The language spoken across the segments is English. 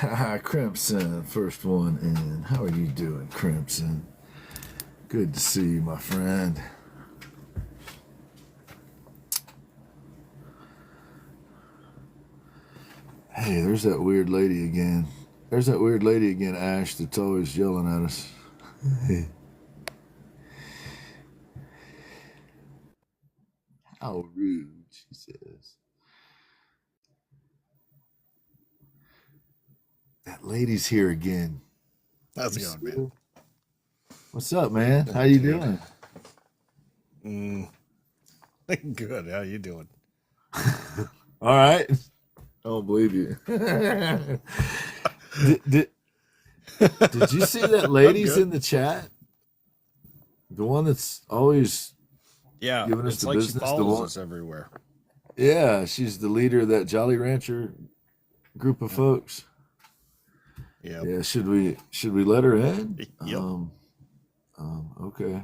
Crimson, first one in. How are you doing, Crimson? Good to see you, my friend. Hey, there's that weird lady again. There's that weird lady again, Ash, that's always yelling at us. How rude, she says. That lady's here again. How's it going, man? What's up, man? How you doing? Good. How you doing? All right. I don't believe you. did you see that lady's in the chat? The one that's always giving us it's the like business. She follows us everywhere. Yeah, she's the leader of that Jolly Rancher group of folks. Yeah. Should we let her in? Yep. Okay.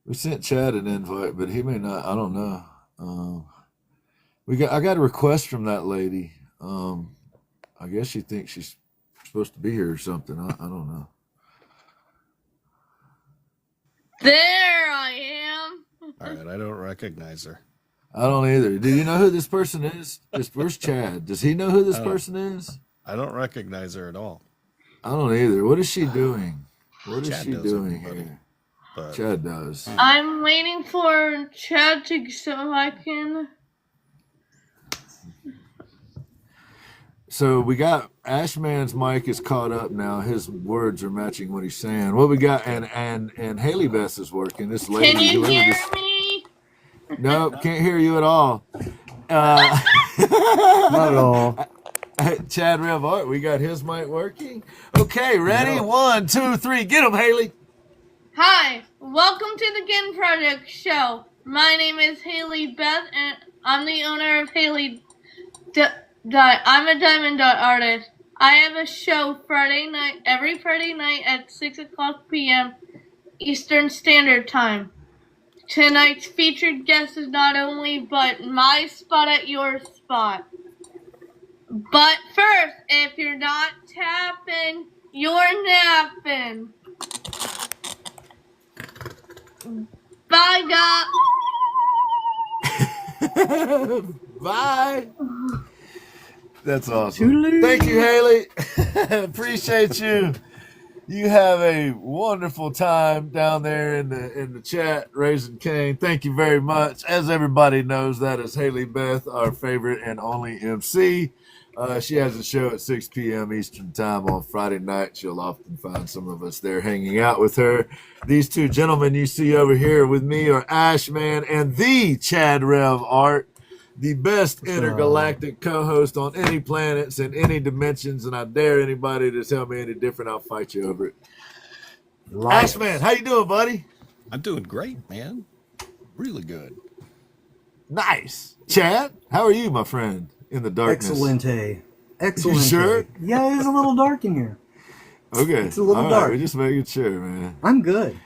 We sent Chad an invite, but he may not. I don't know. I got a request from that lady. I guess she thinks she's supposed to be here or something. I don't know. There I am. All right, I don't recognize her. I don't either. Do you know who this person is? Where's Chad? Does he know who this person is? I don't recognize her at all. I don't either. What is she doing? What is Chad she knows doing everybody, here? but Chad does. I'm waiting for Chad so I can. So we got Ashman's mic is caught up now. His words are matching what he's saying. What we got, and Haley Beth is working. This lady. Can you hear me? Nope, can't hear you at all. Not at all. Chad Rev Art, we got his mic working. Okay, ready? No. 1, 2, 3, get him, Haley. Hi, welcome to the Ginn Project show. My name is Haley Beth, and I'm the owner of Haley. I'm a diamond dot artist. I have a show every Friday night at 6 o'clock p.m. Eastern Standard Time. Tonight's featured guest is not only but my spot at your spot. But first, if you're not tapping, you're napping. Bye, guys. Bye. That's awesome. Thank you, Haley. Appreciate you. You have a wonderful time down there in the chat, raising Cain. Thank you very much. As everybody knows, that is Haley Beth, our favorite and only MC. She has a show at 6 p.m. Eastern Time on Friday night. You'll often find some of us there hanging out with her. These two gentlemen you see over here with me are Ashman and the Chad Rev Art, the best intergalactic co-host on any planets and any dimensions, and I dare anybody to tell me any different, I'll fight you over it. Ashman, how you doing, buddy? I'm doing great, man. Really good. Nice. Chad, how are you, my friend? In the darkness. Excelente. You sure? Yeah, it's a little dark in here. Okay. It's a little All dark. Right, we're just making sure, man. I'm good.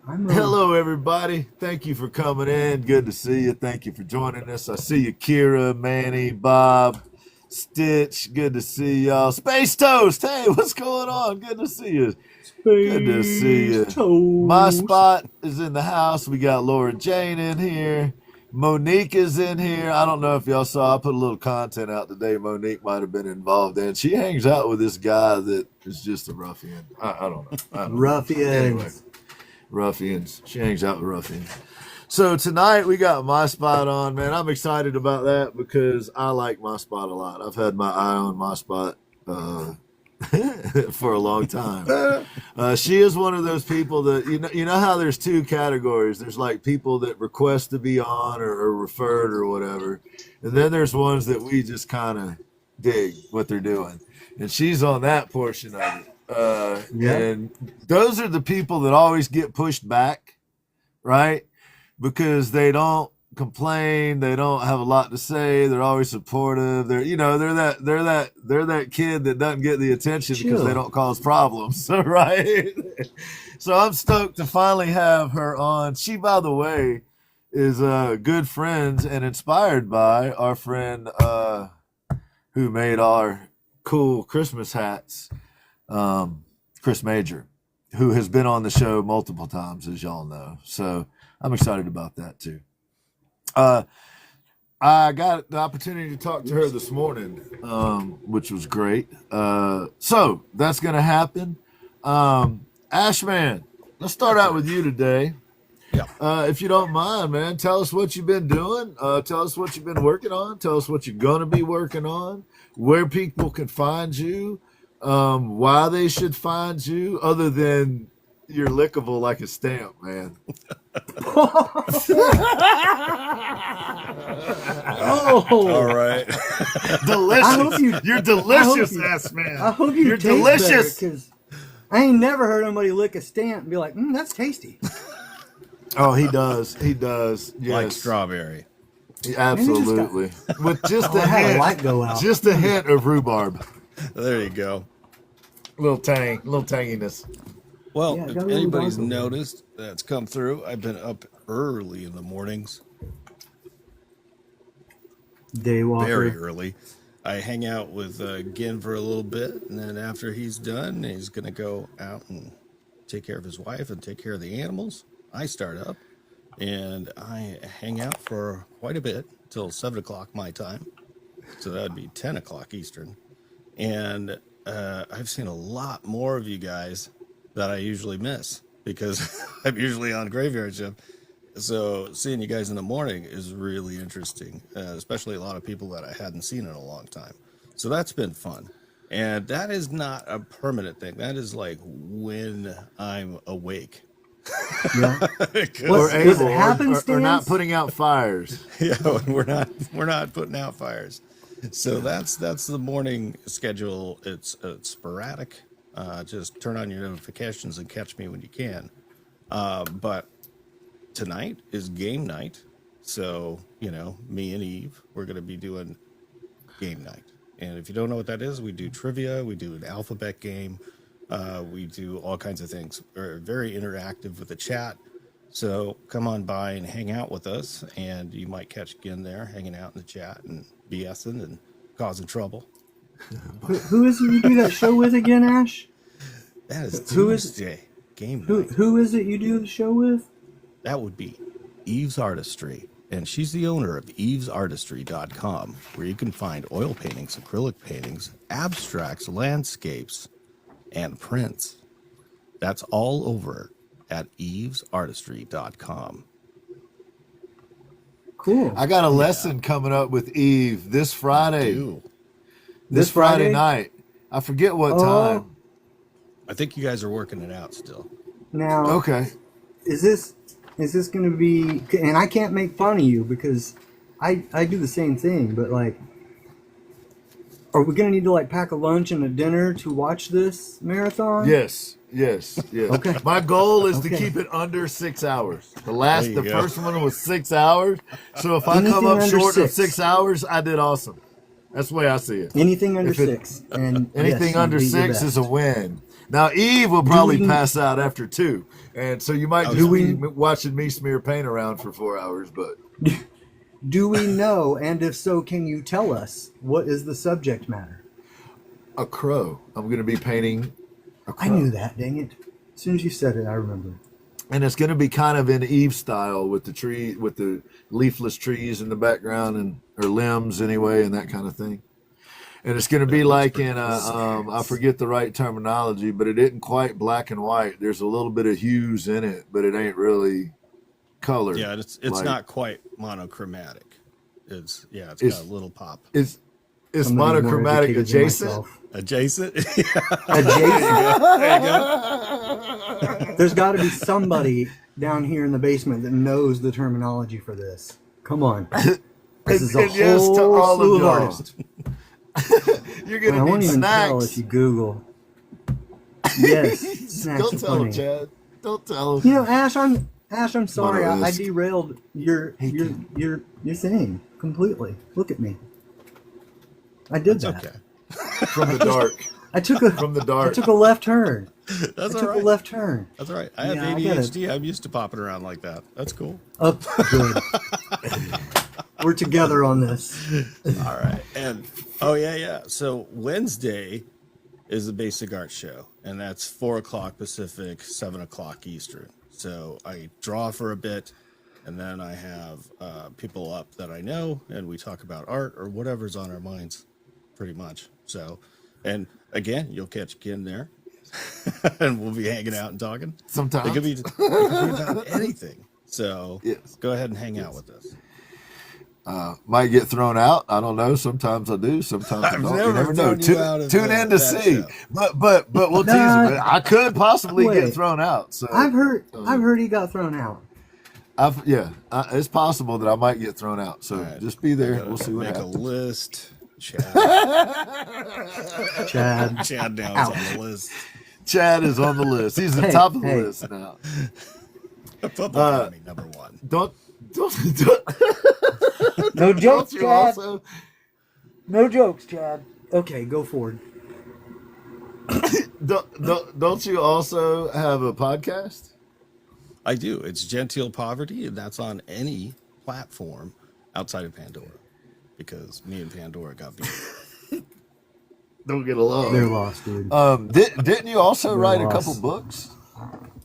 Hello, everybody. Thank you for coming in. Good to see you. Thank you for joining us. I see you, Kira, Manny, Bob, Stitch. Good to see y'all. Space Toast. Hey, what's going on? Good to see you. Good to see you. Toast. My spot is in the house. We got Laura Jane in here. Monique is in here. I don't know if y'all saw, I put a little content out today Monique might have been involved in. She hangs out with this guy that is just a ruffian. I don't know. Ruffians. Anyway, ruffians. She hangs out with ruffians. So tonight we got My Spot on, man. I'm excited about that because I like My Spot a lot. I've had my eye on My Spot for a long time. She is one of those people that you know how there's two categories. There's like people that request to be on or referred or whatever, and then there's ones that we just kind of dig what they're doing, and she's on that portion of it. And those are the people that always get pushed back, right? Because they don't complain, they don't have a lot to say, they're always supportive, they're that kid that doesn't get the attention because they don't cause problems. Right. So I'm stoked to finally have her on. She, by the way, is good friends and inspired by our friend who made our cool Christmas hats, Chris Major, who has been on the show multiple times, as y'all know. So I'm excited about that too. I got the opportunity to talk to her this morning, which was great. So that's going to happen. A.S.H, man, let's start out with you today. Yeah. If you don't mind, man, tell us what you've been doing. Tell us what you've been working on. Tell us what you're going to be working on, where people can find you, why they should find you, other than you're lickable like a stamp, man. Oh, All right. Delicious. You're delicious, ass man. I hope you're delicious. Because I ain't never heard anybody lick a stamp and be like, that's tasty. Oh, he does. He does. Yes. Like strawberry. Absolutely. With just a had a hint, light go out. just a hint of rhubarb. There you go. Little tanginess. Well, Yeah, if got a little anybody's dark over there. noticed that's come through, I've been up early in the mornings, Day walker. very early. I hang out with Ginn for a little bit, and then after he's done, he's going to go out and take care of his wife and take care of the animals. I start up, and I hang out for quite a bit till 7 o'clock my time. So that would be 10 o'clock Eastern. And I've seen a lot more of you guys that I usually miss because I'm usually on graveyard shift. So seeing you guys in the morning is really interesting, especially a lot of people that I hadn't seen in a long time. So that's been fun. And that is not a permanent thing. That is like when I'm awake. Yeah. Or Was it able, happenstance? or not putting out fires. Yeah, we're not putting out fires. So that's the morning schedule. It's sporadic. Just turn on your notifications and catch me when you can. But tonight is game night. So, me and Eve, we're going to be doing game night. And if you don't know what that is, we do trivia, we do an alphabet game, we do all kinds of things. We're very interactive with the chat. So come on by and hang out with us, and you might catch Ginn there hanging out in the chat and BSing and causing trouble. Who is it you do that show with again, Ash? That is Who is- Tuesday game night. Who is it you do the show with? That would be Eve's Artistry. And she's the owner of evesartistry.com, where you can find oil paintings, acrylic paintings, abstracts, landscapes, and prints. That's all over at evesartistry.com. Cool. I got a lesson coming up with Eve this Friday. Ew. This Friday night. I forget what time. I think you guys are working it out still. Now, Okay. is this going to be? And I can't make fun of you because I do the same thing. But like, are we going to need to like pack a lunch and a dinner to watch this marathon? Yes. Okay. My goal is to Okay. keep it under 6 hours. The There you go. first one was 6 hours. So if I come Anything up under short of 6. 6 hours, I did awesome. That's the way I see it. Anything under If it- 6, and Anything yes, you under beat your 6 is best. a win. Now Eve will probably we- pass out after 2, and so you might Do just we- be watching me smear paint around for 4 hours. But Do we know? And if so, can you tell us what is the subject matter? a crow. I'm going to be painting a crow. I knew that. Dang it! As soon as you said it, I remembered. And it's going to be kind of in Eve style with the leafless trees in the background or limbs anyway, and that kind of thing. And it's going to be like in I forget the right terminology, but it isn't quite black and white. There's a little bit of hues in it, but it ain't really color. Yeah, it's Like, not quite monochromatic. It's got It's- a little pop. It's I'm gonna be more monochromatic educated than adjacent. myself. Adjacent? Adjacent. There you go. There's got to be somebody down here in the basement that knows the terminology for this. Come on. This is a And yes whole to all slew of of y'all. artists. You're I going to won't need even tell if snacks. you Google. Yes, snacks Don't are tell him, funny. Chad. Don't tell him. You know, Ash, I'm sorry. I Motorist. derailed your thing completely. Look at me. I did It's that. okay. From the dark. I took a From the I dark. took a left turn. That's I all took right. a left turn. That's all right. I have Yeah, I gotta- ADHD. I'm used to popping around like that. That's cool. Up good. We're together on this. All right. And yeah. So Wednesday is the Basic Art Show, and that's 4:00 Pacific, 7:00 Eastern. So I draw for a bit, and then I have people up that I know, and we talk about art or whatever's on our minds, pretty much. So, and again, you'll catch Ginn there, and we'll be hanging out and talking. Sometimes it could be about anything. So yes. Go ahead and hang out with us. Might get thrown out. I don't know. Sometimes I do. Sometimes I don't. You never know. Tune in to see. Show. But we'll tease him. I could possibly get thrown out. So I've heard he got thrown out. It's possible that I might get thrown out. So right. Just be there. We'll see what happens. happens. Make a list. Chad now is on the list. Chad is on the list. He's the top of the list now. Number one. Don't no jokes, you Chad. also, no jokes, Chad. Okay, go forward. don't you also have a podcast? I do. It's Genteel Poverty, and that's on any platform outside of Pandora, because me and Pandora got beat. Don't get along. They're lost, dude. Didn't you also write a couple books?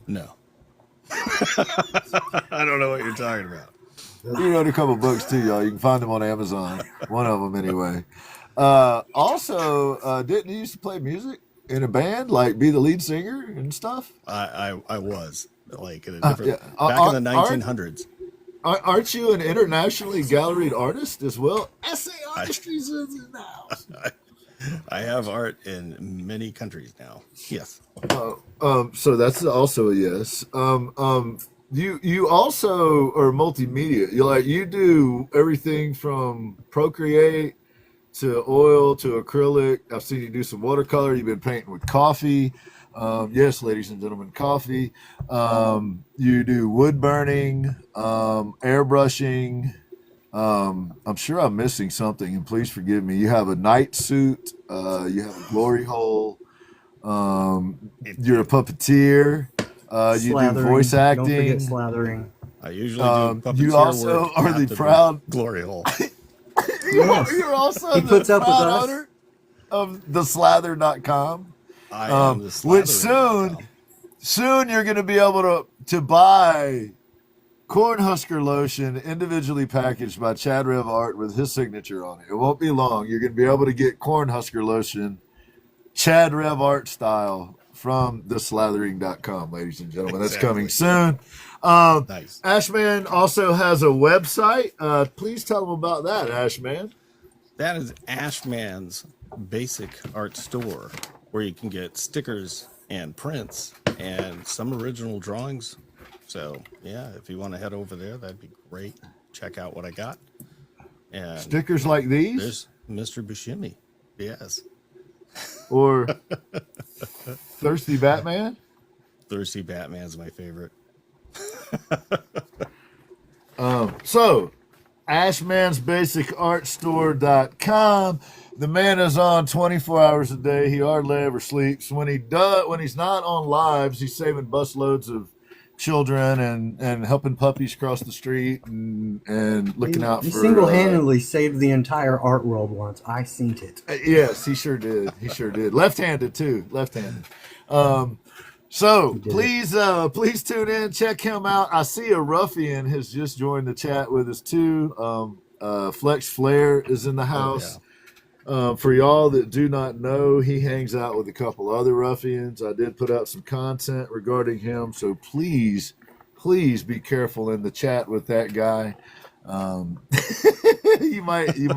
No. I don't know what you're talking about. You wrote a couple books too, y'all. You can find them on Amazon. One of them, anyway. Also, didn't you used to play music in a band, like be the lead singer and stuff? I was like in a different back in the 1900s. Aren't you an internationally galleried artist as well? S.A. Artistry's in the house. I have art in many countries now. Yes. So that's also a yes. You also are multimedia. You do everything from Procreate to oil to acrylic. I've seen you do some watercolor. You've been painting with coffee. Yes, ladies and gentlemen, coffee. You do wood burning, airbrushing. I'm sure I'm missing something, and please forgive me. You have a night suit. You have a glory hole. You're a puppeteer. You do voice acting. Don't forget slathering. I usually do puppeteer you also work are the proud glory hole. You're also he the puts up proud with us. owner of theslather.com. I am the which soon you're going to be able to buy Cornhusker lotion individually packaged by Chad Rev Art with his signature on it. It won't be long. You're going to be able to get Cornhusker lotion Chad Rev Art style from theslathering.com, ladies and gentlemen. That's coming soon. Nice. Ashman also has a website. Please tell them about that, Ashman. That is Ashman's Basic Art Store, where you can get stickers and prints and some original drawings. So, yeah, if you want to head over there, that'd be great. Check out what I got. And stickers like these? There's Mr. Buscemi. Yes. Or Thirsty Batman? Thirsty Batman's my favorite. So, ashmansbasicartstore.com. The man is on 24 hours a day. He hardly ever sleeps. When he's not on lives, he's saving busloads of children and helping puppies cross the street and looking out for. He single-handedly saved the entire art world once. I seen it. Yes, he sure did. He sure did. Left-handed too. Left-handed. So please tune in, check him out. I see a ruffian has just joined the chat with us too. Flex Flair is in the house. For y'all that do not know, he hangs out with a couple other ruffians. I did put out some content regarding him, so please be careful in the chat with that guy. You might. You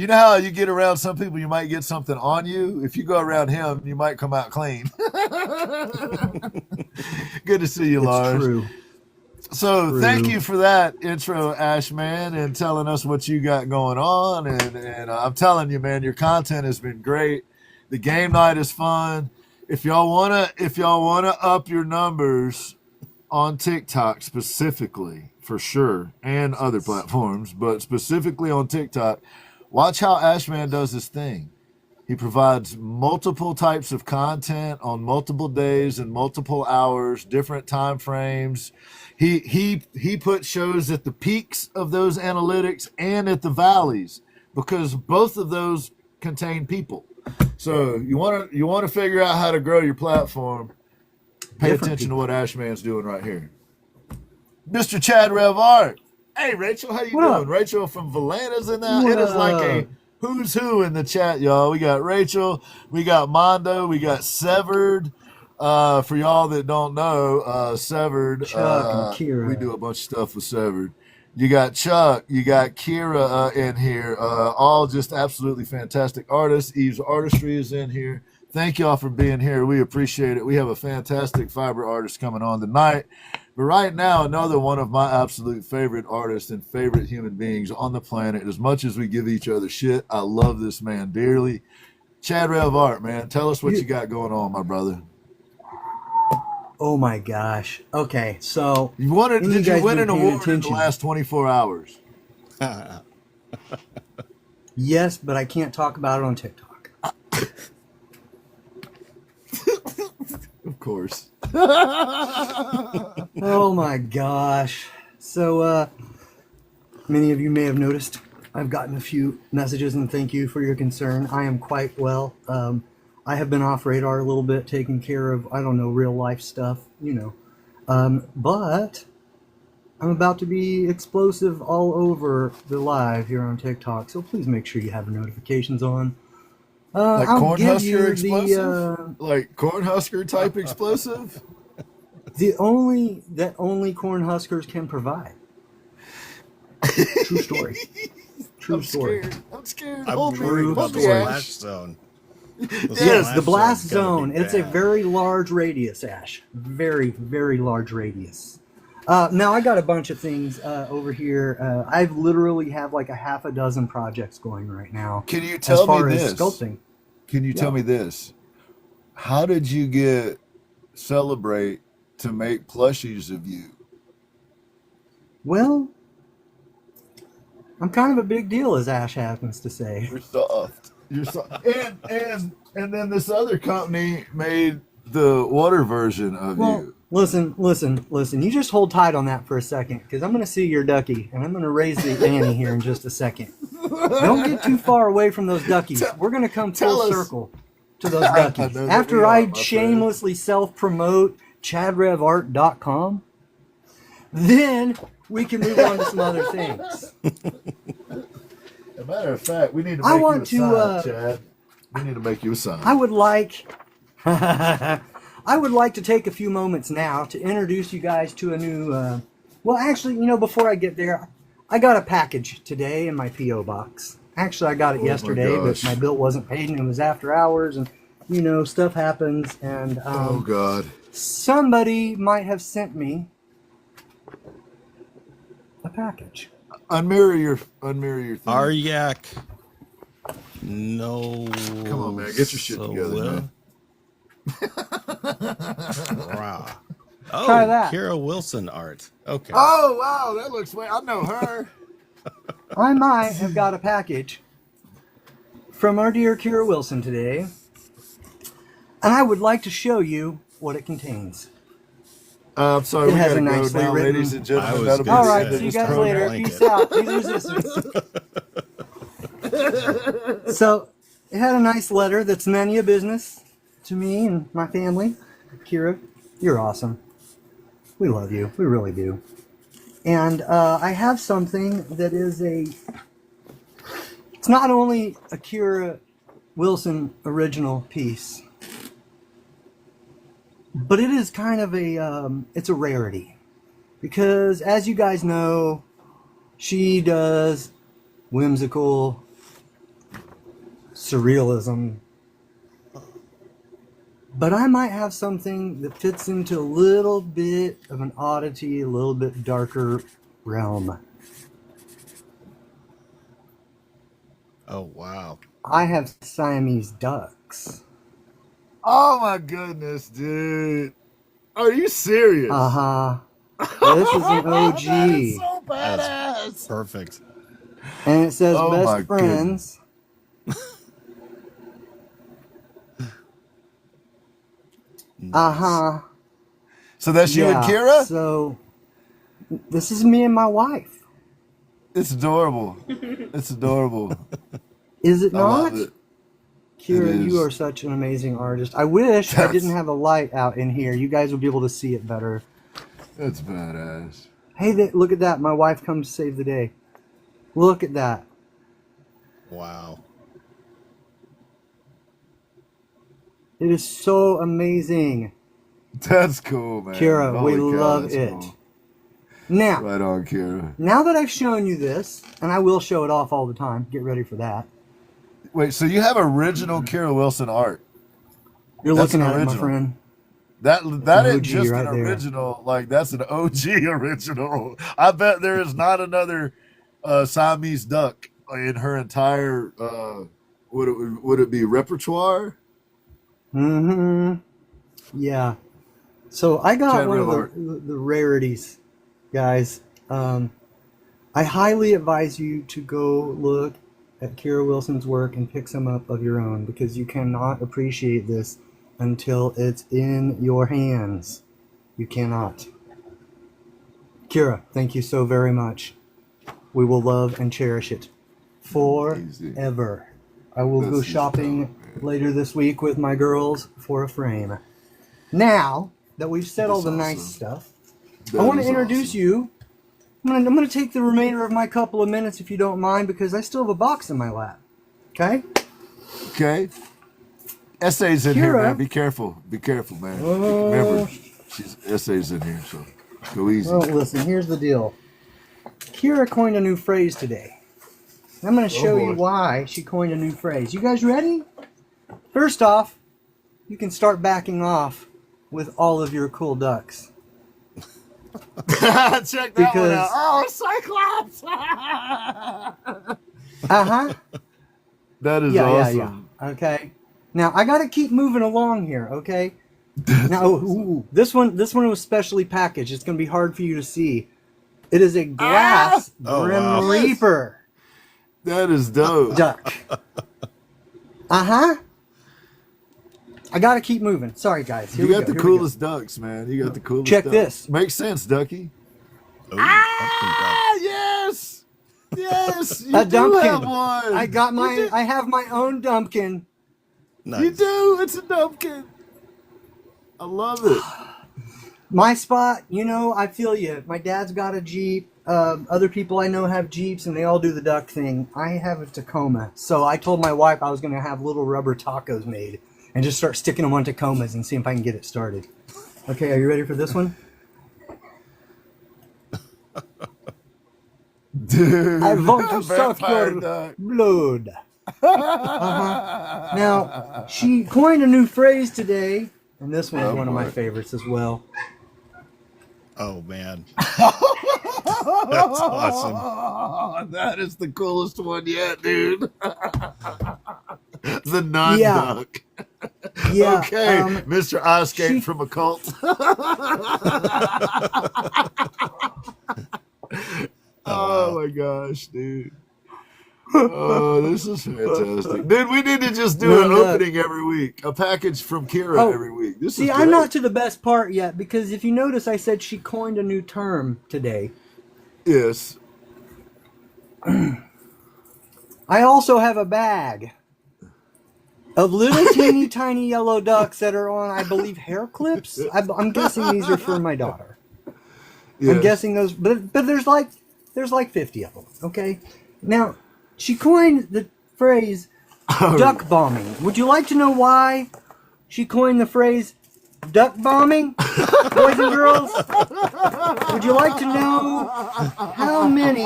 know how you get around some people, you might get something on you. If you go around him, you might come out clean. Good to see you, Lars. True. So thank you for that intro, Ashman, and telling us what you got going on. And I'm telling you, man, your content has been great. The game night is fun. If y'all wanna up your numbers on TikTok specifically, for sure, and other platforms, but specifically on TikTok, watch how Ashman does his thing. He provides multiple types of content on multiple days and multiple hours, different time frames. He puts shows at the peaks of those analytics and at the valleys, because both of those contain people. So you want to figure out how to grow your platform. Pay attention to what Ashman's doing right here. Mr. Chad Rev Art. Hey, Rachel, how you doing? Rachel from Valana's in that. It is like a who's who in the chat, y'all. We got Rachel, we got Mondo, we got Severed. For y'all that don't know, Severed, Chuck and Kira. We do a bunch of stuff with Severed. You got Chuck, you got Kira in here, all just absolutely fantastic artists. Eve's Artistry is in here. Thank y'all for being here. We appreciate it. We have a fantastic fiber artist coming on tonight. But right now, another one of my absolute favorite artists and favorite human beings on the planet. As much as we give each other shit, I love this man dearly. Chad Rev Art, man, tell us what you got going on, my brother. Oh my gosh. Okay, so did you win an award in the last 24 hours? Yes, but I can't talk about it on TikTok. Of course. Oh my gosh. So many of you may have noticed I've gotten a few messages, and thank you for your concern. I am quite well. I have been off radar a little bit, taking care of, I don't know, real life stuff, but I'm about to be explosive all over the live here on TikTok, so please make sure you have your notifications on. Like Cornhusker explosive? The, like Cornhusker type explosive? that only Cornhuskers can provide. True story. True story. I'm scared. I'm worried about the blast zone. Yes, the blast zone. It's a very large radius, Ash. Very, very large radius. Now, I got a bunch of things over here. I literally have like a half a dozen projects going right now. Can you tell me this? As far as sculpting. Can you tell me this? How did you get Celebrate to make plushies of you? Well, I'm kind of a big deal, as Ash happens to say. You're soft. You're soft. And then this other company made the water version of you. Listen. You just hold tight on that for a second, because I'm going to see your ducky, and I'm going to raise the ante here in just a second. Don't get too far away from those duckies. We're going to come full circle to those duckies. After I shamelessly self-promote chadrevart.com, then we can move on to some other things. As a matter of fact, we need to make you a sign, Chad. We need to make you a sign. I would like to take a few moments now to introduce you guys to a new, before I get there, I got a package today in my P.O. box. Actually, I got it yesterday, but my bill wasn't paid, and it was after hours, and, stuff happens, and oh, God. Somebody might have sent me a package. Unmirror your thing. Aryak. No. Come on, man. Get your shit together, man. Oh, try that. Kira Wilson art. Okay. Oh, wow. That looks way. I know her. I might have got a package from our dear Kira Wilson today, and I would like to show you what it contains. I'm sorry, it we has gotta a go nicely now, written. ladies and gentlemen. All right, see you guys later. Peace out. Peace resistance. So, it had a nice letter that's none of your business to me and my family. Kira, you're awesome. We love you. We really do. And I have something that is it's not only a Kira Wilson original piece, but it is kind of it's a rarity. Because as you guys know, she does whimsical surrealism. But I might have something that fits into a little bit of an oddity, a little bit darker realm. Oh, wow. I have Siamese ducks. Oh, my goodness, dude. Are you serious? Uh-huh. This is an OG. That is so badass. That's perfect. And it says Oh, my best friends. Uh-huh. So that's you and Kira? So this is me and my wife. It's adorable. It's adorable. Is it I not? love it. Kira, It you is. are such an amazing artist. I wish I didn't have a light out in here. You guys would be able to see it better. That's badass. Hey, look at that. My wife comes to save the day. Look at that. Wow. It is so amazing. That's cool, man. Kira, we Holy cow, love that's it. cool. Now, Right on, Kira. now that I've shown you this, and I will show it off all the time, get ready for that. Wait, so you have original Kira Wilson art? You're That's looking an at it, my original. friend. That an isn't OG just right an there. original. Like, that's an OG original. I bet there is not another Siamese duck in her entire would it be repertoire? Mm-hmm. Yeah. So I got Can't one of real the rarities, guys. I highly advise you to go look at Kira Wilson's work and pick some up of your own, because you cannot appreciate this until it's in your hands. You cannot. Kira, thank you so very much. We will love and cherish it forever. I will go shopping later this week with my girls for a frame. Now that we've said all the nice stuff, I want to introduce you. I'm gonna take the remainder of my couple of minutes, if you don't mind, because I still have a box in my lap. Okay? Okay. S.A.'s in here, Kira. man. Be careful. Be careful, man. Remember, S.A.'s in here, so go easy. Well, listen, here's the deal. Kira coined a new phrase today. I'm going to show you why she coined a new phrase. You guys ready? First off, you can start backing off with all of your cool ducks. Check that one out. Because- Oh, Cyclops! Uh-huh. That is Yeah, awesome. yeah. Okay. Now, I got to keep moving along here, okay? Now, ooh, this one was specially packaged. It's going to be hard for you to see. It is a glass Oh, Grim wow. Reaper That is dope. duck. Uh-huh. I got to keep moving. Sorry, guys. Here You we got go, the here we go. coolest ducks, man. You got the coolest Check ducks. this. Makes sense, Ducky. Oh, pumpkin duck. Yes! Yes! You A do dumpkin. have one! I have my own dumpkin. Nice. You do! It's a dumpkin! I love it. My spot, you know, I feel you. My dad's got a Jeep. Other people I know have Jeeps, and they all do the duck thing. I have a Tacoma. So I told my wife I was going to have little rubber tacos made and just start sticking them on Tacomas and see if I can get it started. Okay, are you ready for this one? Dude, I want to suck vampire your duck. blood. Now, she coined a new phrase today, and this one is one of my favorites as well. Oh, man. That's awesome. Oh, that is the coolest one yet, dude. The non-duck. Yeah. Okay, Mr. I escaped from a cult. Oh my gosh, dude. Oh, this is fantastic. Dude, we need to just do an opening every week. A package from Kira every week. This See, is I'm great. not to the best part yet, because if you notice, I said she coined a new term today. Yes. I also have a bag of little teeny tiny yellow ducks that are on, I believe, hair clips. I'm guessing these are for my daughter. Yes. I'm guessing those, but there's like 50 of them. Okay, now she coined the phrase duck bombing. Would you like to know why she coined the phrase duck bombing, boys and girls? Would you like to know how many?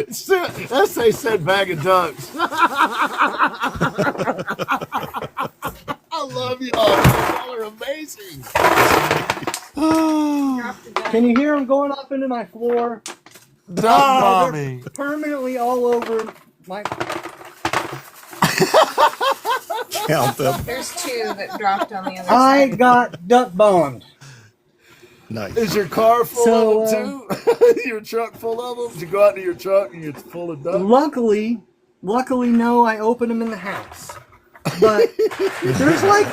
S.A. said bag of ducks. I love y'all. Y'all are amazing. Can you hear them going up into my floor? Duck They're bombing. permanently all over my. Count them. There's two that dropped on the other I side. got duck bombed. Nice. Is your car full So, of them too? Your truck full of them? Did you go out to your truck and you're full of ducks? Luckily, no. I opened them in the house, but there's like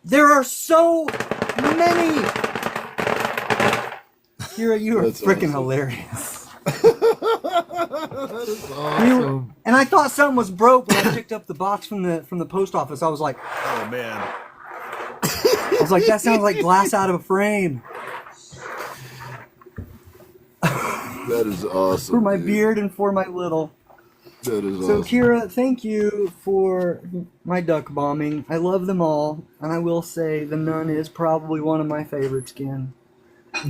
There are so many. You are That's freaking awesome. hilarious. That is awesome. And I thought something was broke when I picked up the box from the post office. I was like, Oh man. that sounds like glass out of a frame. That is awesome. For my dude. beard and for my little. That is So awesome. Kira, thank you for my duck bombing. I love them all, and I will say the nun is probably one of my favorites, Ginn.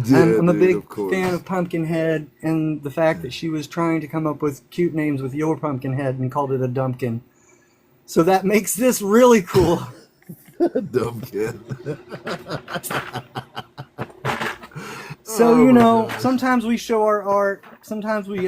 Yeah, I'm a dude, big of course. fan of Pumpkinhead, and the fact that she was trying to come up with cute names with your Pumpkinhead and called it a Dumpkin. So that makes this really cool. Dumb kid. So, Oh you my know, gosh. sometimes we show our art. Sometimes we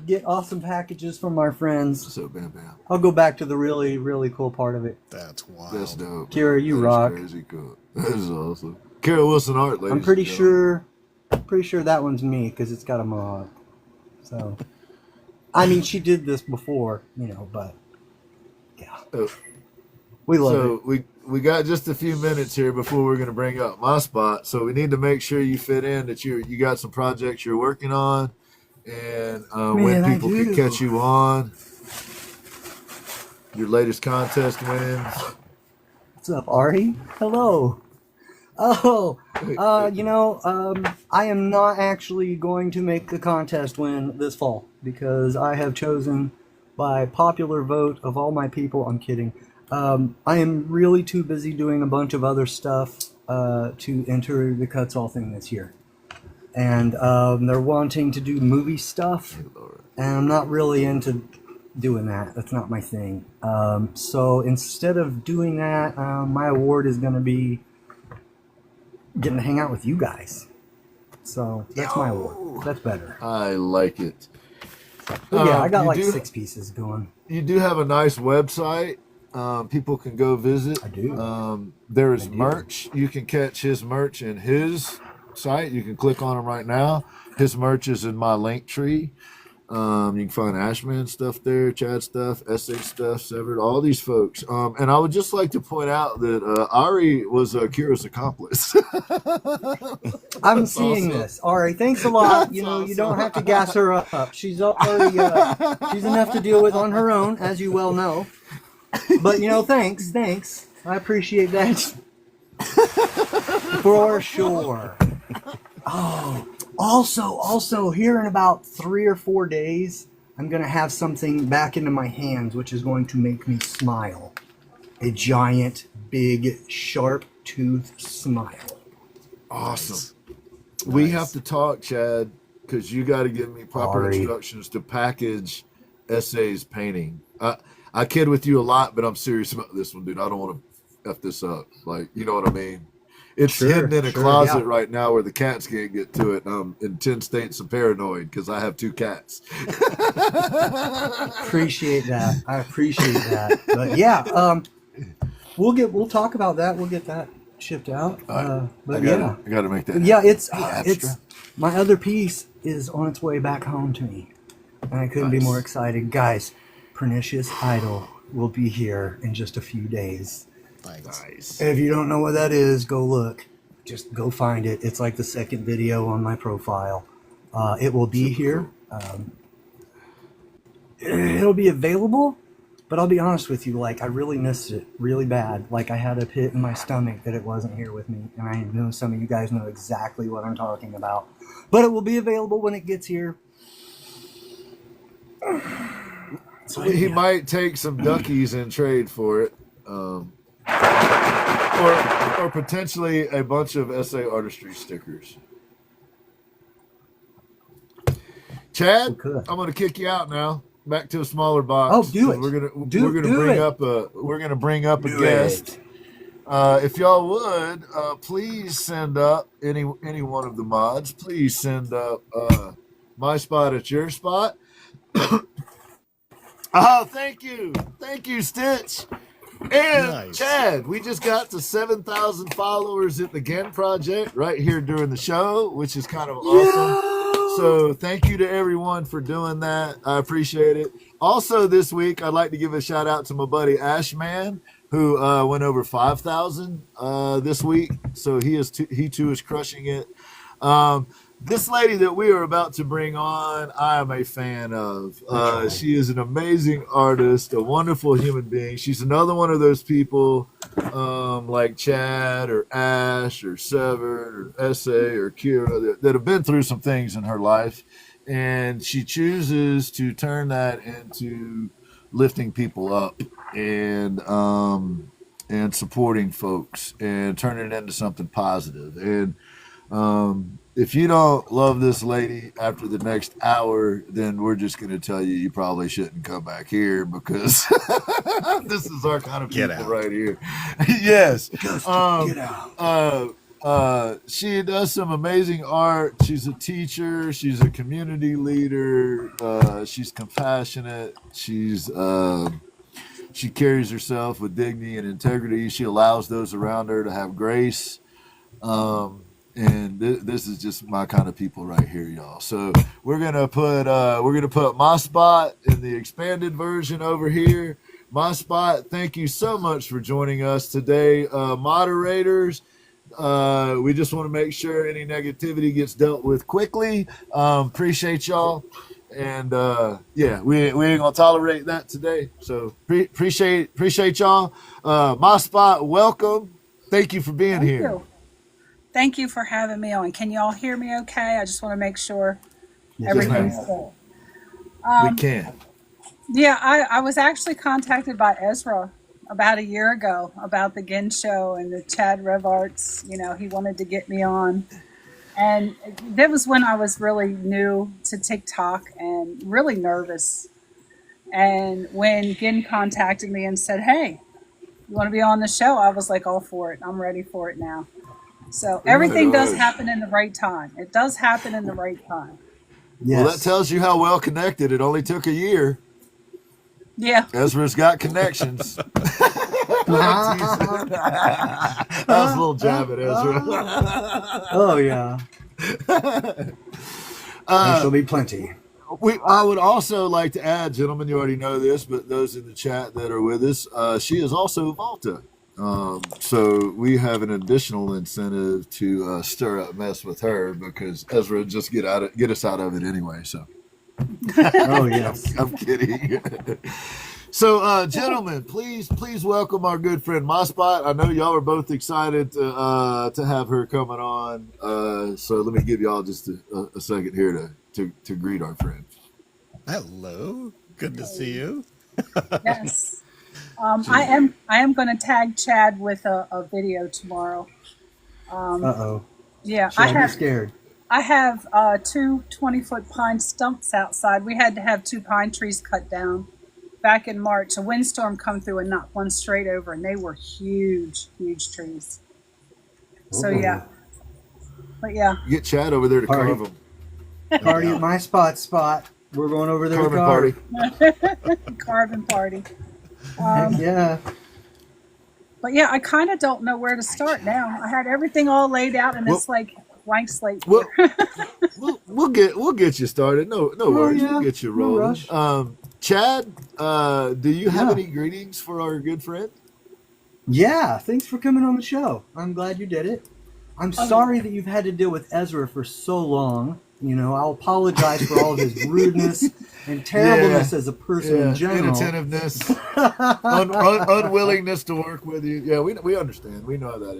get awesome packages from our friends. So bam bam. I'll go back to the really, really cool part of it. That's wild. That's dope. Kira, you That is rock. Crazy cool. That is awesome. Kara Wilson art, ladies. I'm pretty and gentlemen. sure that one's me because it's got a mod. So, I mean, she did this before, you know, but yeah, Oh, we love so it. we got just a few minutes here before we're going to bring up my spot. So we need to make sure you fit in, that you got some projects you're working on, and when Man, I people can do. catch you on. Your latest contest wins. What's up, Ari? Hello. Oh, you know, I am not actually going to make the contest win this fall because I have chosen by popular vote of all my people. I'm kidding. I am really too busy doing a bunch of other stuff to enter the Cuts All thing this year. And they're wanting to do movie stuff, and I'm not really into doing that. That's not my thing. So instead of doing that, my award is going to be getting to hang out with you guys. So that's my award. That's better. I like it. But yeah, I got you like do- 6 pieces going. You do have a nice website. People can go visit. I do. There is I do. merch. You can catch his merch in his site. You can click on him right now. His merch is in my link tree. You can find Ashman stuff there, Chad stuff, S.H. stuff, Severed, all these folks. And I would just like to point out that Ari was Kira's accomplice. I'm That's seeing awesome. this. All right, thanks a lot. That's You know, you awesome. don't have to gas her up. She's already she's enough to deal with on her own, as you well know. But you know, thanks. I appreciate that. For sure. Oh, also, here in about 3 or 4 days, I'm gonna have something back into my hands, which is going to make me smile. A giant, big, sharp tooth smile. Awesome. We have to talk, Chad, because you got to give me proper Ari. instructions to package S.A.'s painting. I kid with you a lot, but I'm serious about this one, dude. I don't want to F this up. Like, you know what I mean? It's Sure, hidden in a sure, closet yeah. right now where the cats can't get to it. And I'm in 10 states of paranoid because I have 2 cats. Appreciate that. I appreciate that. But yeah, we'll talk about that. We'll get that shipped out. I But gotta yeah, make that. yeah, it's abstract. my other piece is on its way back home to me, and I couldn't be Nice. more excited, guys. Pernicious Idol will be here in just a few days. Thanks. Nice. If you don't know what that is, go look. Just go find it. It's like the second video on my profile. It will be here. It'll be available, but I'll be honest with you, like, I really missed it really bad. Like, I had a pit in my stomach that it wasn't here with me, and I know some of you guys know exactly what I'm talking about. But it will be available when it gets here. So He might take some duckies in trade for it. Or potentially a bunch of SA artistry stickers. Chad, We could. I'm gonna kick you out now. Back to a smaller box. Oh, do it. We're gonna Do bring it. up a Do guest. If y'all would, please send up any one of the mods. Please send up my spot at your spot. Oh, thank you, Stitch. And Nice. Chad, we just got to 7,000 followers at the Ginn Project right here during the show, which is kind of awesome. So thank you to everyone for doing that. I appreciate it. Also this week, I'd like to give a shout out to my buddy Ashman who went over 5,000 this week. So he too is crushing it. This lady that we are about to bring on, I am a fan of. She is an amazing artist, a wonderful human being. She's another one of those people like Chad or Ash or Severed or S.A. or Kira that have been through some things in her life. And she chooses to turn that into lifting people up and supporting folks and turning it into something positive. And if you don't love this lady after the next hour, then we're just going to tell you probably shouldn't come back here, because this is our kind of people right here. Yes. Just get out. She does some amazing art. She's a teacher. She's a community leader. She's compassionate. She carries herself with dignity and integrity. She allows those around her to have grace. And this is just my kind of people right here, y'all. So we're gonna put my spot in the expanded version over here. My spot. Thank you so much for joining us today, moderators. We just want to make sure any negativity gets dealt with quickly. Appreciate y'all, and yeah, we ain't gonna tolerate that today. So appreciate y'all. My spot. Welcome. Thank you for being here. Thank you for having me on. Can y'all hear me okay? I just want to make sure everything's good. We can. Yeah, I was actually contacted by Ezra about a year ago about the Ginn show and the Chad Rev Arts. You know, he wanted to get me on. And that was when I was really new to TikTok and really nervous. And when Ginn contacted me and said, hey, you want to be on the show? I was like, all for it. I'm ready for it now. So everything does happen in the right time. It does happen in the right time. Yes. Well, that tells you how well connected. It only took a year. Yeah. Ezra's got connections. That was a little jab at Ezra. Oh, yeah. There shall be plenty. I would also like to add, gentlemen, you already know this, but those in the chat that are with us, she is also Volta. So we have an additional incentive to stir up mess with her, because Ezra just get us out of it anyway. So, oh yes, I'm kidding. So, gentlemen, please welcome our good friend Mospot. I know y'all are both excited to have her coming on. So let me give y'all just a second here to greet our friend. Hello, good to see you. Yes. I am going to tag Chad with a video tomorrow. Yeah, I'm scared. I have 2 20-foot pine stumps outside. We had to have 2 pine trees cut down back in March. A windstorm come through and knocked one straight over, and they were huge trees. So yeah, but yeah. Get Chad over there to carve them. Party at my spot. We're going over there to party. Carving party. Yeah. But yeah, I kind of don't know where to start now. I had everything all laid out, and it's like blank slate. We'll get you started. No worries. Yeah. We'll get you rolling. No Chad, do you have any greetings for our good friend? Yeah. Thanks for coming on the show. I'm glad you did it. I'm sorry that you've had to deal with Ezra for so long. You know, I'll apologize for all of his rudeness and terribleness as a person in general. Inattentiveness, unwillingness to work with you. Yeah, we understand. We know how that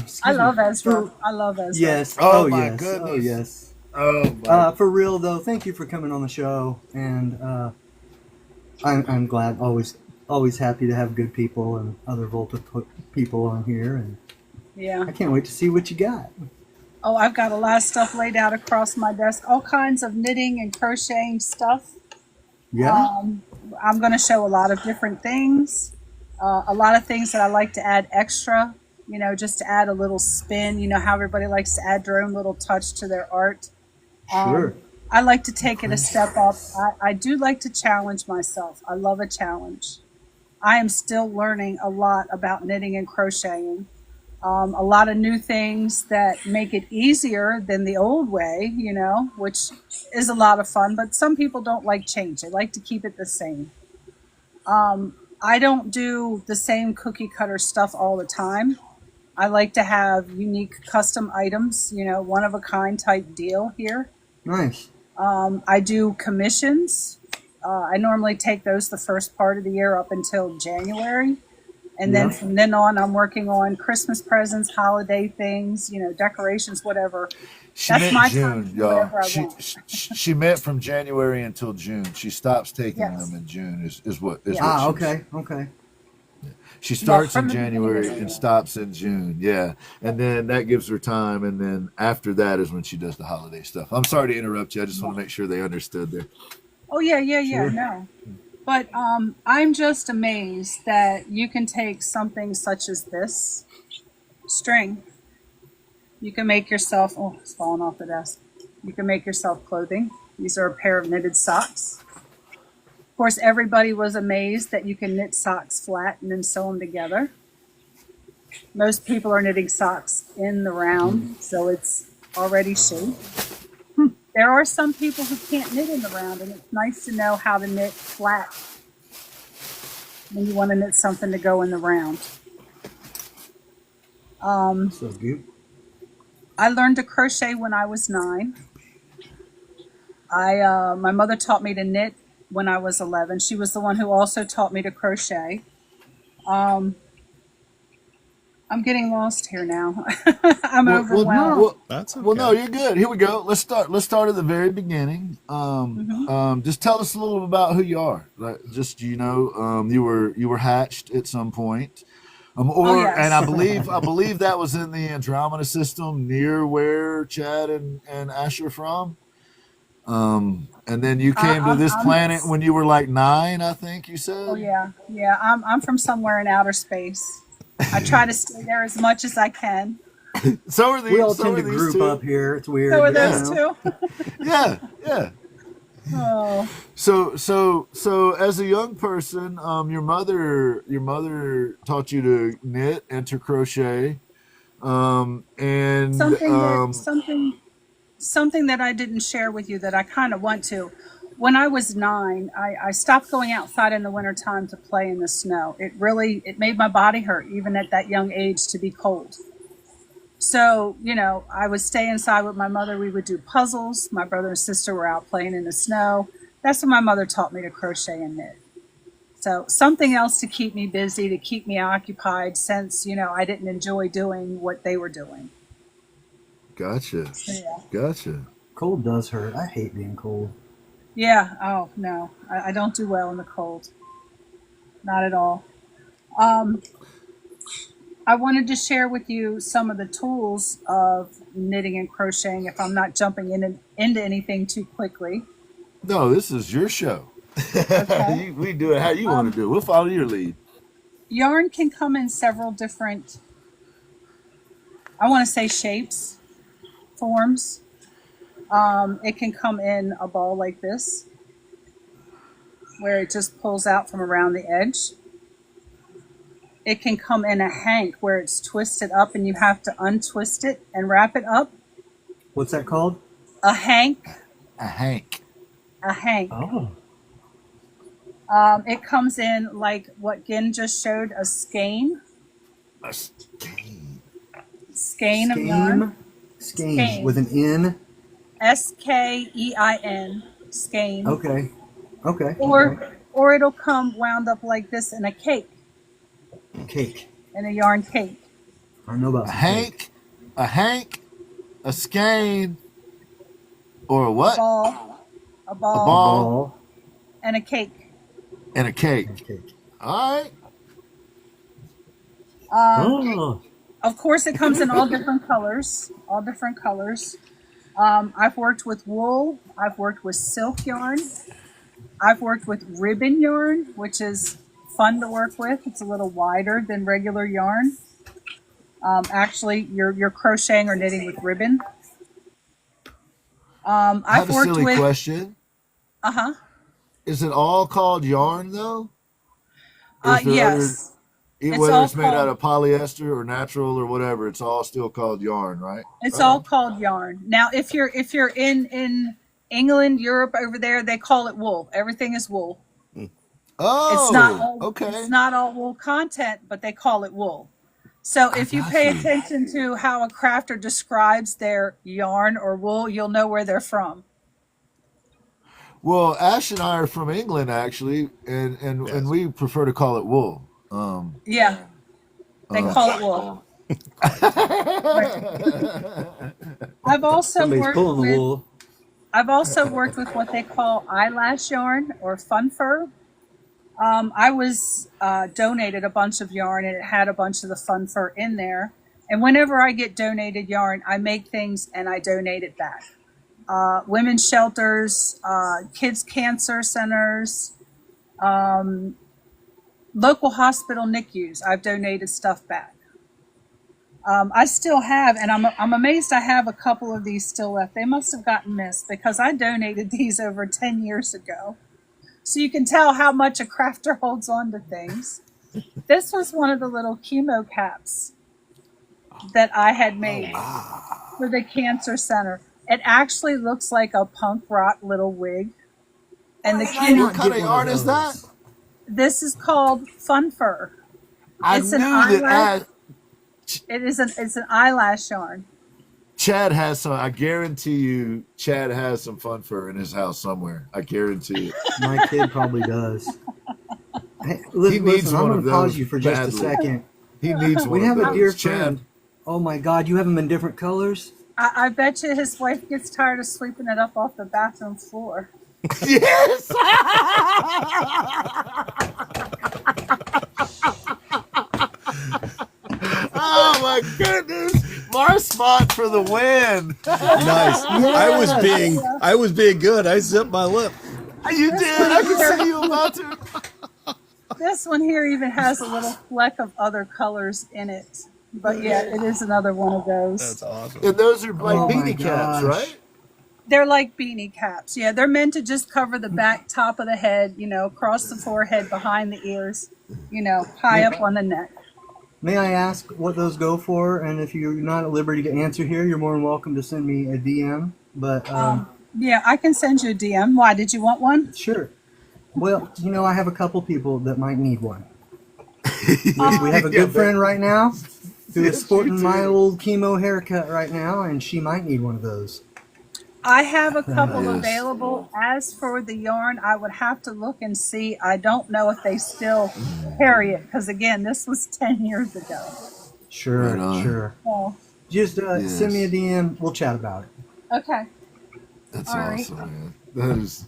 is. I love Ezra. Yes. Oh my yes. goodness. Oh yes. Oh my. For real though, thank you for coming on the show, and I'm glad. Always happy to have good people and other Volta people on here, and I can't wait to see what you got. Oh, I've got a lot of stuff laid out across my desk. All kinds of knitting and crocheting stuff. Yeah. I'm going to show a lot of different things. A lot of things that I like to add extra, you know, just to add a little spin. You know how everybody likes to add their own little touch to their art. Sure. I like to take it a step up. I do like to challenge myself. I love a challenge. I am still learning a lot about knitting and crocheting. A lot of new things that make it easier than the old way, you know, which is a lot of fun. But some people don't like change. They like to keep it the same. I don't do the same cookie cutter stuff all the time. I like to have unique custom items, one of a kind type deal here. Nice. I do commissions. I normally take those the first part of the year up until January. And then from then on, I'm working on Christmas presents, holiday things, decorations, whatever. She That's meant my June, time, y'all. whatever I want. She meant from January until June. She stops taking Yes. them in June. Is what Okay. She starts from in the beginning January of the and year. stops in June. Yeah, and then that gives her time. And then after that is when she does the holiday stuff. I'm sorry to interrupt you. I just want to make sure they understood there. Oh, yeah, Sure. no. But I'm just amazed that you can take something such as this string. You can make yourself, oh, it's falling off the desk. You can make yourself clothing. These are a pair of knitted socks. Of course, everybody was amazed that you can knit socks flat and then sew them together. Most people are knitting socks in the round, so it's already shaped. There are some people who can't knit in the round, and it's nice to know how to knit flat when you want to knit something to go in the round. So good. I learned to crochet when I was 9. My mother taught me to knit when I was 11. She was the one who also taught me to crochet. I'm getting lost here now. I'm overwhelmed. That's okay. Well, no, you're good. Here we go. Let's start at the very beginning. Just tell us a little about who you are. You were hatched at some point. Yes. And I believe that was in the Andromeda system near where Chad and Ash are from. And then you came to this planet when you were like 9, I think you said. Oh yeah. I'm from somewhere in outer space. I try to stay there as much as I can. So are these. We all so tend are to these group two. up here. It's weird. So are but, those you know. two? Yeah. Oh. So as a young person, your mother taught you to knit and to crochet, and Something that I didn't share with you that I kind of want to. When I was 9, I stopped going outside in the wintertime to play in the snow. It made my body hurt, even at that young age, to be cold. So, I would stay inside with my mother. We would do puzzles. My brother and sister were out playing in the snow. That's when my mother taught me to crochet and knit. So something else to keep me busy, to keep me occupied, since, I didn't enjoy doing what they were doing. Gotcha. So, yeah. Gotcha. Cold does hurt. I hate being cold. Yeah. Oh, no. I don't do well in the cold. Not at all. I wanted to share with you some of the tools of knitting and crocheting if I'm not jumping into anything too quickly. No, this is your show. Okay. We do it how you want to do it. We'll follow your lead. Yarn can come in several different, I want to say, shapes, forms. It can come in a ball like this, where it just pulls out from around the edge. It can come in a hank where it's twisted up and you have to untwist it and wrap it up. What's that called? A hank. A hank. A hank. Oh. It comes in like what Ginn just showed, a skein. A skein. Skein of yarn. Skein with an N. Skein. Skein. Okay. Or it'll come wound up like this in a cake. Cake. In a yarn cake. I don't know about A hank, a skein, or a what? A ball. ball. And a cake. And a cake. Cake. All right. Of course, it comes in all different colors. I've worked with wool. I've worked with silk yarn. I've worked with ribbon yarn, which is fun to work with. It's a little wider than regular yarn. Actually, you're crocheting or knitting with ribbon. I have a silly question. Uh-huh. Is it all called yarn though? Yes. Whether it's made out of polyester or natural or whatever, it's all still called yarn, right? It's all called yarn. Now, if you're in England, Europe, over there, they call it wool. Everything is wool. Oh, okay. It's not all wool content, but they call it wool. So if you got pay you. attention to how a crafter describes their yarn or wool, you'll know where they're from. Well, Ash and I are from England, actually, and Yes. we prefer to call it wool. Yeah, they call it wool. I've also Somebody's worked pulling the with wool. what they call eyelash yarn or fun fur. I was donated a bunch of yarn, and it had a bunch of the fun fur in there. And whenever I get donated yarn, I make things and I donate it back. Women's shelters, kids' cancer centers, local hospital NICUs. I've donated stuff back. I still have, and I'm amazed I have a couple of these still left. They must have gotten missed because I donated these over 10 years ago. So you can tell how much a crafter holds on to things. This was one of the little chemo caps that I had made for the cancer center. It actually looks like a punk rock little wig. And the kid, What kind of yarn is that? this is called fun fur. It's an eyelash. It's an eyelash yarn. Chad has some. I guarantee you, Chad has some fun fur in his house somewhere. I guarantee it. My kid probably does. Hey, He needs listen, I'm one going of to pause those you for just a badly. second. He needs one. We have of a those. dear Chad. friend. Oh my God, you have them in different colors? I bet you his wife gets tired of sweeping it up off the bathroom floor. Yes. Oh my goodness! Marspot for the win. Nice. I was being good. I zipped my lip. You did. I can see you about to. This one here even has a little fleck of other colors in it. But yeah, it is another one of those. That's awesome. And those are like Oh my beanie caps, gosh. right? They're like beanie caps. Yeah, they're meant to just cover the back top of the head, across the forehead, behind the ears, high up on the neck. May I ask what those go for? And if you're not at liberty to answer here, you're more than welcome to send me a DM. But Yeah, I can send you a DM. Why? Did you want one? sure. Well, I have a couple people that might need one. We have a good friend right now who is sporting my old chemo haircut right now, and she might need one of those. I have a couple Yes. available. As for the yarn, I would have to look and see. I don't know if they still carry it because, again, this was 10 years ago. Sure, Right on. sure. So, Just Yes. send me a DM. We'll chat about it. okay. That's All right. awesome, man. That is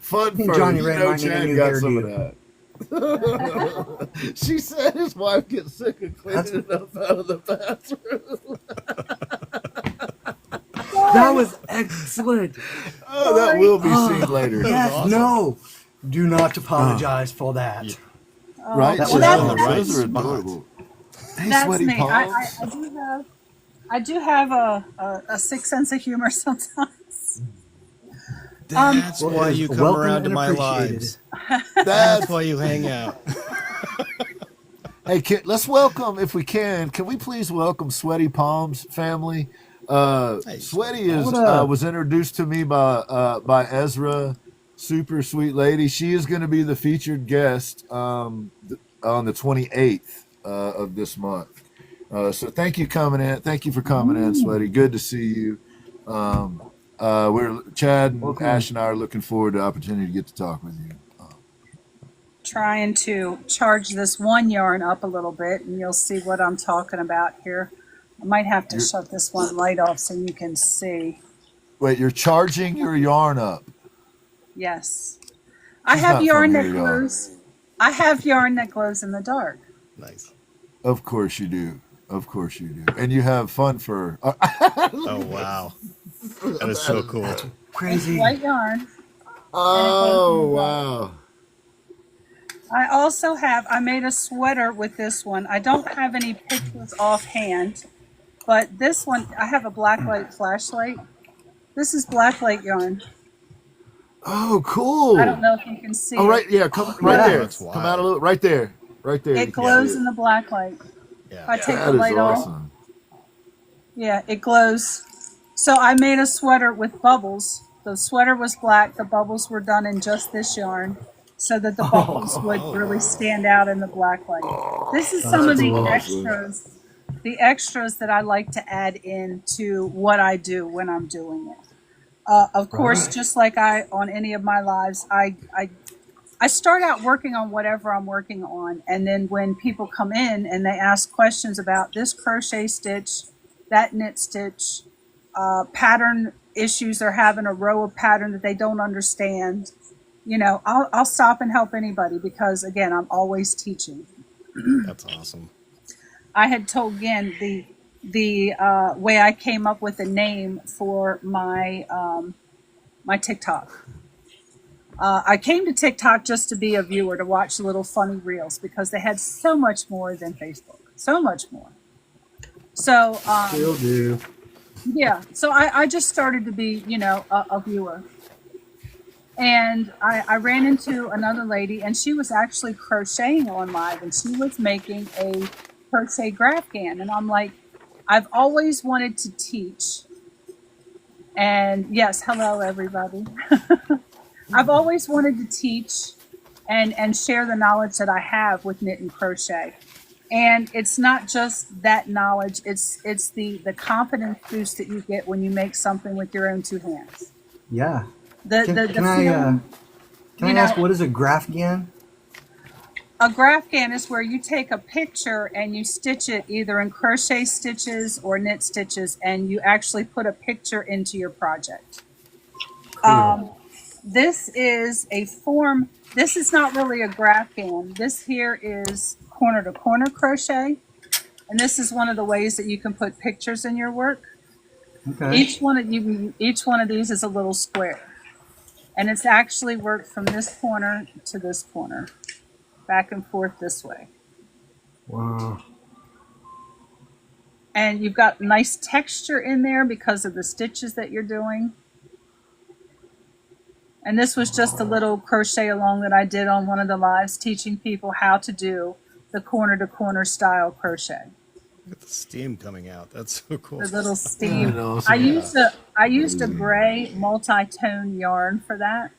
fun think for Johnny you. Ray know might need a Chad new got some of hairdo. that. She said his wife gets sick of cleaning it up out of the bathroom. That was excellent. Oh, that will be seen later. Yes, awesome. no. Do not apologize for that. Yeah. Right? That Chad? was on the right Those are spot. adorable. Hey, That's sweaty me. palms. I do have a sick sense of humor sometimes. That's Well, why it is you come welcome around to and my appreciated. lives. That's That's why you hang out. Hey, let's welcome, if we can we please welcome Sweaty Palms family? Hey, Sweaty is What up? was introduced to me by Ezra, super sweet lady. She is going to be the featured guest on the 28th of this month. So thank you Thank you for coming in, Sweaty. Good to see you. Chad and Welcome. Ash and I are looking forward to the opportunity to get to talk with you. Trying to charge this one yarn up a little bit, and you'll see what I'm talking about here. I might have to shut this one light off so you can see. Wait, you're charging your yarn up? Yes. I She's have not yarn from that here, y'all. glows. I have yarn that glows in the dark. Nice. Of course you do. Of course you do. And you have fun fur. Oh, wow. That is so cool. It's Crazy. white yarn. Oh, wow. I also I made a sweater with this one. I don't have any pictures offhand, but this one, I have a blacklight flashlight. This is blacklight yarn. Oh, cool. I don't know if you can see Oh, right. it. Yeah, come right Yeah. there. That's wild. Come out a little. Right there. Right there. You It can glows see in the blacklight. If I Yeah. take That the is light off, awesome. yeah, it glows. So I made a sweater with bubbles. The sweater was black. The bubbles were done in just this yarn. so that the buckles would really stand out in the black light. This is some of the extras that I like to add into what I do when I'm doing it. Of course, just like on any of my lives, I start out working on whatever I'm working on, and then when people come in and they ask questions about this crochet stitch, that knit stitch, pattern issues, they're having a row of pattern that they don't understand, I'll stop and help anybody because, again, I'm always teaching. That's awesome. I had told Ginn the way I came up with a name for my my TikTok. I came to TikTok just to be a viewer, to watch the little funny reels because they had so much more than Facebook, so much more. So Still do. Yeah, so I just started to be, a viewer. And I ran into another lady, and she was actually crocheting on live, and she was making a crochet graph gan. And I'm like, I've always wanted to teach. And yes, hello, everybody. I've always wanted to teach and share the knowledge that I have with knit and crochet. And it's not just that knowledge, it's the confidence boost that you get when you make something with your own two hands. Yeah. Can I ask, what is a graph gan? A graph gan is where you take a picture and you stitch it either in crochet stitches or knit stitches, and you actually put a picture into your project. Cool. This is a form. This is not really a graph gan. This here is corner to corner crochet, and this is one of the ways that you can put pictures in your work. Okay. Each one of these is a little square, and it's actually worked from this corner to this corner, back and forth this way. Wow. And you've got nice texture in there because of the stitches that you're doing. And this was just a little crochet along that I did on one of the lives, teaching people how to do the corner to corner style crochet. Look at the steam coming out. That's so cool. The little steam. Awesome. I used a gray multi-tone yarn for that,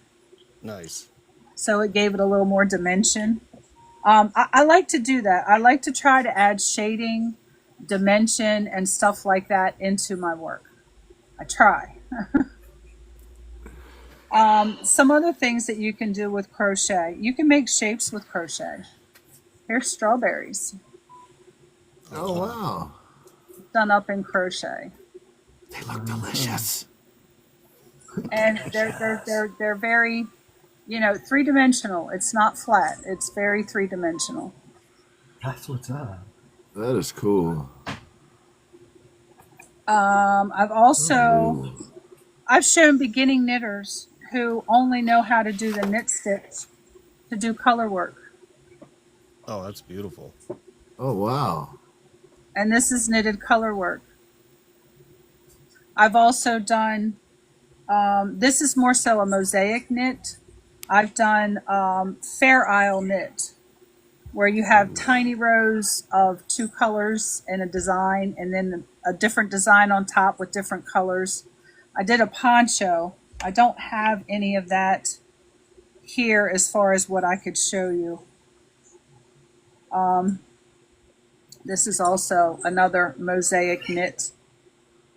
Nice. so it gave it a little more dimension. I like to do that. I like to try to add shading, dimension, and stuff like that into my work. I try. Some other things that you can do with crochet. You can make shapes with crochet. Here's strawberries. Oh, wow. Done up in crochet. They look delicious. And they're very, three-dimensional. It's not flat. It's very three-dimensional. That's what's up. That is cool. I've shown beginning knitters who only know how to do the knit stitch to do color work. Oh, that's beautiful. Oh, wow. And this is knitted color work. I've also done, this is more so a mosaic knit. I've done Fair Isle knit, where you have tiny rows of two colors in a design, and then a different design on top with different colors. I did a poncho. I don't have any of that here as far as what I could show you. This is also another mosaic knit.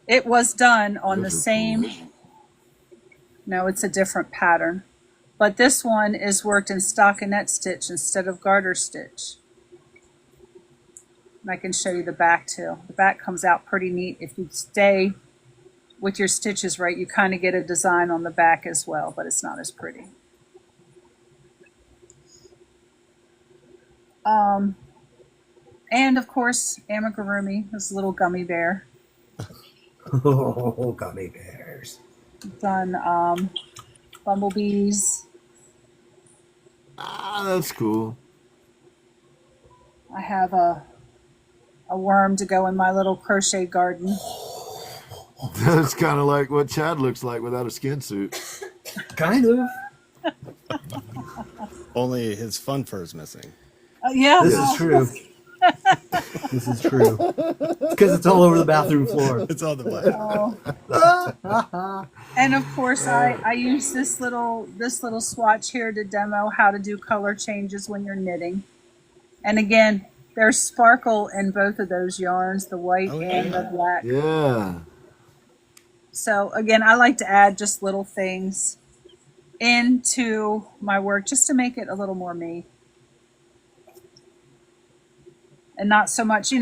It was done on the same, no, it's a different pattern. But this one is worked in stockinette stitch instead of garter stitch. And I can show you the back too. The back comes out pretty neat. If you stay with your stitches right, you kind of get a design on the back as well, but it's not as pretty. And of course, amigurumi, this little gummy bear. Oh, gummy bears. Done bumblebees. Ah, that's cool. I have a worm to go in my little crochet garden. That's kind of like what Chad looks like without a skin suit. Kind of. Only his fun fur is missing. Yeah. This is true. This is true. Because it's all over the bathroom floor. It's on the button. Oh. And of course, I use this little swatch here to demo how to do color changes when you're knitting. And again, there's sparkle in both of those yarns, the white and the black. Yeah. So again, I like to add just little things into my work just to make it a little more me. And not so much,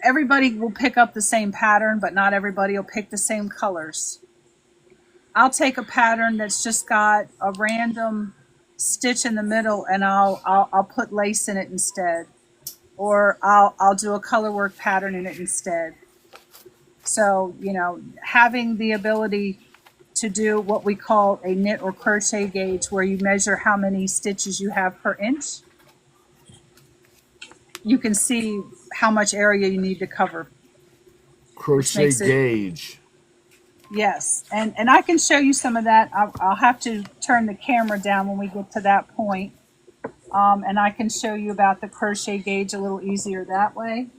everybody will pick up the same pattern, but not everybody will pick the same colors. I'll take a pattern that's just got a random stitch in the middle and I'll put lace in it instead. Or I'll do a color work pattern in it instead. So, having the ability to do what we call a knit or crochet gauge, where you measure how many stitches you have per inch, you can see how much area you need to cover. Crochet gauge. Yes, and I can show you some of that. I'll have to turn the camera down when we get to that point. And I can show you about the crochet gauge a little easier that way.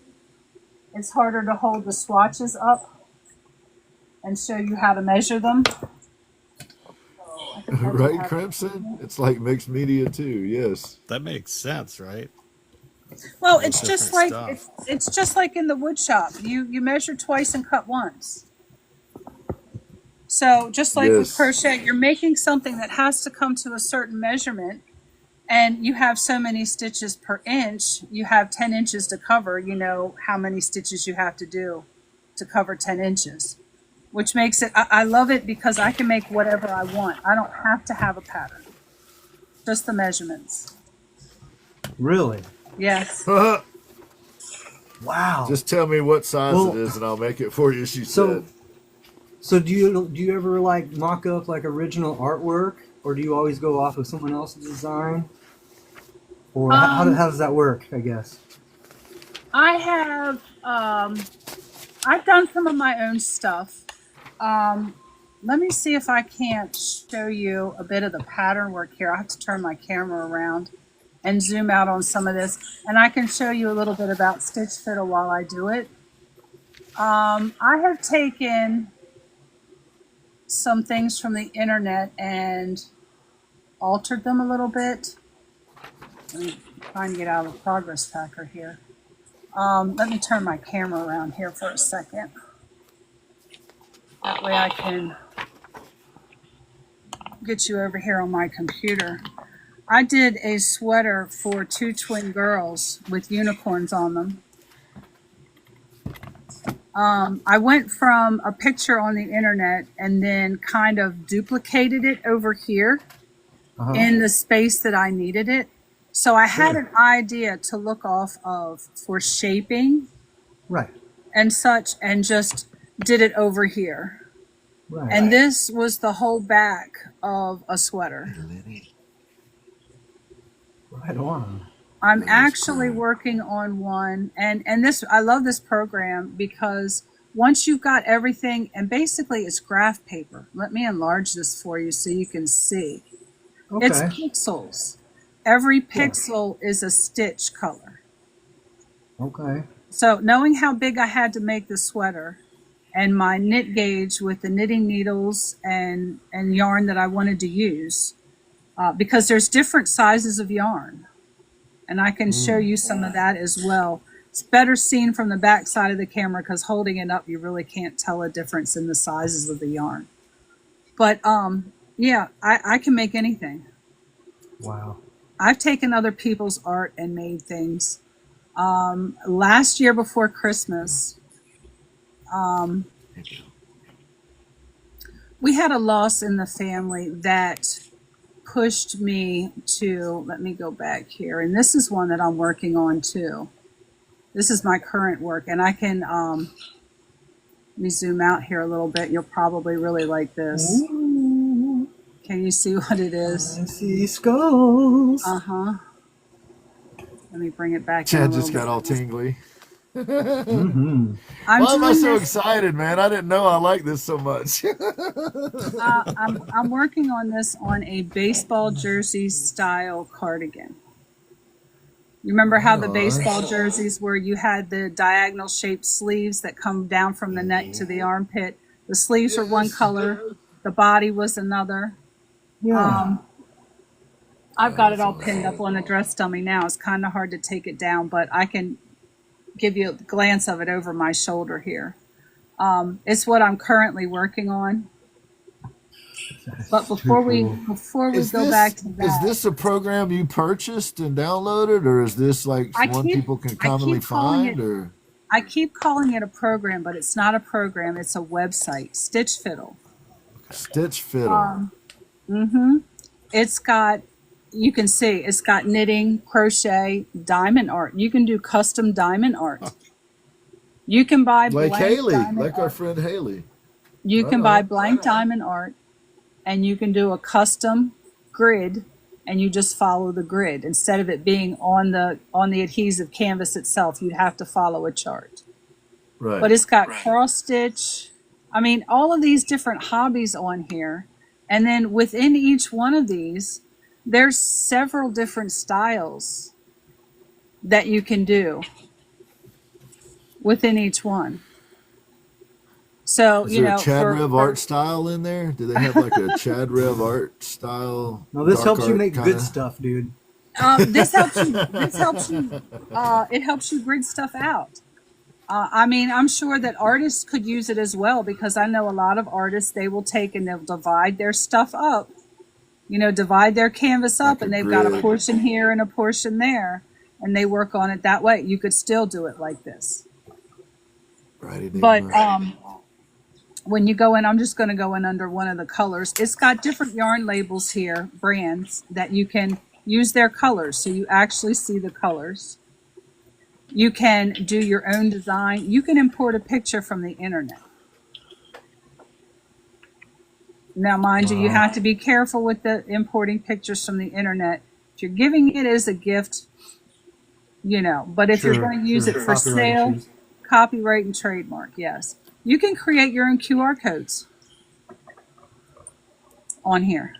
It's harder to hold the swatches up and show you how to measure them. Right, Crimson? It's like mixed media too, yes. That makes sense, right? Well, it's just like it's just like in the wood shop. You measure twice and cut once. So just like with crochet, you're making something that has to come to a certain measurement, and you have so many stitches per inch. You have 10 inches to cover. You know how many stitches you have to do to cover 10 inches, which makes it, I love it because I can make whatever I want. I don't have to have a pattern, just the measurements. Really? Yes. Wow. Just tell me what size it is and I'll make it for you, she said. So do you ever like mock up like original artwork, or do you always go off of someone else's design? Or how does that work, I guess? I have, I've done some of my own stuff. Let me see if I can't show you a bit of the pattern work here. I have to turn my camera around and zoom out on some of this. And I can show you a little bit about Stitch Fiddle while I do it. I have taken some things from the internet and altered them a little bit. Let me try and get out of the progress packer here. Let me turn my camera around here for a second. That way I can get you over here on my computer. I did a sweater for 2 twin girls with unicorns on them. I went from a picture on the internet and then kind of duplicated it over here in the space that I needed it. So I had an idea to look off of for shaping, right, and such, and just did it over here. Right. And this was the whole back of a sweater. Right on. I'm actually working on one, and this, I love this program because once you've got everything, and basically it's graph paper. Let me enlarge this for you so you can see. Okay. It's pixels. Every pixel is a stitch color. Okay. So knowing how big I had to make the sweater, and my knit gauge with the knitting needles and yarn that I wanted to use, because there's different sizes of yarn. And I can show you some of that as well. It's better seen from the back side of the camera because holding it up, you really can't tell a difference in the sizes of the yarn. But yeah, I can make anything. Wow. I've taken other people's art and made things. Last year before Christmas, we had a loss in the family that pushed me to, let me go back here, and this is one that I'm working on too. This is my current work, and I can, let me zoom out here a little bit. You'll probably really like this. Ooh. Can you see what it is? I see skulls. Uh-huh. Let me bring it back. Chad just got all tingly. Mm-hmm. Why am I so excited, man? I didn't know I liked this so much. I'm working on this on a baseball jersey style cardigan. You remember how the Right on. baseball jerseys where you had the diagonal shaped sleeves that come down from the neck to the armpit? The sleeves were one color, the body was another. Yeah. I've got it all pinned up on a dress dummy now. It's kind of hard to take it down, but I can give you a glance of it over my shoulder here. It's what I'm currently working on. But before we go back to that, is this a program you purchased and downloaded, or is this like one people can commonly find? Or I keep calling it a program, but it's not a program. It's a website, Stitch Fiddle. Stitch Fiddle. It's got, you can see, it's got knitting, crochet, diamond art. You can do custom diamond art. You can buy like blank Haley, diamond like art. our friend Haley. You can buy blank diamond art, and you can do a custom grid, and you just follow the grid. Instead of it being on the adhesive canvas itself, you'd have to follow a chart. Right. But it's got cross stitch. I mean, all of these different hobbies on here. And then within each one of these, there's several different styles that you can do within each one. So, is there a Chad Rev art style in there? Do they have like a Chad Rev art style? No, this helps you make good stuff, dude. This helps you. It helps you grid stuff out. I mean, I'm sure that artists could use it as well, because I know a lot of artists, they will take and they'll divide their stuff up, divide their canvas up, and they've got a portion here and a portion there, and they work on it that way. You could still do it like this. But when you go in, I'm just going to go in under one of the colors. It's got different yarn labels here, brands, that you can use their colors, so you actually see the colors. You can do your own design. You can import a picture from the internet. Now, mind you, you have to be careful with the importing pictures from the internet. If you're giving it as a gift, but if you're going to use it for sale, copyright and trademark, yes. You can create your own QR codes on here.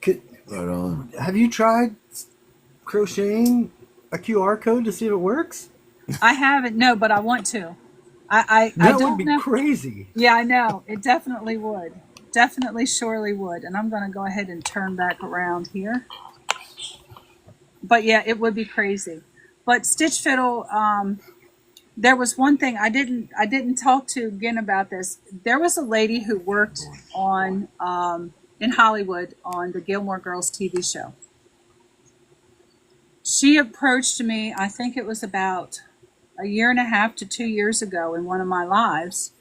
Right on. Have you tried crocheting a QR code to see if it works? I haven't, no, but I want to. I that don't would be know. Crazy. Yeah, I know. It definitely would. Definitely, surely would. And I'm going to go ahead and turn back around here. But yeah, it would be crazy. But Stitch Fiddle, there was one thing I didn't talk to Ginn about this. There was a lady who worked on in Hollywood on the Gilmore Girls TV show. She approached me, I think it was about 1.5 to 2 years ago in one of my lives,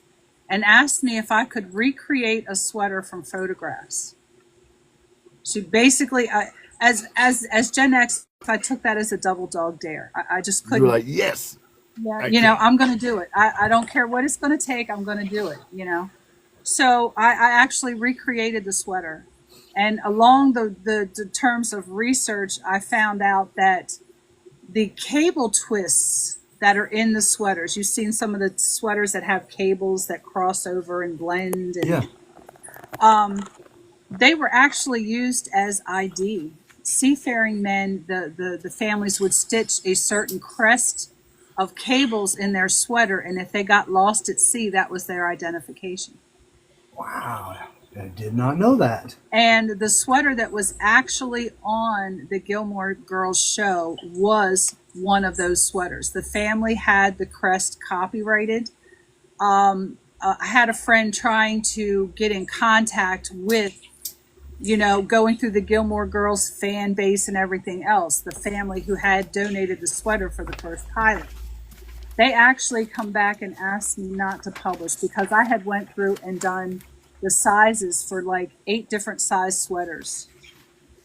and asked me if I could recreate a sweater from photographs. She basically, as Gen X, I took that as a double dog dare. I just couldn't. You were like, yes. Yeah, I'm going to do it. I don't care what it's going to take. I'm going to do it, So I actually recreated the sweater. And along the terms of research, I found out that the cable twists that are in the sweaters, you've seen some of the sweaters that have cables that cross over and blend. And, they were actually used as ID. Seafaring men, the families would stitch a certain crest of cables in their sweater, and if they got lost at sea, that was their identification. Wow. I did not know that. And the sweater that was actually on the Gilmore Girls show was one of those sweaters. The family had the crest copyrighted. I had a friend trying to get in contact with, going through the Gilmore Girls fan base and everything else, the family who had donated the sweater for the first pilot. They actually come back and asked me not to publish because I had went through and done the sizes for like 8 different size sweaters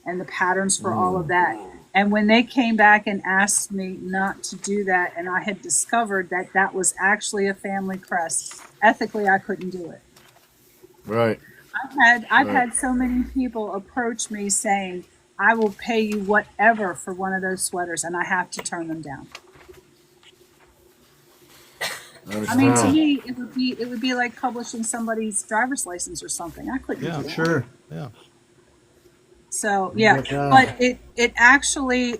and the patterns for all of that. And when they came back and asked me not to do that, and I had discovered that that was actually a family crest, ethically I couldn't do it. Right. I've had so many people approach me saying, I will pay you whatever for one of those sweaters, and I have to turn them down. I mean, to me, it would be like publishing somebody's driver's license or something. I couldn't do that. Sure. Yeah. So yeah, but it actually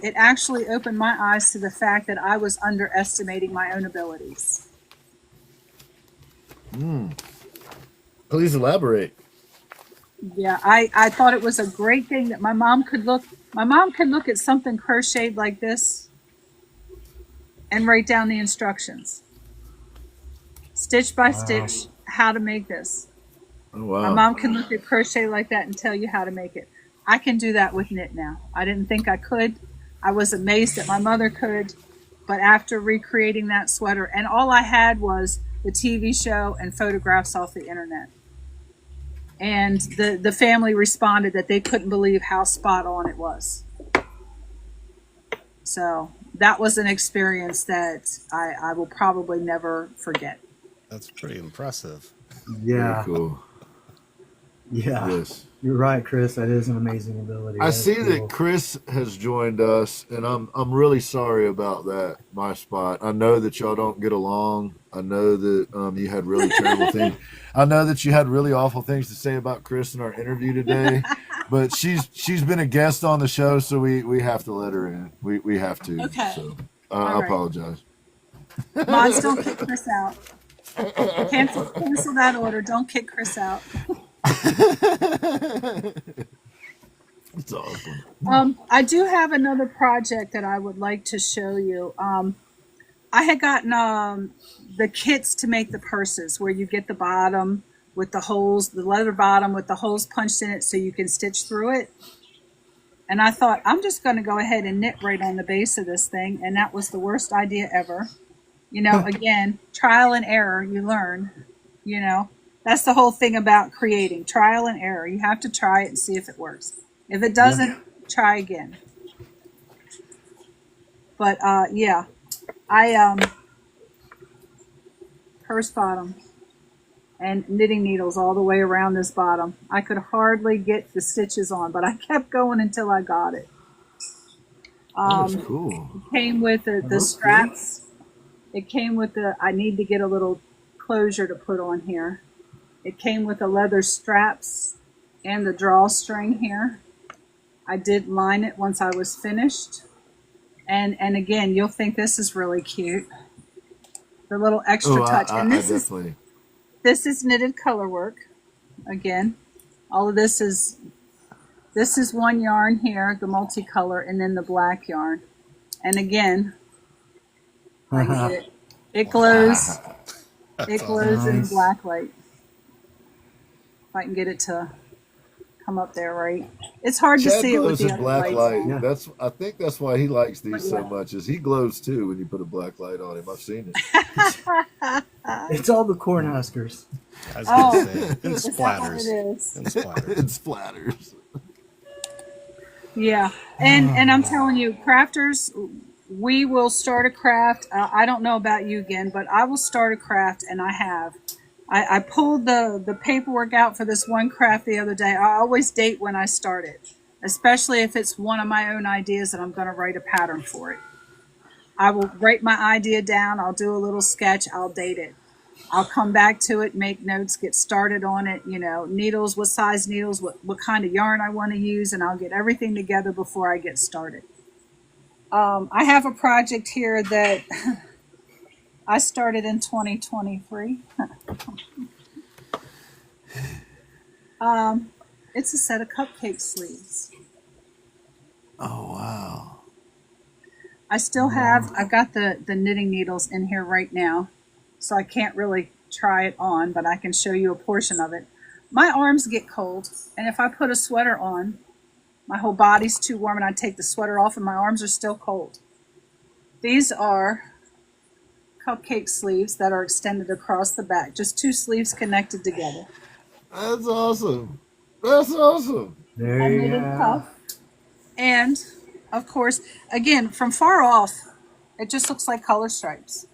opened my eyes to the fact that I was underestimating my own abilities. Please elaborate. Yeah, I thought it was a great thing that my mom could look at something crocheted like this and write down the instructions, stitch by stitch, how to make this. Oh, wow. My mom can look at crochet like that and tell you how to make it. I can do that with knit now. I didn't think I could. I was amazed that my mother could, but after recreating that sweater, and all I had was the TV show and photographs off the internet. And the family responded that they couldn't believe how spot on it was. So that was an experience that I will probably never forget. That's pretty impressive. Yeah. Very cool. Yeah. Yes. You're right, Chris. That is an amazing ability. I That's see cool. that Chris has joined us, and I'm really sorry about that, my spot. I know that y'all don't get along. I know that you had really terrible things. I know that you had really awful things to say about Chris in our interview today, but she's been a guest on the show, so we have to let her in. We have to. Okay. So All I right. apologize. Mods, don't kick Chris out. Cancel that order. Don't kick Chris out. It's awesome. I do have another project that I would like to show you. I had gotten the kits to make the purses where you get the bottom with the holes, the leather bottom with the holes punched in it so you can stitch through it. And I thought, I'm just going to go ahead and knit right on the base of this thing. And that was the worst idea ever. You know, again, trial and error, you learn, you know. That's the whole thing about creating, trial and error. You have to try it and see if it works. If it doesn't, try again. But yeah, purse bottom and knitting needles all the way around this bottom. I could hardly get the stitches on, but I kept going until I got it. That's cool. It came with the straps. It came with I need to get a little closure to put on here. It came with the leather straps and the drawstring here. I did line it once I was finished. And again, you'll think this is really cute. The little extra touch. And this is knitted color work. Again, all of this is one yarn here, the multicolor, and then the black yarn. And again, it glows. It glows in black light. If I can get it to come up there right. It's hard to see it with the other black light. Yeah. I think that's why he likes these so much, is he glows too when you put a black light on him. I've seen it. It's all the Cornhuskers. I was going to say, and Is that what splatters. it is? And splatters. It splatters. Yeah, and I'm telling you, crafters, we will start a craft. I don't know about you again, but I will start a craft, and I have. I pulled the paperwork out for this one craft the other day. I always date when I start it, especially if it's one of my own ideas and I'm going to write a pattern for it. I will write my idea down. I'll do a little sketch. I'll date it. I'll come back to it, make notes, get started on it, you know, needles, what size needles, what kind of yarn I want to use, and I'll get everything together before I get started. I have a project here that I started in 2023. It's a set of cupcake sleeves. Oh, wow. I still have, I've got the knitting needles in here right now, so I can't really try it on, but I can show you a portion of it. My arms get cold, and if I put a sweater on, my whole body's too warm, and I take the sweater off, and my arms are still cold. These are cupcake sleeves that are extended across the back, just two sleeves connected together. That's awesome. That's awesome. There A you knitted go. cuff. And, of course, again, from far off, it just looks like color stripes.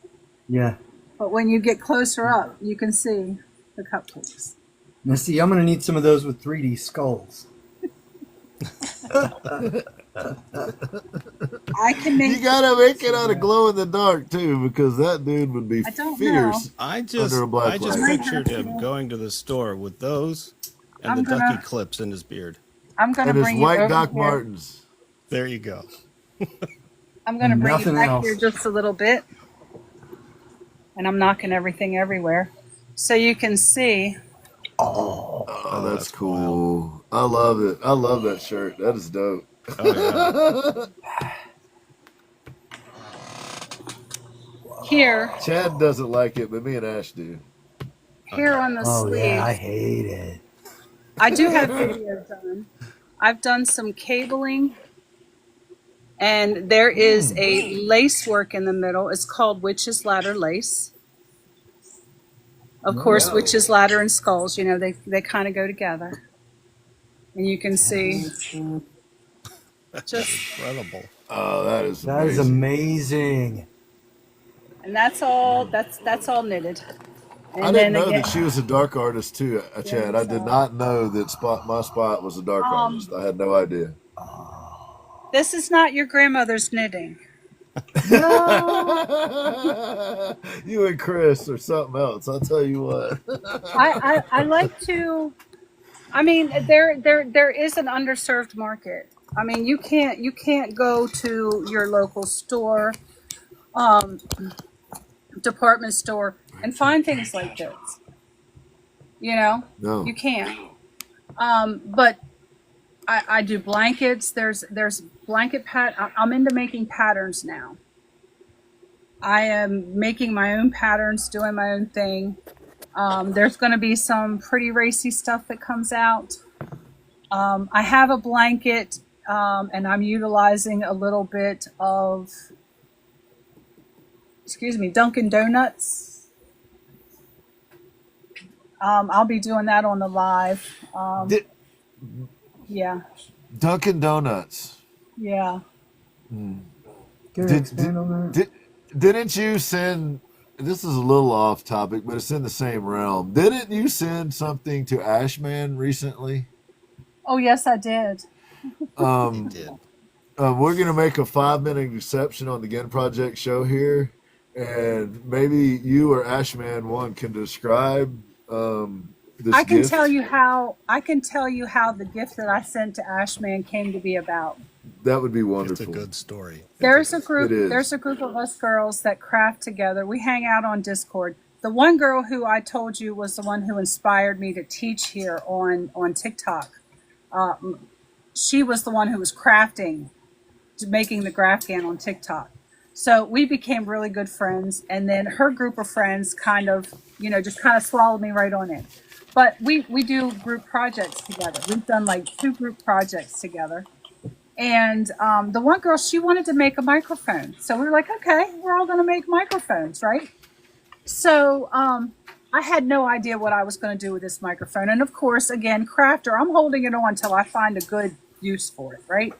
Yeah. But when you get closer up, you can see the cupcakes. Now see, I'm going to need some of those with 3D skulls. I can make. You gotta make it out of glow in the dark too, because that dude would be I don't fierce. know. I just Under a black light. pictured him going to the store with those and I'm the ducky gonna- clips in his beard. I'm going to And it's bring you white over Doc here. Martens. There you go. I'm going to bring you Nothing back else. here just a little bit. And I'm knocking everything everywhere. So you can see. Oh, Oh, that's that's cool. I love it. I love that shirt. That is dope. Oh, Here, Chad doesn't like it, but me and Ash do. here on the oh yeah, I sleeve, hate it. I do have video done. I've done some cabling, and there is a lace work in the middle. It's called Witch's Ladder lace. Of course, Witch's Ladder and skulls, you know, they kind of go together. And you can see just, incredible. Oh, that is That is amazing. amazing. and that's all knitted. And I didn't then know again, that she was a dark artist too, Chad. I did not know that my spot was a dark artist. I had no idea. this is not your grandmother's knitting. No. You and Chris or something else. I'll tell you what. I like to. I mean, there is an underserved market. I mean, you can't go to your local store, department store, and find things like this. You know, No. you can't. But I do blankets. There's blanket I'm into making patterns now. I am making my own patterns, doing my own thing. There's going to be some pretty racy stuff that comes out. I have a blanket, and I'm utilizing a little bit of, Dunkin' Donuts. I'll be doing that on the live. Yeah. Dunkin' Donuts. Yeah. Didn't you send? This is a little off topic, but it's in the same realm. Didn't you send something to Ashman recently? Oh, yes, I did. You did. We're gonna make a 5-minute exception on the Ginn Project show here, and maybe you or Ashman one can describe this I can gift. tell you how the gift that I sent to Ashman came to be about. That would be It's wonderful. a good story. There's It a is. group of us girls that craft together. We hang out on Discord. The one girl who I told you was the one who inspired me to teach here on TikTok. She was the one who was crafting, making the Grafgan on TikTok. So we became really good friends, and then her group of friends kind of swallowed me right on in. But we do group projects together. We've done like 2 group projects together. And the one girl, she wanted to make a microphone. So we were like, okay, we're all going to make microphones, right? So I had no idea what I was going to do with this microphone. And of course, again, crafter, I'm holding it on until I find a good use for it, right?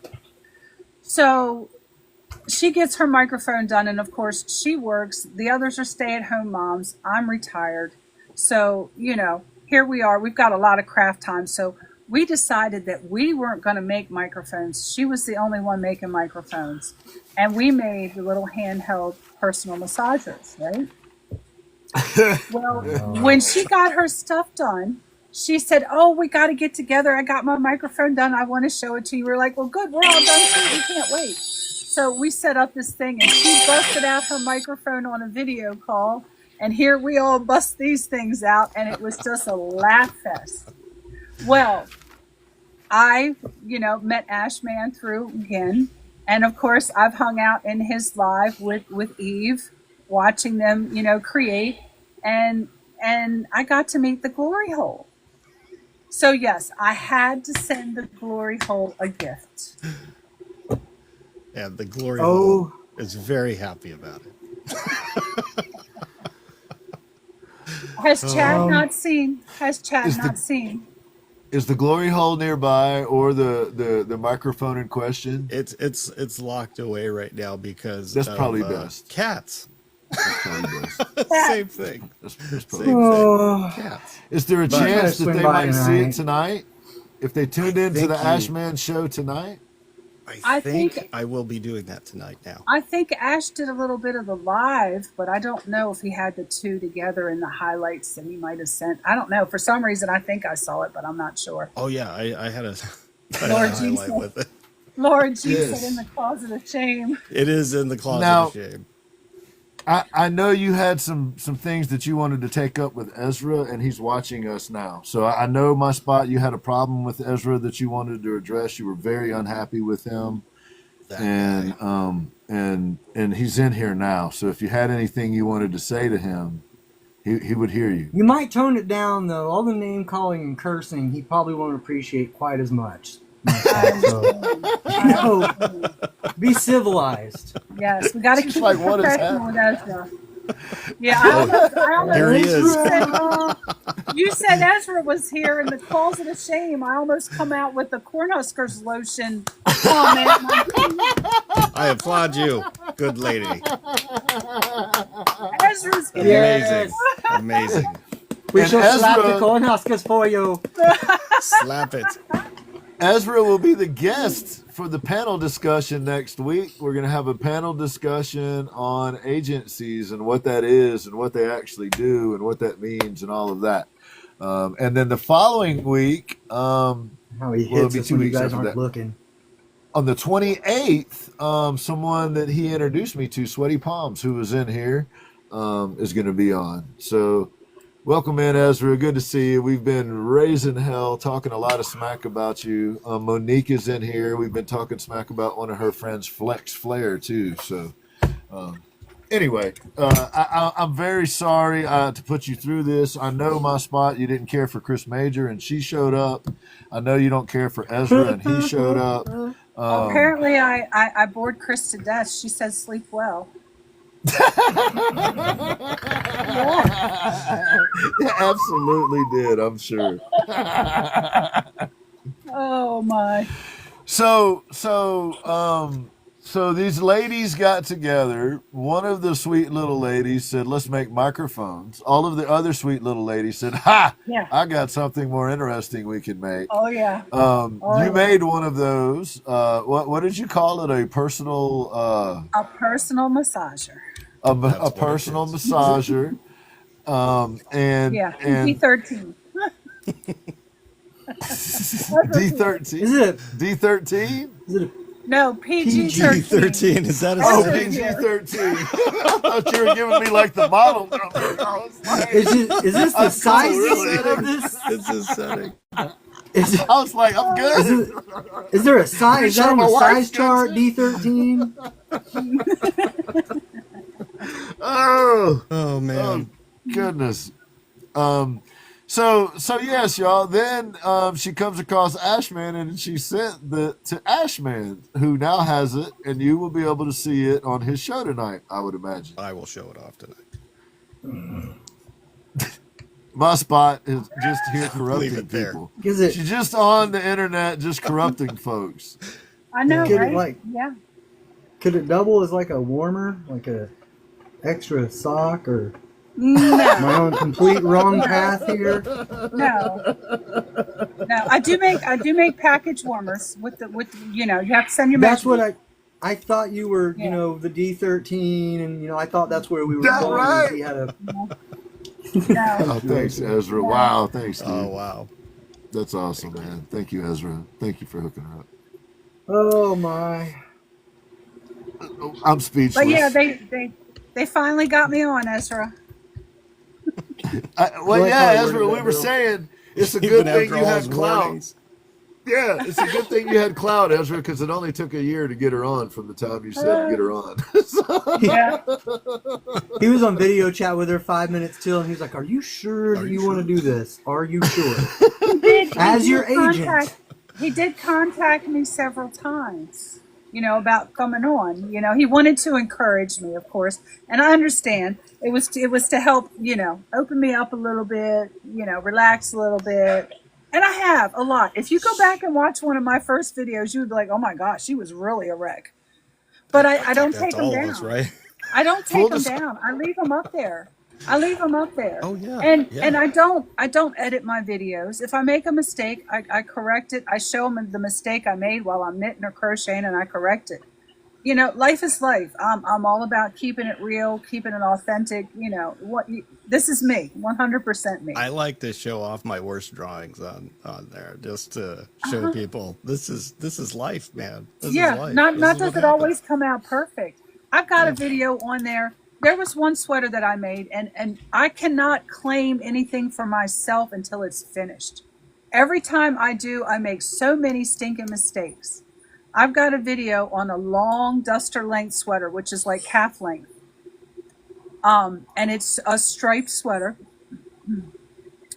So she gets her microphone done. And of course, she works. The others are stay-at-home moms. I'm retired. So, here we are. We've got a lot of craft time. So we decided that we weren't going to make microphones. She was the only one making microphones. And we made the little handheld personal massagers, right? Well, when she got her stuff done, she said, oh, we got to get together. I got my microphone done. I want to show it to you. We're like, well, good. We're all done too. We can't wait. So we set up this thing, and she busted out her microphone on a video call. And here we all bust these things out, and it was just a laugh fest. Well, I, met Ashman through Ginn. And of course, I've hung out in his live with Eve, watching them, create. And I got to meet the Glory Hole. So yes, I had to send the Glory Hole a gift. And the Glory Oh. Hole is very happy about it. Has Chad not seen? Is the glory hole nearby, or the microphone in question? It's locked away right now because That's of, probably best. Cats. That's probably best. Same thing. That's probably Same best. thing. Cats. Is there a But- chance that Swing they by might see it tonight. tonight? If they tuned into think the you- Ashman show tonight? I think think- I will be doing that tonight now. I think Ash did a little bit of the live, but I don't know if he had the 2 together in the highlights that he might have sent. I don't know. For some reason, I think I saw it, but I'm not sure. Oh yeah, I had a Lord highlight Jesus. with it. Lord Jesus Yes. in the closet of shame. It is in the closet Now- of shame. I know you had some things that you wanted to take up with Ezra, and he's watching us now. So I know my spot. You had a problem with Ezra that you wanted to address. You were very unhappy with him, That and guy. and he's in here now. So if you had anything you wanted to say to him, he would hear you. You might tone it down though. All the name calling and cursing, he probably won't appreciate quite as much. So, you know, be civilized. Yes, we got to She's keep like, it what is professional with Ezra. Yeah, I almost Here he is. you said Ezra was here in the closet of shame. I almost come out with the Cornhuskers lotion comment. I applaud you, good lady. Ezra's here. Amazing. Amazing. We And shall slap Ezra- the Cornhuskers for you. Slap it. Ezra will be the guest for the panel discussion next week. We're going to have a panel discussion on agencies and what that is and what they actually do and what that means and all of that. And then the following week, How he Well, it'll hits be us 2 when you weeks guys after aren't that. looking. on the 28th, someone that he introduced me to, Sweaty Palms, who was in here, is going to be on. So welcome in, Ezra. Good to see you. We've been raising hell, talking a lot of smack about you. Monique is in here. We've been talking smack about one of her friends, Flex Flair, too. So anyway, I'm very sorry to put you through this. I know my spot. You didn't care for Chris Major, and she showed up. I know you don't care for Ezra, and he showed up. Apparently, I bored Chris to death. She says sleep well. Yeah, absolutely did, I'm sure. Oh my. So these ladies got together. One of the sweet little ladies said, let's make microphones. All of the other sweet little ladies said, ha, Yeah. I got something more interesting we can make. Oh yeah. You made one of those. What did you call it? A personal A personal massager. a personal massager. And Yeah. and PG-13. D13. Is it D13? is it No, PG-13. 13. Is that a Oh, setting? PG-13. I thought you were giving me like the model number. I was like, is this the size really? of this? It's a setting. Is, I was like, I'm good. is there a size? Is that on my the wife's size chart? good D13. Oh, Oh, man. goodness. So yes, y'all. Then she comes across Ashman, and she sent to Ashman, who now has it, and you will be able to see it on his show tonight, I would imagine. I will show it off tonight. My spot is just here corrupting it there. people. Is it? She's just on the internet, just corrupting folks. I know, Get it right? like- Yeah. Could it double as like a warmer, like a extra sock, or No, am I on complete wrong path here? no. I do make package warmers with you have to send your That's measurements. what I thought you were. Yeah. You know, the D13, and I thought that's where we were That going. right? We had a No. Oh, thanks, Ezra. Wow, thanks, dude. Oh, wow. That's awesome, man. Thank you, Ezra. Thank you for hooking her up. oh my. I'm speechless. But yeah, they finally got me on, Ezra. Well, Like yeah, how I Ezra, worded we that, were Bill. saying it's a Even good thing after you all had his clout. warnings. Yeah, it's a good thing you had clout, Ezra, because it only took a year to get her on from the time you said get her on. So- Yeah. He was on video chat with her 5 minutes till, and he was like, "Are you sure that you want to do this? Are you sure?" As your agent. He did contact me several times, about coming on. He wanted to encourage me, of course, and I understand. It was to help, open me up a little bit, relax a little bit. And I have a lot. If you go back and watch one of my first videos, you would be like, oh my gosh, she was really a wreck. But I don't take That's them all down. of us, right? I don't Full take them down. I leave them up there. Oh, yeah. And Yeah. and I don't edit my videos. If I make a mistake, I correct it. I show them the mistake I made while I'm knitting or crocheting, and I correct it. you know, life is life. I'm all about keeping it real, keeping it authentic. You know, this is me, 100% me. I like to show off my worst drawings on there just to show people this is life, man. This is life. Not This is does what it happens. always come out perfect. I've got a video on there. There was one sweater that I made, and I cannot claim anything for myself until it's finished. Every time I do, I make so many stinking mistakes. I've got a video on a long duster length sweater, which is like calf length. And it's a striped sweater.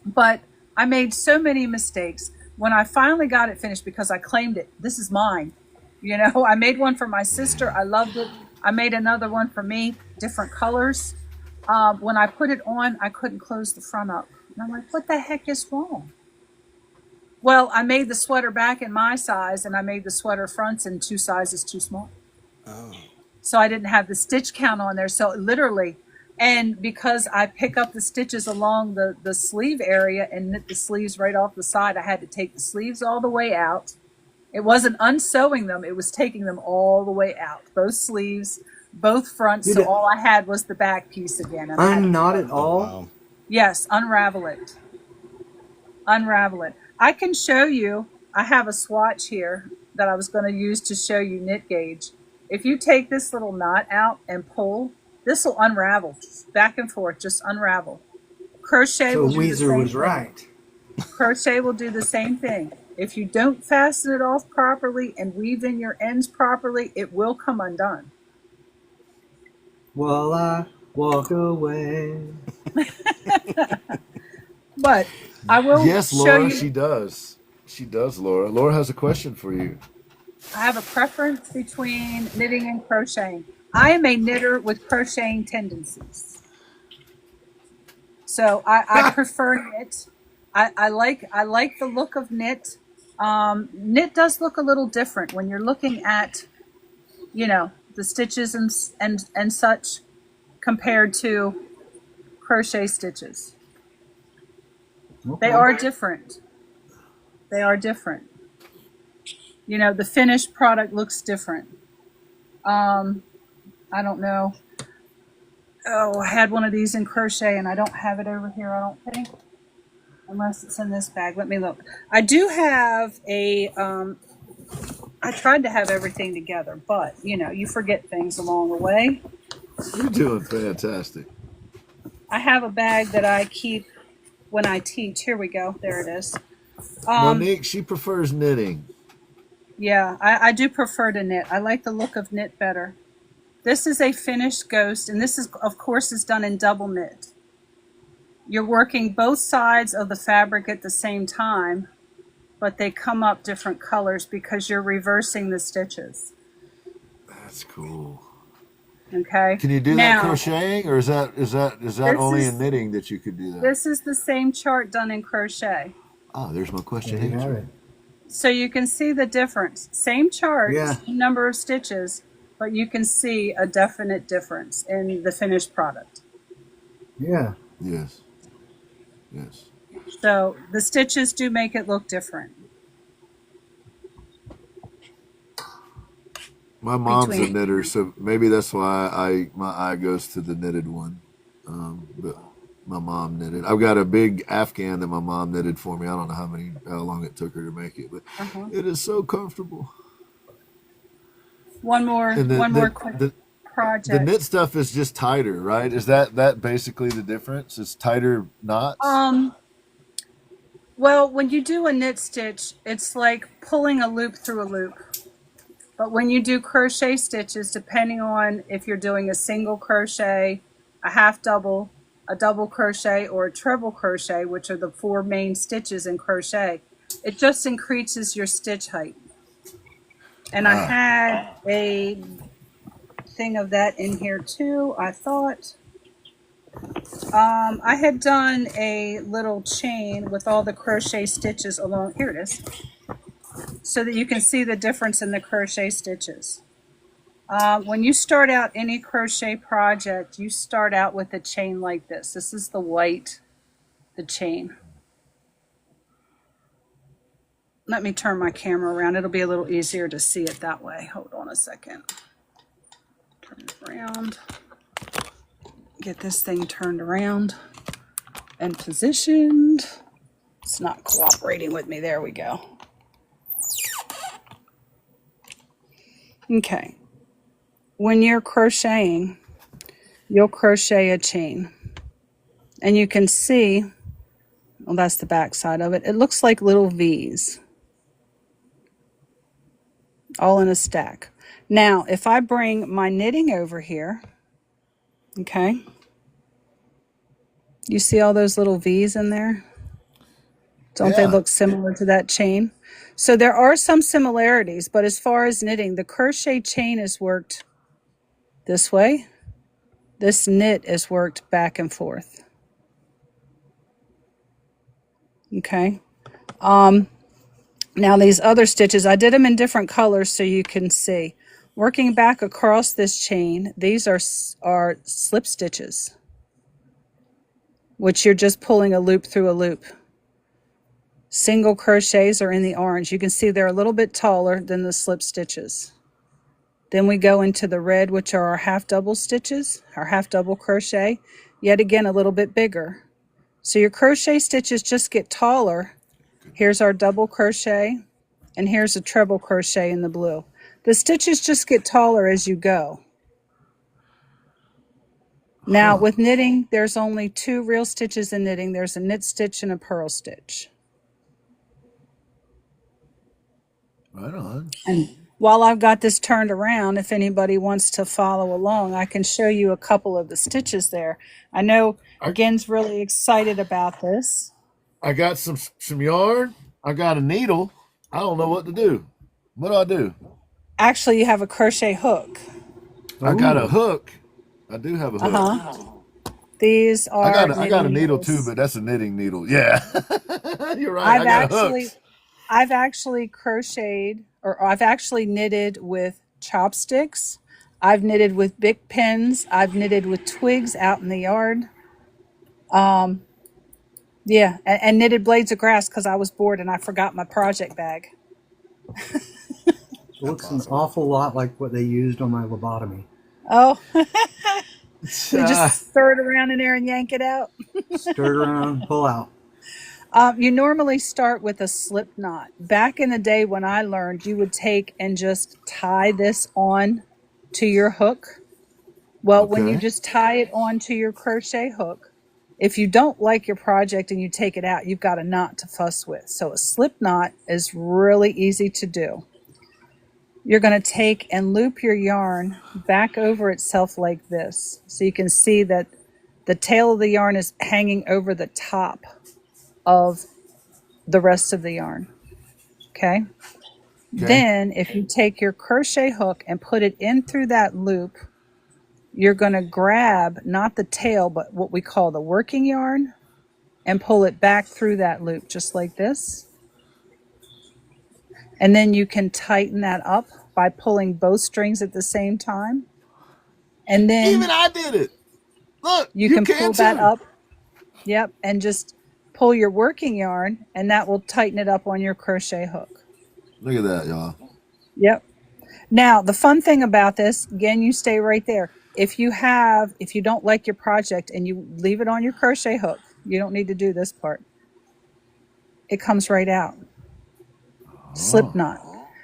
But I made so many mistakes. When I finally got it finished, because I claimed it, this is mine. You know, I made one for my sister. I loved it. I made another one for me, different colors. When I put it on, I couldn't close the front up. And I'm like, what the heck is wrong? Well, I made the sweater back in my size, and I made the sweater fronts in 2 sizes too small. Oh. So I didn't have the stitch count on there. So literally, and because I pick up the stitches along the sleeve area and knit the sleeves right off the side, I had to take the sleeves all the way out. It wasn't unsewing them, it was taking them all the way out. Both sleeves, both fronts, so all I had was the back piece again. And Unknot it all? Wow. Yes, unravel it. Unravel it. I can show you, I have a swatch here that I was going to use to show you knit gauge. If you take this little knot out and pull, this will unravel. Back and forth, just unravel. Crochet will do the same Weezer was thing. right. Crochet will do the same thing. If you don't fasten it off properly and weave in your ends properly, it will come undone. While I walk away. But I will Yes, show Laura, you. she does. She does, Laura. Laura has a question for you. I have a preference between knitting and crocheting. I am a knitter with crocheting tendencies. So I prefer knit. I like the look of knit. Knit does look a little different when you're looking at, you know, the stitches and such compared to crochet stitches. Okay. They are different. They are different. You know, the finished product looks different. I don't know. Oh, I had one of these in crochet and I don't have it over here, I don't think. Unless it's in this bag. Let me look. I do have a, I tried to have everything together, but, you know, you forget things along the way. You're doing fantastic. I have a bag that I keep when I teach. Here we go. There it is. Monique, she prefers knitting. Yeah, I do prefer to knit. I like the look of knit better. This is a finished ghost, and this is, of course, is done in double knit. You're working both sides of the fabric at the same time, but they come up different colors because you're reversing the stitches. That's cool. Okay. Can you do now, that crocheting, or is that only in knitting that you could do that? This is the same chart done in crochet. Oh, there's my question There you have answered. it. So you can see the difference. Same chart, Yeah. number of stitches, but you can see a definite difference in the finished product. Yeah. Yes. Yes. So the stitches do make it look different. My mom's a Between- knitter, so maybe that's why my eye goes to the knitted one. But my mom knitted. I've got a big Afghan that my mom knitted for me. I don't know how long it took her to make it, but it is so comfortable. One more quick project. The knit stuff is just tighter, right? Is that basically the difference? It's tighter knots? Well, when you do a knit stitch, it's like pulling a loop through a loop. But when you do crochet stitches, depending on if you're doing a single crochet, a half double, a double crochet, or a treble crochet, which are the 4 main stitches in crochet, it just increases your stitch height. And I had a thing of that in here too, I thought. I had done a little chain with all the crochet stitches along, here it is, so that you can see the difference in the crochet stitches. When you start out any crochet project, you start out with a chain like this. This is the white, the chain. Let me turn my camera around. It'll be a little easier to see it that way. Hold on a second. Turn it around. Get this thing turned around and positioned. It's not cooperating with me. There we go. Okay. When you're crocheting, you'll crochet a chain. And you can see, well, that's the back side of it. It looks like little V's, all in a stack. Now, if I bring my knitting over here, okay, you see all those little V's in there? Don't they look similar to that chain? So there are some similarities, but as far as knitting, the crochet chain is worked this way. This knit is worked back and forth. Okay. Now these other stitches, I did them in different colors so you can see. Working back across this chain, these are slip stitches, which you're just pulling a loop through a loop. Single crochets are in the orange. You can see they're a little bit taller than the slip stitches. Then we go into the red, which are our half double stitches, our half double crochet, yet again a little bit bigger. So your crochet stitches just get taller. Here's our double crochet, and here's a treble crochet in the blue. The stitches just get taller as you go. Now with knitting, there's only two real stitches in knitting. There's a knit stitch and a purl stitch. Right on. And while I've got this turned around, if anybody wants to follow along, I can show you a couple of the stitches there. I know Ginn's really excited about this. I got some yarn. I got a needle. I don't know what to do. What do I do? Actually, you have a crochet hook. I got a hook. I do have a hook. These are I got a needle too, but that's a knitting needle. Yeah. You're right. I've actually crocheted, or I've actually knitted with chopsticks. I've knitted with Bic pens. I've knitted with twigs out in the yard. Yeah, and knitted blades of grass because I was bored and I forgot my project bag. It looks an awful lot like what they used on my lobotomy. Oh, you just stir it around in there and yank it out. Stir it around, pull out. You normally start with a slip knot. Back in the day when I learned, you would take and just tie this on to your hook. Well, when you just tie it onto your crochet hook, if you don't like your project and you take it out, you've got a knot to fuss with. So a slip knot is really easy to do. You're going to take and loop your yarn back over itself like this. So you can see that the tail of the yarn is hanging over the top of the rest of the yarn. Okay? Then if you take your crochet hook and put it in through that loop, you're going to grab not the tail, but what we call the working yarn, and pull it back through that loop just like this. And then you can tighten that up by pulling both strings at the same time. And then even I did it. Look, you can pull that up. Yep, and just pull your working yarn, and that will tighten it up on your crochet hook. Look at that, y'all. Yep. Now, the fun thing about this, again, you stay right there. If you don't like your project and you leave it on your crochet hook, you don't need to do this part. It comes right out. Slip knot.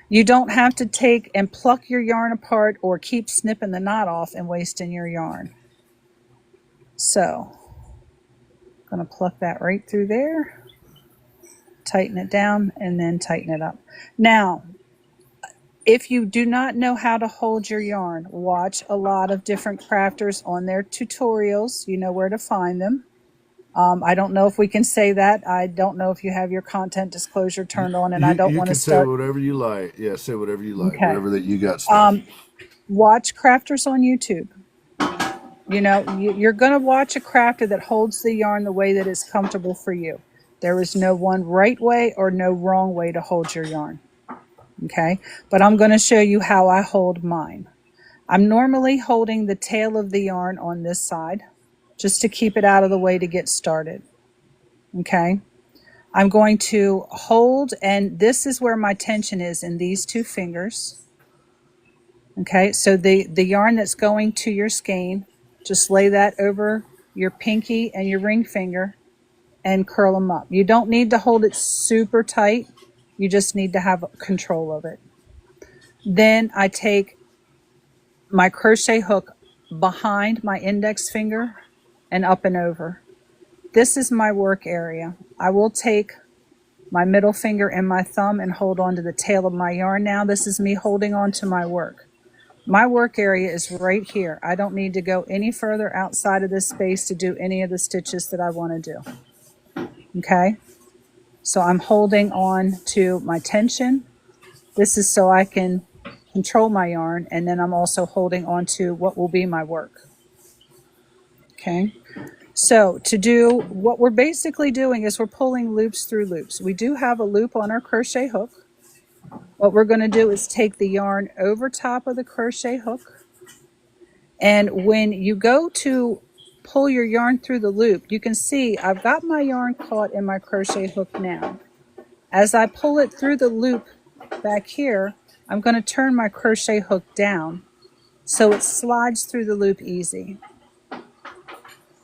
You don't have to take and pluck your yarn apart or keep snipping the knot off and wasting your yarn. So, I'm going to pluck that right through there, tighten it down, and then tighten it up. Now, if you do not know how to hold your yarn, watch a lot of different crafters on their tutorials. You know where to find them. I don't know if we can say that. I don't know if you have your content disclosure turned on, and I don't want to start. You can say whatever you like. Yeah, say whatever you like. Okay. Whatever that you got stuff. Watch crafters on YouTube. You know, you're going to watch a crafter that holds the yarn the way that is comfortable for you. There is no one right way or no wrong way to hold your yarn. Okay, but I'm going to show you how I hold mine. I'm normally holding the tail of the yarn on this side just to keep it out of the way to get started. Okay, I'm going to hold, and this is where my tension is in these two fingers. Okay, so the yarn that's going to your skein, just lay that over your pinky and your ring finger and curl them up. You don't need to hold it super tight. You just need to have control of it. Then I take my crochet hook behind my index finger and up and over. This is my work area. I will take my middle finger and my thumb and hold on to the tail of my yarn now. This is me holding on to my work. My work area is right here. I don't need to go any further outside of this space to do any of the stitches that I want to do. Okay? So I'm holding on to my tension. This is so I can control my yarn, and then I'm also holding on to what will be my work. Okay? So to do, what we're basically doing is we're pulling loops through loops. We do have a loop on our crochet hook. What we're going to do is take the yarn over top of the crochet hook. And when you go to pull your yarn through the loop, you can see I've got my yarn caught in my crochet hook now. As I pull it through the loop back here, I'm going to turn my crochet hook down so it slides through the loop easy.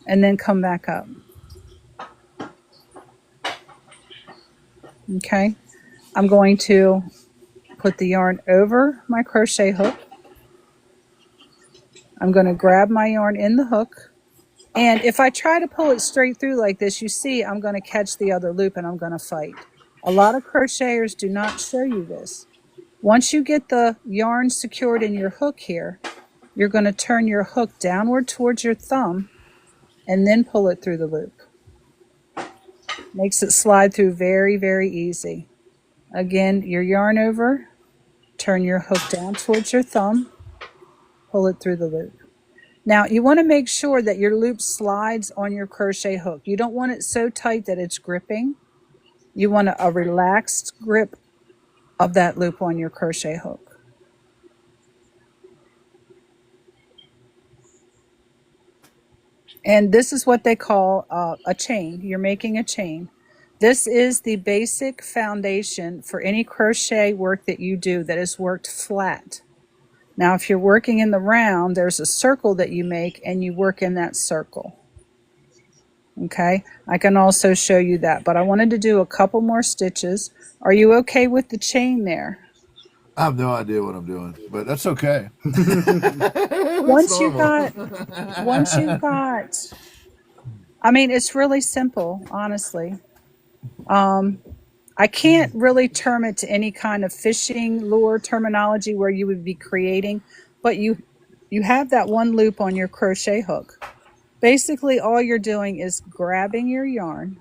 And then come back up. Okay, I'm going to put the yarn over my crochet hook. I'm going to grab my yarn in the hook. And if I try to pull it straight through like this, you see I'm going to catch the other loop and I'm going to fight. A lot of crocheters do not show you this. Once you get the yarn secured in your hook here, you're going to turn your hook downward towards your thumb and then pull it through the loop. Makes it slide through very, very easy. Again, your yarn over, turn your hook down towards your thumb, pull it through the loop. Now, you want to make sure that your loop slides on your crochet hook. You don't want it so tight that it's gripping. You want a relaxed grip of that loop on your crochet hook. And this is what they call a chain. You're making a chain. This is the basic foundation for any crochet work that you do that is worked flat. Now, if you're working in the round, there's a circle that you make and you work in that circle. Okay, I can also show you that, but I wanted to do a couple more stitches. Are you okay with the chain there? I have no idea what I'm doing, but that's okay. Once you got, I mean, it's really simple, honestly. I can't really term it to any kind of fishing lure terminology where you would be creating, but you have that one loop on your crochet hook. Basically, all you're doing is grabbing your yarn,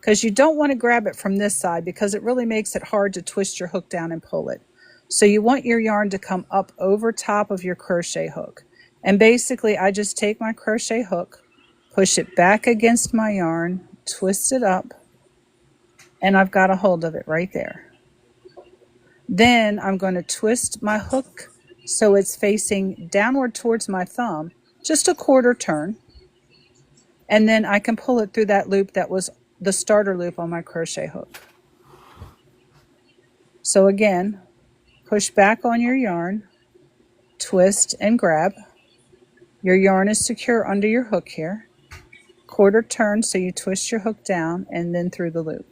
because you don't want to grab it from this side because it really makes it hard to twist your hook down and pull it. So you want your yarn to come up over top of your crochet hook. And basically, I just take my crochet hook, push it back against my yarn, twist it up, and I've got a hold of it right there. Then I'm going to twist my hook so it's facing downward towards my thumb, just a quarter turn. And then I can pull it through that loop that was the starter loop on my crochet hook. So again, push back on your yarn, twist and grab. Your yarn is secure under your hook here. Quarter turn so you twist your hook down and then through the loop.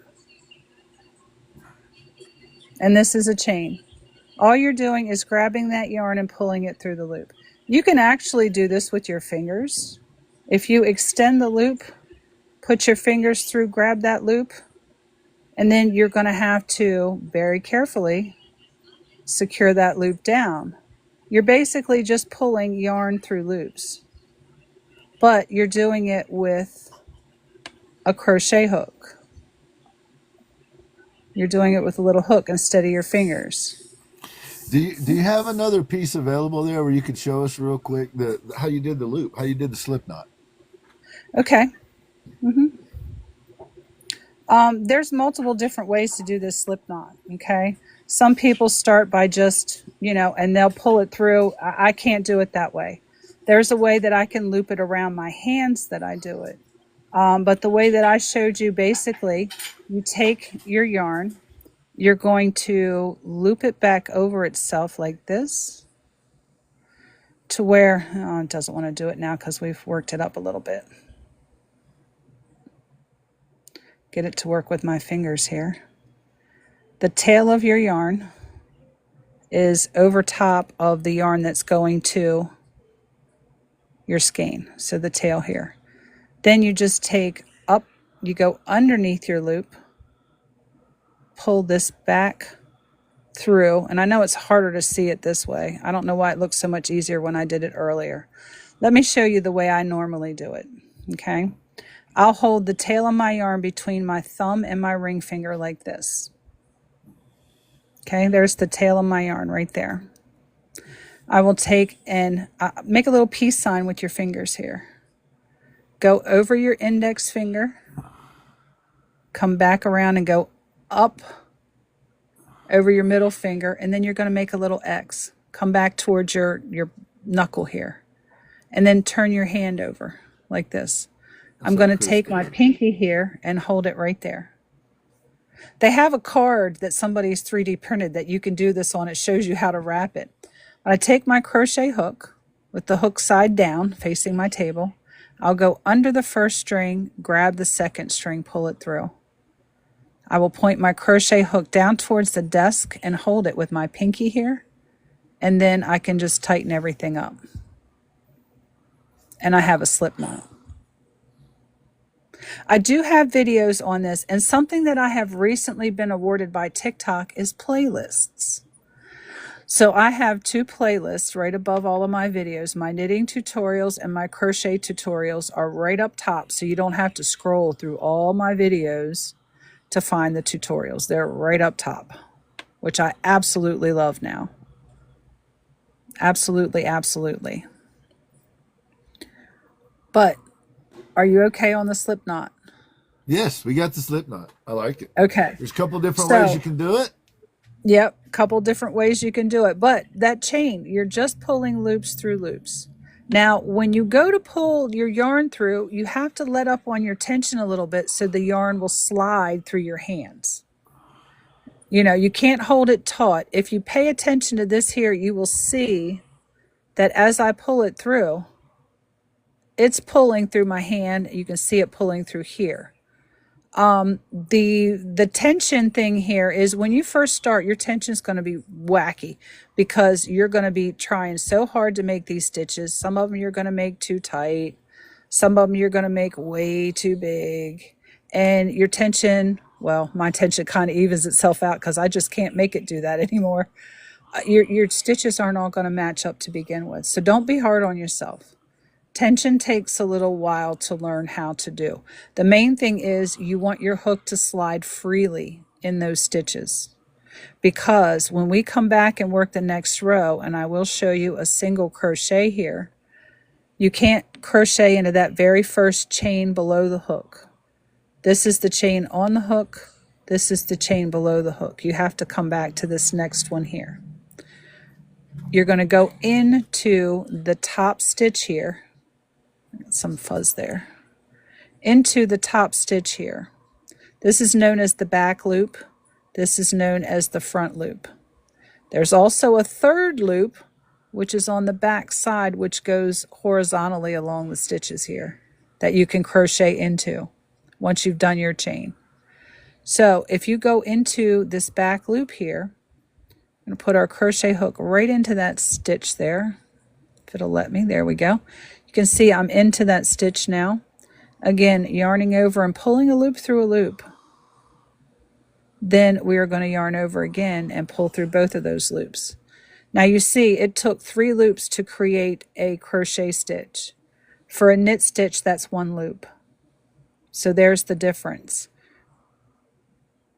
And this is a chain. All you're doing is grabbing that yarn and pulling it through the loop. You can actually do this with your fingers. If you extend the loop, put your fingers through, grab that loop, and then you're going to have to very carefully secure that loop down. You're basically just pulling yarn through loops, but you're doing it with a crochet hook. You're doing it with a little hook instead of your fingers. Do you have another piece available there where you could show us real quick how you did the loop, how you did the slip knot? Okay. There's multiple different ways to do this slip knot. Okay. Some people start by just, and they'll pull it through. I can't do it that way. There's a way that I can loop it around my hands that I do it. But the way that I showed you, basically, you take your yarn, you're going to loop it back over itself like this. to where, it doesn't want to do it now because we've worked it up a little bit. Get it to work with my fingers here. The tail of your yarn is over top of the yarn that's going to your skein. So the tail here. Then you just take up, you go underneath your loop, pull this back through, and I know it's harder to see it this way. I don't know why it looks so much easier when I did it earlier. Let me show you the way I normally do it, okay? I'll hold the tail of my yarn between my thumb and my ring finger like this. Okay, there's the tail of my yarn right there. I will take and make a little peace sign with your fingers here. Go over your index finger, come back around and go up over your middle finger, and then you're going to make a little X. Come back towards your knuckle here, and then turn your hand over like this. I'm going to take my pinky here and hold it right there. They have a card that somebody's 3D printed that you can do this on. It shows you how to wrap it. I take my crochet hook with the hook side down facing my table. I'll go under the first string, grab the second string, pull it through. I will point my crochet hook down towards the desk and hold it with my pinky here. And then I can just tighten everything up. And I have a slip knot. I do have videos on this, and something that I have recently been awarded by TikTok is playlists. So I have 2 playlists right above all of my videos. My knitting tutorials and my crochet tutorials are right up top, so you don't have to scroll through all my videos to find the tutorials. They're right up top, which I absolutely love now. Absolutely, absolutely. But are you okay on the slip knot? Yes, we got the slip knot. I like it. Okay. There's a couple different ways you can do it. Yep, a couple different ways you can do it. But that chain, you're just pulling loops through loops. Now, when you go to pull your yarn through, you have to let up on your tension a little bit so the yarn will slide through your hands. You know, you can't hold it taut. If you pay attention to this here, you will see that as I pull it through, it's pulling through my hand. You can see it pulling through here. The tension thing here is when you first start, your tension is going to be wacky because you're going to be trying so hard to make these stitches. Some of them you're going to make too tight. Some of them you're going to make way too big. And your tension, well, my tension kind of evens itself out because I just can't make it do that anymore. Your stitches aren't all going to match up to begin with. So don't be hard on yourself. Tension takes a little while to learn how to do. The main thing is you want your hook to slide freely in those stitches, because when we come back and work the next row, and I will show you a single crochet here, you can't crochet into that very first chain below the hook. This is the chain on the hook. This is the chain below the hook. You have to come back to this next one here. You're going to go into the top stitch here. Some fuzz there. Into the top stitch here. This is known as the back loop. This is known as the front loop. There's also a third loop, which is on the back side, which goes horizontally along the stitches here that you can crochet into once you've done your chain. So if you go into this back loop here, I'm going to put our crochet hook right into that stitch there. If it'll let me, there we go. You can see I'm into that stitch now. Again, yarning over and pulling a loop through a loop. Then we are going to yarn over again and pull through both of those loops. Now you see it took 3 loops to create a crochet stitch. For a knit stitch, that's 1 loop. So there's the difference.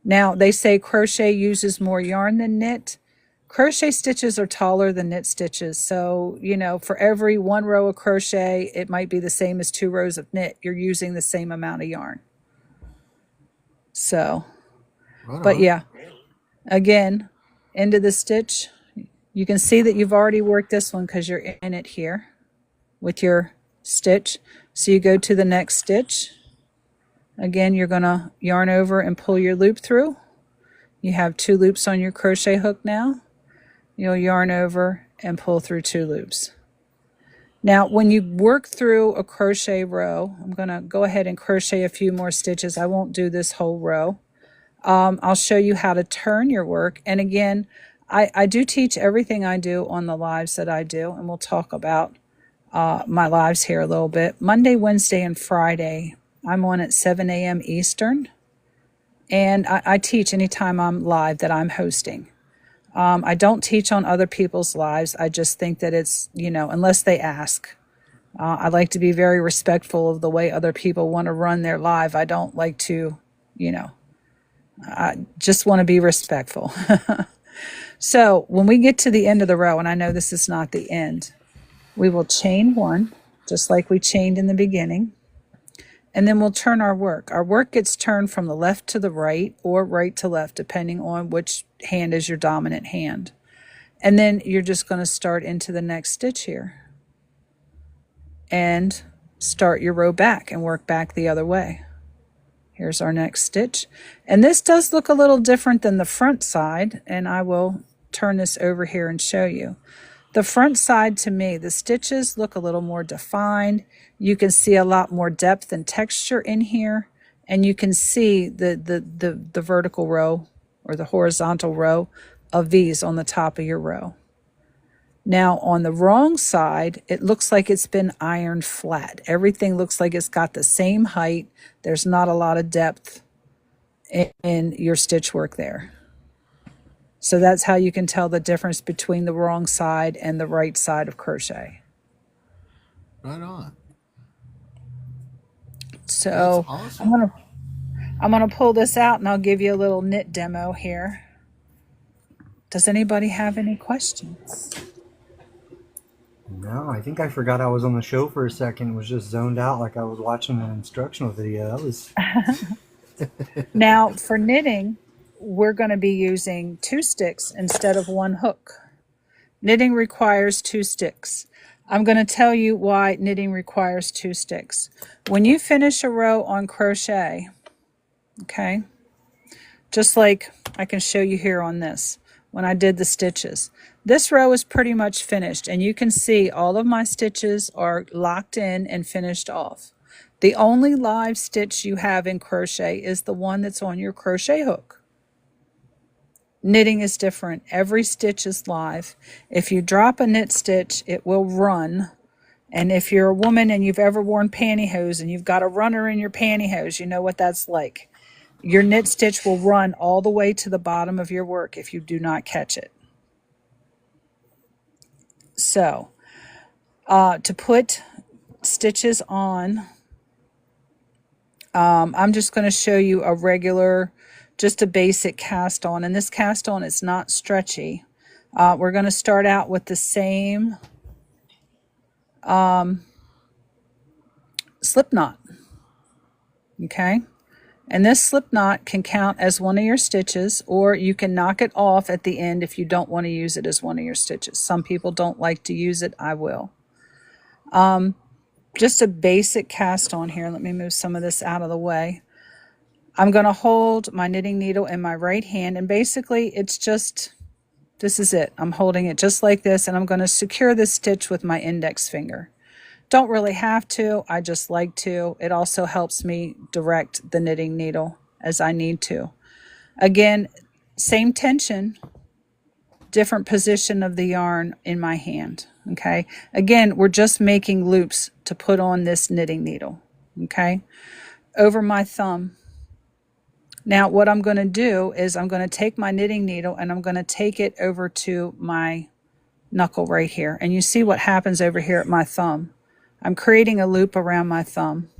Now they say crochet uses more yarn than knit. Crochet stitches are taller than knit stitches. So, you know, for every 1 row of crochet, it might be the same as 2 rows of knit. You're using the same amount of yarn. So, but yeah, again, into the stitch, you can see that you've already worked this one because you're in it here with your stitch. So you go to the next stitch. Again, you're going to yarn over and pull your loop through. You have 2 loops on your crochet hook now. You'll yarn over and pull through 2 loops. Now, when you work through a crochet row, I'm going to go ahead and crochet a few more stitches. I won't do this whole row. I'll show you how to turn your work. And again, I do teach everything I do on the lives that I do, and we'll talk about my lives here a little bit. Monday, Wednesday, and Friday, I'm on at 7 a.m. Eastern, and I teach anytime I'm live that I'm hosting. I don't teach on other people's lives. I just think that it's, unless they ask. I like to be very respectful of the way other people want to run their live. I don't like to, I just want to be respectful. So when we get to the end of the row, and I know this is not the end, we will chain one, just like we chained in the beginning. And then we'll turn our work. Our work gets turned from the left to the right or right to left, depending on which hand is your dominant hand. And then you're just going to start into the next stitch here. And start your row back and work back the other way. Here's our next stitch. And this does look a little different than the front side, and I will turn this over here and show you. The front side, to me, the stitches look a little more defined. You can see a lot more depth and texture in here, and you can see the vertical row or the horizontal row of these on the top of your row. Now on the wrong side, it looks like it's been ironed flat. Everything looks like it's got the same height. There's not a lot of depth in your stitch work there. So that's how you can tell the difference between the wrong side and the right side of crochet. Right on. So awesome. I'm gonna pull this out and I'll give you a little knit demo here. Does anybody have any questions? No, I think I forgot I was on the show for a second. Was just zoned out like I was watching an instructional video. That was. Now for knitting, we're going to be using 2 sticks instead of 1 hook. Knitting requires 2 sticks. I'm going to tell you why knitting requires 2 sticks. When you finish a row on crochet, okay, just like I can show you here on this, when I did the stitches, this row is pretty much finished, and you can see all of my stitches are locked in and finished off. The only live stitch you have in crochet is the one that's on your crochet hook. Knitting is different. Every stitch is live. If you drop a knit stitch, it will run. And if you're a woman and you've ever worn pantyhose and you've got a runner in your pantyhose, you know what that's like. Your knit stitch will run all the way to the bottom of your work if you do not catch it. So, to put stitches on, I'm just going to show you a regular, just a basic cast on, and this cast on is not stretchy. We're going to start out with the same slip knot, okay? And this slip knot can count as one of your stitches, or you can knock it off at the end if you don't want to use it as one of your stitches. Some people don't like to use it. I will. Just a basic cast on here. Let me move some of this out of the way. I'm going to hold my knitting needle in my right hand, and basically it's just, this is it. I'm holding it just like this, and I'm going to secure this stitch with my index finger. Don't really have to, I just like to. It also helps me direct the knitting needle as I need to. Again, same tension, different position of the yarn in my hand, okay? Again, we're just making loops to put on this knitting needle, okay? Over my thumb. Now what I'm going to do is I'm going to take my knitting needle and I'm going to take it over to my knuckle right here. And you see what happens over here at my thumb. I'm creating a loop around my thumb.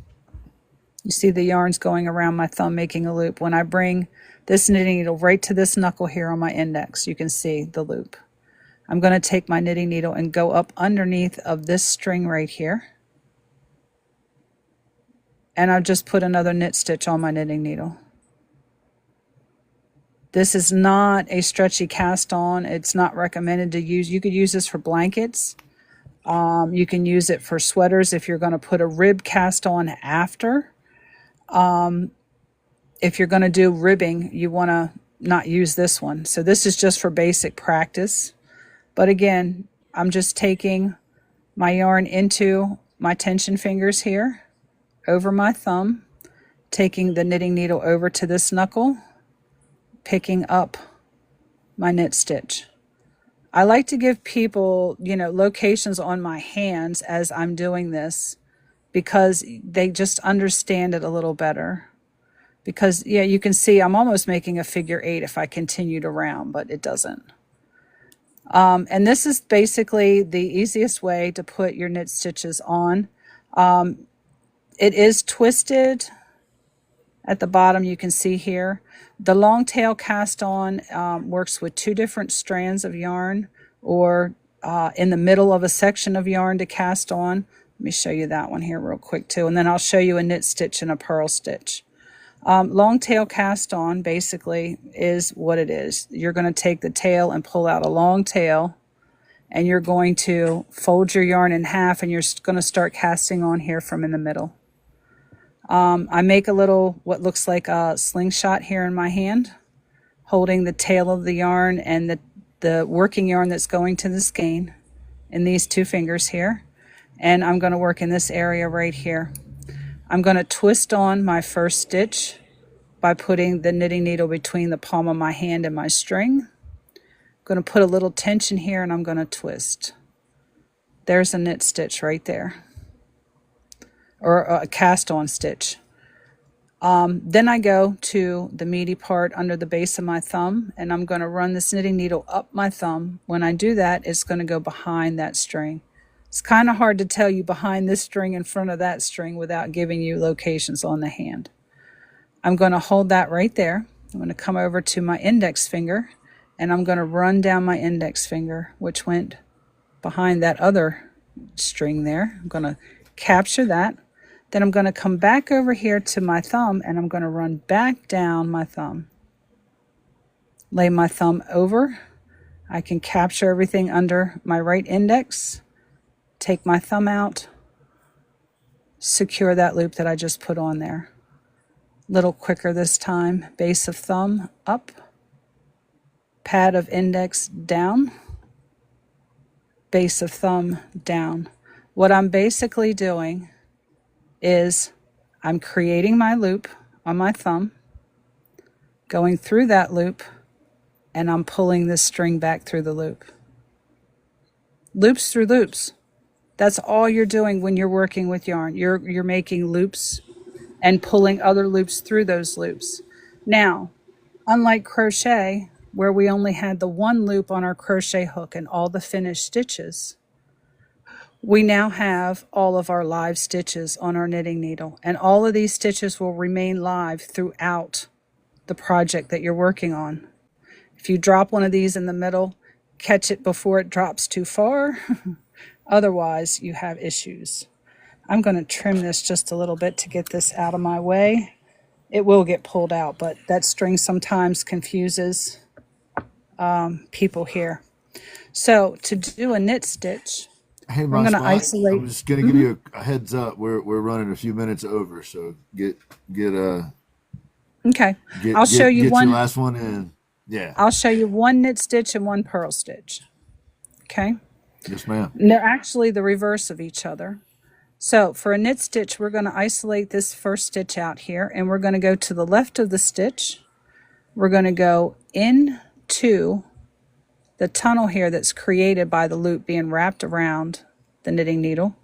You see the yarn's going around my thumb making a loop. When I bring this knitting needle right to this knuckle here on my index, you can see the loop. I'm going to take my knitting needle and go up underneath of this string right here. And I've just put another knit stitch on my knitting needle. This is not a stretchy cast on. It's not recommended to use. You could use this for blankets. You can use it for sweaters if you're going to put a rib cast on after. If you're going to do ribbing, you want to not use this one. So this is just for basic practice. But again, I'm just taking my yarn into my tension fingers here, over my thumb, taking the knitting needle over to this knuckle, picking up my knit stitch. I like to give people, locations on my hands as I'm doing this because they just understand it a little better. Because, you can see I'm almost making a figure 8 if I continued around, but it doesn't. And this is basically the easiest way to put your knit stitches on. It is twisted at the bottom, you can see here. The long tail cast on works with 2 different strands of yarn, or in the middle of a section of yarn to cast on. Let me show you that one here real quick too, and then I'll show you a knit stitch and a purl stitch. Long tail cast on basically is what it is. You're going to take the tail and pull out a long tail, and you're going to fold your yarn in half, and you're going to start casting on here from in the middle. I make a little, what looks like a slingshot here in my hand, holding the tail of the yarn and the working yarn that's going to the skein in these 2 fingers here. And I'm going to work in this area right here. I'm going to twist on my first stitch by putting the knitting needle between the palm of my hand and my string. I'm going to put a little tension here, and I'm going to twist. There's a knit stitch right there, or a cast on stitch. Then I go to the meaty part under the base of my thumb, and I'm going to run this knitting needle up my thumb. When I do that, it's going to go behind that string. It's kind of hard to tell you behind this string in front of that string without giving you locations on the hand. I'm going to hold that right there. I'm going to come over to my index finger, and I'm going to run down my index finger, which went behind that other string there. I'm going to capture that. Then I'm going to come back over here to my thumb, and I'm going to run back down my thumb. Lay my thumb over. I can capture everything under my right index. Take my thumb out. Secure that loop that I just put on there. A little quicker this time. Base of thumb up. Pad of index down. Base of thumb down. What I'm basically doing is I'm creating my loop on my thumb, going through that loop, and I'm pulling this string back through the loop. Loops through loops. That's all you're doing when you're working with yarn. You're making loops and pulling other loops through those loops. Now, unlike crochet, where we only had the 1 loop on our crochet hook and all the finished stitches, we now have all of our live stitches on our knitting needle, and all of these stitches will remain live throughout the project that you're working on. If you drop one of these in the middle, catch it before it drops too far. Otherwise, you have issues. I'm going to trim this just a little bit to get this out of my way. It will get pulled out, but that string sometimes confuses people here. So to do a knit stitch, Hey, I'm going to isolate. I'm just going to give you a heads up. We're running a few minutes over, so get okay. I'll show you get one. Your last one in. Yeah. I'll show you 1 knit stitch and 1 purl stitch. Okay. Yes, ma'am. And they're actually the reverse of each other. So for a knit stitch, we're going to isolate this first stitch out here, and we're going to go to the left of the stitch. We're going to go into the tunnel here that's created by the loop being wrapped around the knitting needle,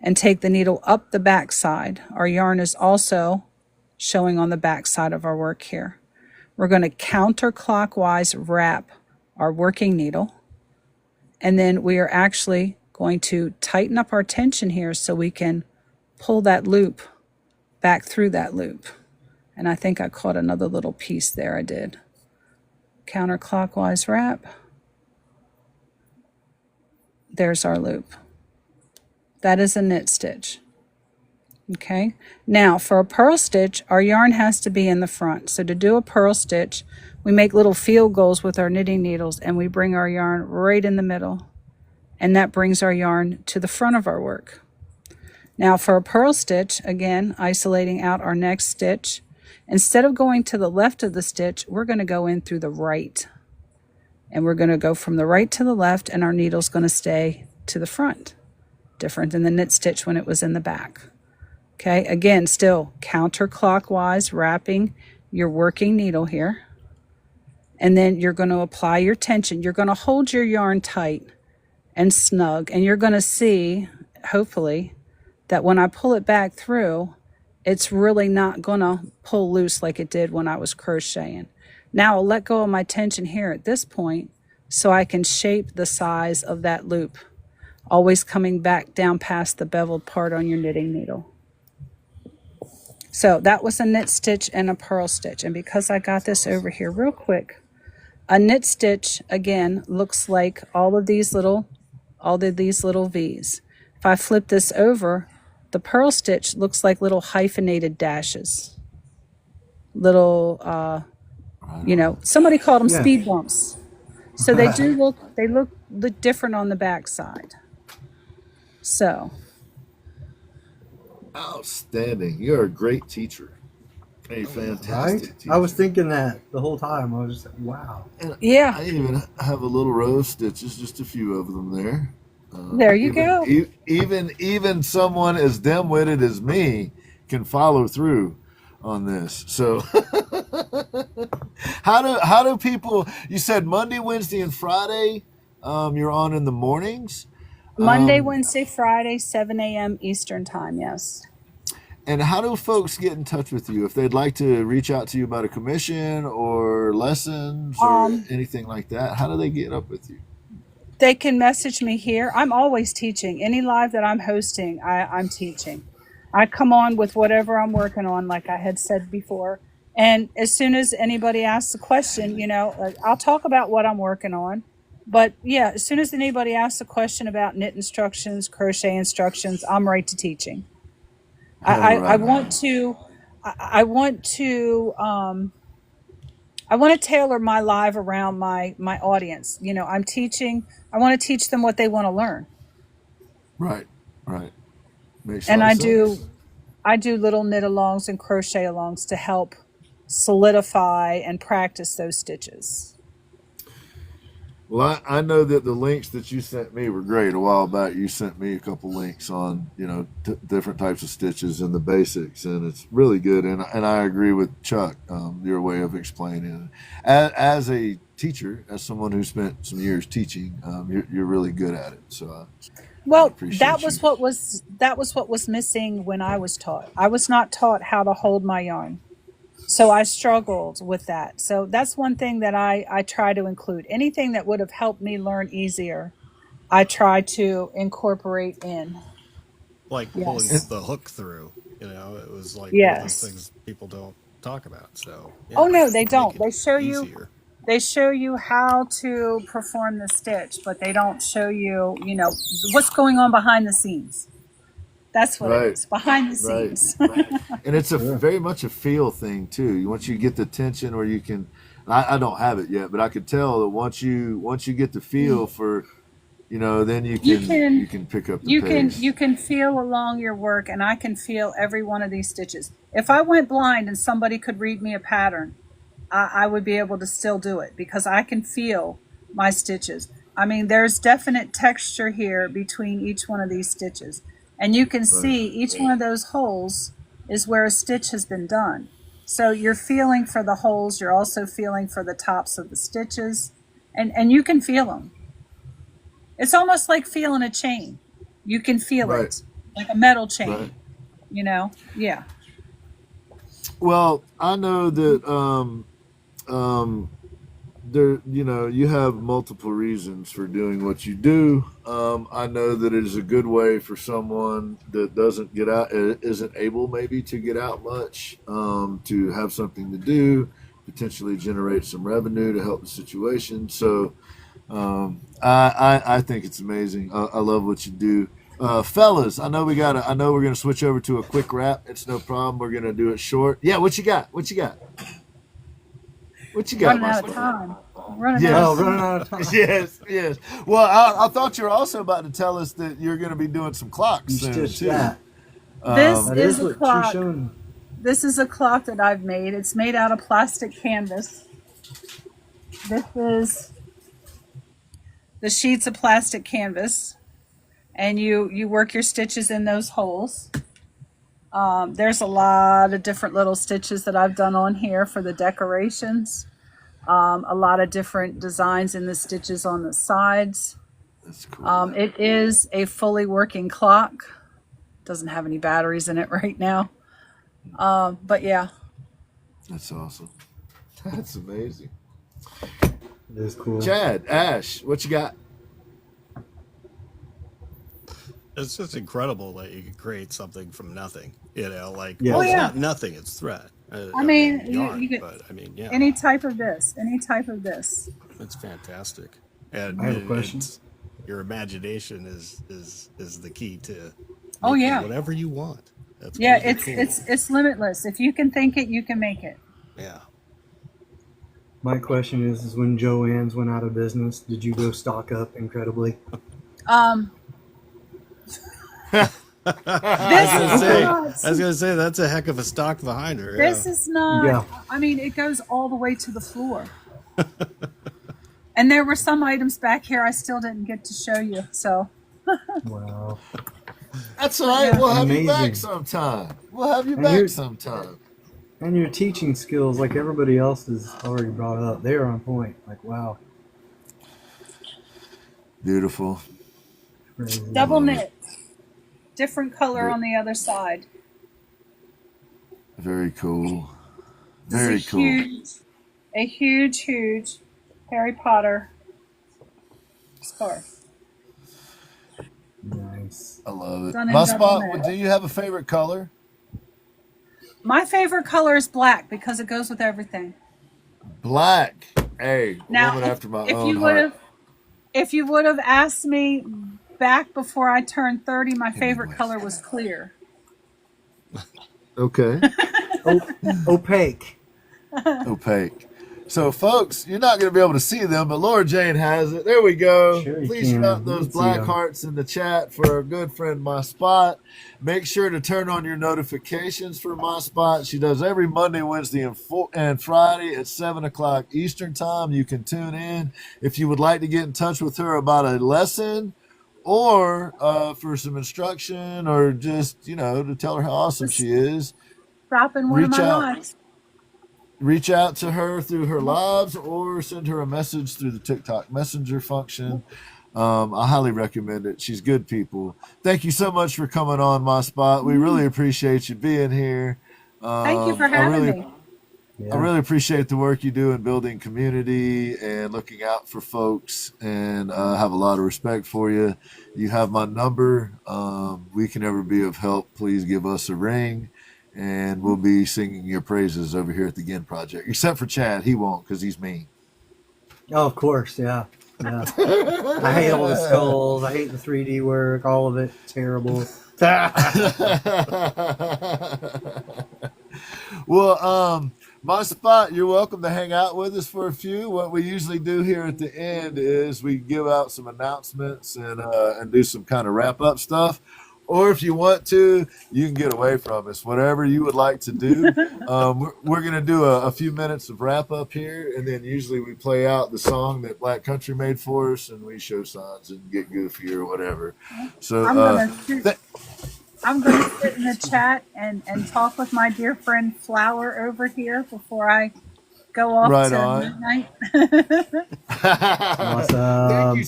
and take the needle up the back side. Our yarn is also showing on the back side of our work here. We're going to counterclockwise wrap our working needle, and then we are actually going to tighten up our tension here so we can pull that loop back through that loop. And I think I caught another little piece there. I did. Counterclockwise wrap. There's our loop. That is a knit stitch. Okay, now for a purl stitch, our yarn has to be in the front. So to do a purl stitch, we make little field goals with our knitting needles, and we bring our yarn right in the middle, and that brings our yarn to the front of our work. Now for a purl stitch, again, isolating out our next stitch, instead of going to the left of the stitch, we're going to go in through the right, and we're going to go from the right to the left, and our needle's going to stay to the front. different than the knit stitch when it was in the back. Okay, again, still counterclockwise wrapping your working needle here. And then you're going to apply your tension. You're going to hold your yarn tight and snug. And you're going to see, hopefully, that when I pull it back through, it's really not going to pull loose like it did when I was crocheting. Now I'll let go of my tension here at this point so I can shape the size of that loop, always coming back down past the beveled part on your knitting needle. So that was a knit stitch and a purl stitch. And because I got this over here real quick, a knit stitch, again, looks like all of these little V's. If I flip this over, the purl stitch looks like little hyphenated dashes. Little, somebody called them speed bumps. So they look different on the back side. So. Outstanding. You're a great teacher. A fantastic teacher. I was thinking that the whole time. I was just like, wow. And yeah. I even have a little row of stitches, just a few of them there. There you go. Even someone as dim-witted as me can follow through on this. So how do people, you said Monday, Wednesday, and Friday you're on in the mornings? Monday, Wednesday, Friday, 7 a.m. Eastern time, yes. And how do folks get in touch with you if they'd like to reach out to you about a commission or lessons or anything like that? How do they get up with you? They can message me here. I'm always teaching. Any live that I'm hosting, I'm teaching. I come on with whatever I'm working on, like I had said before. And as soon as anybody asks a question, I'll talk about what I'm working on. But yeah, as soon as anybody asks a question about knit instructions, crochet instructions, I'm right to teaching. I want to tailor my live around my audience. I'm teaching. I want to teach them what they want to learn. Right. Makes and I do little knit alongs and crochet alongs to help solidify and practice those stitches. Well, I know that the links that you sent me were great. A while back, you sent me a couple links on, different types of stitches and the basics, and it's really good. And I agree with Chuck, your way of explaining it. As a teacher, as someone who spent some years teaching, you're really good at it. So that was what was missing when I was taught. I was not taught how to hold my yarn. So I struggled with that. So that's one thing that I try to include. Anything that would have helped me learn easier, I try to incorporate in. Like pulling the hook through, it was like one of those things people don't talk about. So no, they don't. They show easier. They show you how to perform the stitch, but they don't show you, what's going on behind the scenes. That's what it is, behind the scenes. Right. And it's very much a feel thing too. Once you get the tension, or you can, I don't have it yet, but I could tell that once you get the feel for, then you can pick up the pace. You can feel along your work, and I can feel every one of these stitches. If I went blind and somebody could read me a pattern, I would be able to still do it because I can feel my stitches. I mean, there's definite texture here between each one of these stitches. And you can see each one of those holes is where a stitch has been done. So you're feeling for the holes. You're also feeling for the tops of the stitches. And you can feel them. It's almost like feeling a chain. You can feel it. Like a metal chain. Yeah. Well, I know that there, you have multiple reasons for doing what you do. I know that it is a good way for someone that doesn't get out, isn't able maybe to get out much, to have something to do, potentially generate some revenue to help the situation. So I think it's amazing. I love what you do. Fellas, I know we're going to switch over to a quick wrap. It's no problem. We're going to do it short. Yeah. What you got? What you got? Running out of time. Running out of time. Yes. Well, I thought you were also about to tell us that you're going to be doing some clocks soon too. This is a clock. This is a clock that I've made. It's made out of plastic canvas. This is the sheets of plastic canvas. and you work your stitches in those holes. There's a lot of different little stitches that I've done on here for the decorations. A lot of different designs in the stitches on the sides. That's cool. It is a fully working clock. Doesn't have any batteries in it right now. But yeah. That's awesome. That's amazing. It is cool. Chad, Ash, what you got? It's just incredible that you can create something from nothing. You know, like Yeah. well, Oh, it's yeah. not nothing; it's thread. I mean, yarn, you could, but I mean, yeah, any type of this, any type of this. it's fantastic. And I have a question. Your imagination is the key to Oh, making yeah. whatever you want. That's Yeah, really cool. it's limitless. If you can think it, you can make it. Yeah. My question is when Joann's went out of business, did you go stock up incredibly? Um, I this was gonna say that's a heck of a stock behind her. This is not. Yeah. I mean, it goes all the way to the floor. And there were some items back here I still didn't get to show you. So Wow. That's all right. Yeah. We'll have you back Amazing. sometime. We'll have you And back you're- sometime. And your teaching skills, like everybody else has already brought up, they are on point. Like, wow. Beautiful. Crazy. double knit, different color on the other side. Very cool. This Very is cool. a huge Harry Potter scarf. Nice. I love it. Done in My double spot, knit. do you have a favorite color? My favorite color is black because it goes with everything. Black. Hey, Now, woman after my if own you would heart. have, if you would have asked me back before I turned 30, my favorite Anyway. color was clear. Okay. Opaque. Opaque. So, folks, you're not going to be able to see them, but Laura Jane has it. There we go. Sure you Please can. shout You those can see black them. hearts in the chat for our good friend My Spot. Make sure to turn on your notifications for My Spot. She does every Monday, Wednesday, and Friday at 7 o'clock Eastern Time. You can tune in. If you would like to get in touch with her about a lesson or for some instruction or just, to tell her how awesome she is, Drop in one Reach of my out. lives. reach out to her through her lives or send her a message through the TikTok Messenger function. I highly recommend it. She's good people. Thank you so much for coming on My Spot. We really appreciate you being here. Thank you for having me. Yeah. I really appreciate the work you do in building community and looking out for folks, and I have a lot of respect for you. You have my number. We can ever be of help. Please give us a ring, and we'll be singing your praises over here at the Ginn Project. Except for Chad. He won't because he's mean. Oh, of course, yeah. Yeah. I hate all the skulls. I hate the 3D work. All of it. Terrible. Well, My Spot, you're welcome to hang out with us for a few. What we usually do here at the end is we give out some announcements and do some kind of wrap up stuff. Or if you want to, you can get away from us. Whatever you would like to do. We're going to do a few minutes of wrap up here, and then usually we play out the song that Black Country made for us, and we show signs and get goofy or whatever. So I'm going to sit in the chat and talk with my dear friend Flower over here before I go off Right to on. midnight. Awesome.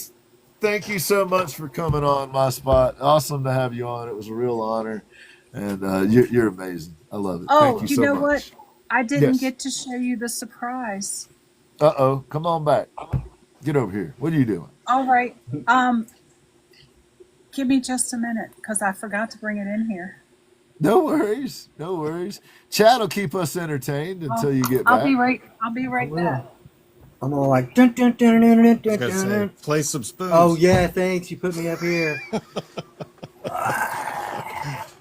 Thank you so much for coming on My Spot. Awesome to have you on. It was a real honor, and you're amazing. I love it. Oh, Thank you you so know much. what? I didn't Yes. get to show you the surprise. Uh-oh. Come on back. Get over here. What are you doing? All right. Give me just a minute because I forgot to bring it in here. No worries. No worries. Chad will keep us entertained until you get back. I'll be right back. I'm all like, dun, dun, dun, dun, dun, I dun, was gonna say, dun. play some spoons. Oh, yeah, thanks. You put me up here.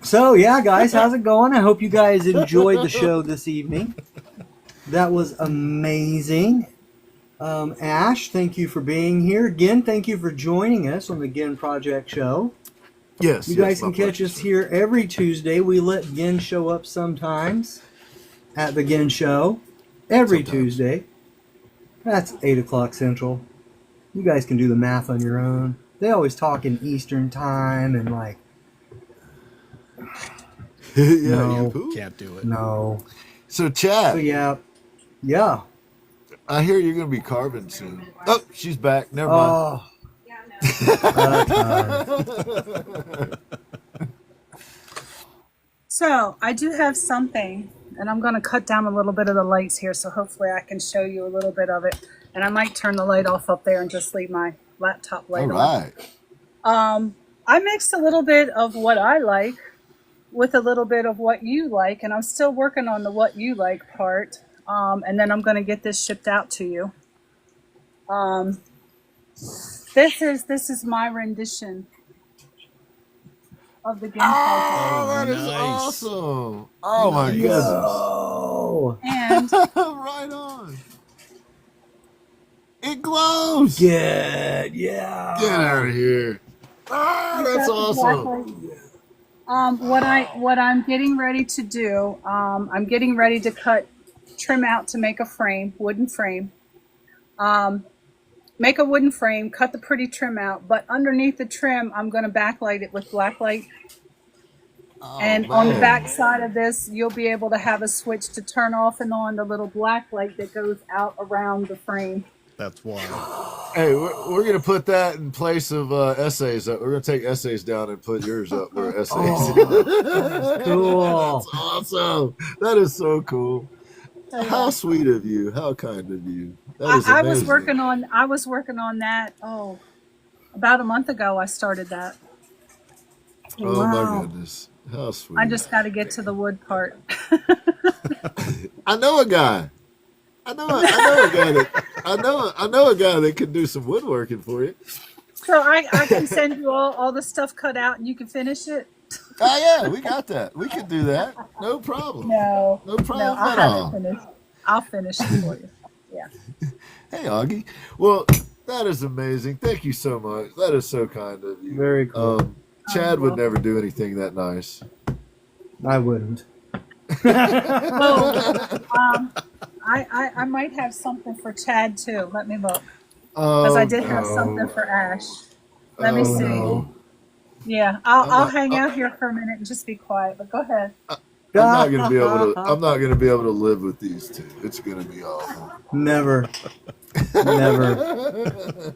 So, yeah, guys, how's it going? I hope you guys enjoyed the show this evening. That was amazing. Ash, thank you for being here. Ginn, thank you for joining us on the Ginn Project Show. Yes. You yes, guys my can catch pleasure, us sir. here every Tuesday. We let Ginn show up sometimes at the Ginn Show. Every Sometimes. Tuesday. That's 8 o'clock Central. You guys can do the math on your own. they always talk in Eastern time and like, Yeah, No. you poop. Can't do it. no. So, Chad, So yeah. I hear you're going to be carving soon. Oh, she's back. Never mind. Oh, So I do have something, and I'm going to cut down a little bit of the lights here, so hopefully I can show you a little bit of it. And I might turn the light off up there and just leave my laptop light All on. right. I mixed a little bit of what I like with a little bit of what you like, and I'm still working on the what you like part. And then I'm going to get this shipped out to you. This is my rendition of the Ginn project. Oh, that is Nice. awesome. Oh, my goodness. oh, And Right on. It glows. yeah. Get out of here. Ah, that's awesome. What I'm getting ready to do, I'm getting ready to trim out to make a frame, wooden frame. Make a wooden frame, cut the pretty trim out, but underneath the trim, I'm going to backlight it with black light. Oh, And on the man. back side of this, you'll be able to have a switch to turn off and on the little black light that goes out around the frame. That's wild. Hey, we're going to put that in place of essays. We're going to take essays down and put yours up where essays. Cool. That's awesome. That is so cool. How sweet of you. How kind of you. That is I was amazing. working on that. Oh, about a month ago I started that. Oh, Wow. my goodness. How sweet. I just got to get to the wood part. I know a guy. I know a guy that can do some woodworking for you. So I can send you all the stuff cut out and you can finish it. Oh yeah, we got that. We can do that. No problem. No problem I'll at have all. it finished. I'll finish it for you. Yeah. Hey Augie. Well, that is amazing. Thank you so much. That is so kind of you. Very cool. Chad would never do anything that nice. I wouldn't. I might have something for Chad too. Let me look. Because I did have something for Ash. Let me see. No. Yeah, I'll hang out here for a minute and just be quiet. But go ahead. I'm not gonna be able to live with these two. It's gonna be awful. Never.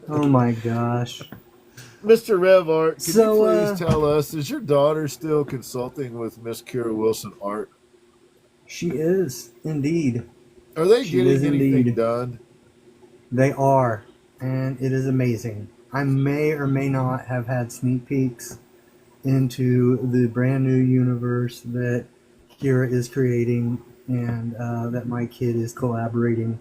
Oh my gosh. Mr. Revart, can So, you please tell us, is your daughter still consulting with Miss Kira Wilson Art? She is indeed. Are they She getting is anything indeed. done? They are, and it is amazing. I may or may not have had sneak peeks into the brand new universe that Kira is creating, and that my kid is collaborating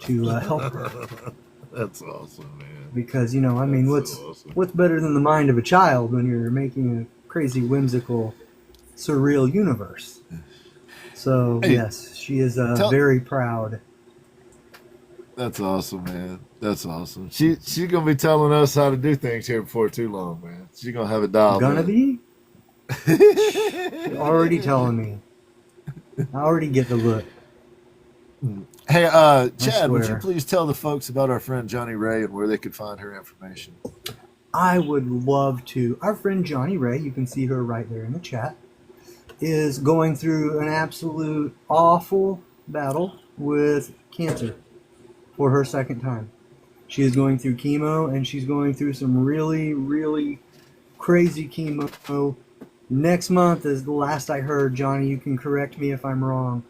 to help her. That's awesome, man. Because I mean, That's so awesome. what's better than the mind of a child when you're making a crazy, whimsical, surreal universe? So Hey, yes, she is tell- very proud. That's awesome, man. That's awesome. She's gonna be telling us how to do things here before too long, man. She's gonna have it dialed Gonna in. be? Already telling me. I already get the look. Hey, Chad, would you swear. please tell the folks about our friend Johnny Ray and where they could find her information? I would love to. Our friend Johnny Ray, you can see her right there in the chat, is going through an absolute awful battle with cancer for her second time. She is going through chemo, and she's going through some really, really crazy chemo. Next month is the last I heard. Johnny, you can correct me if I'm wrong.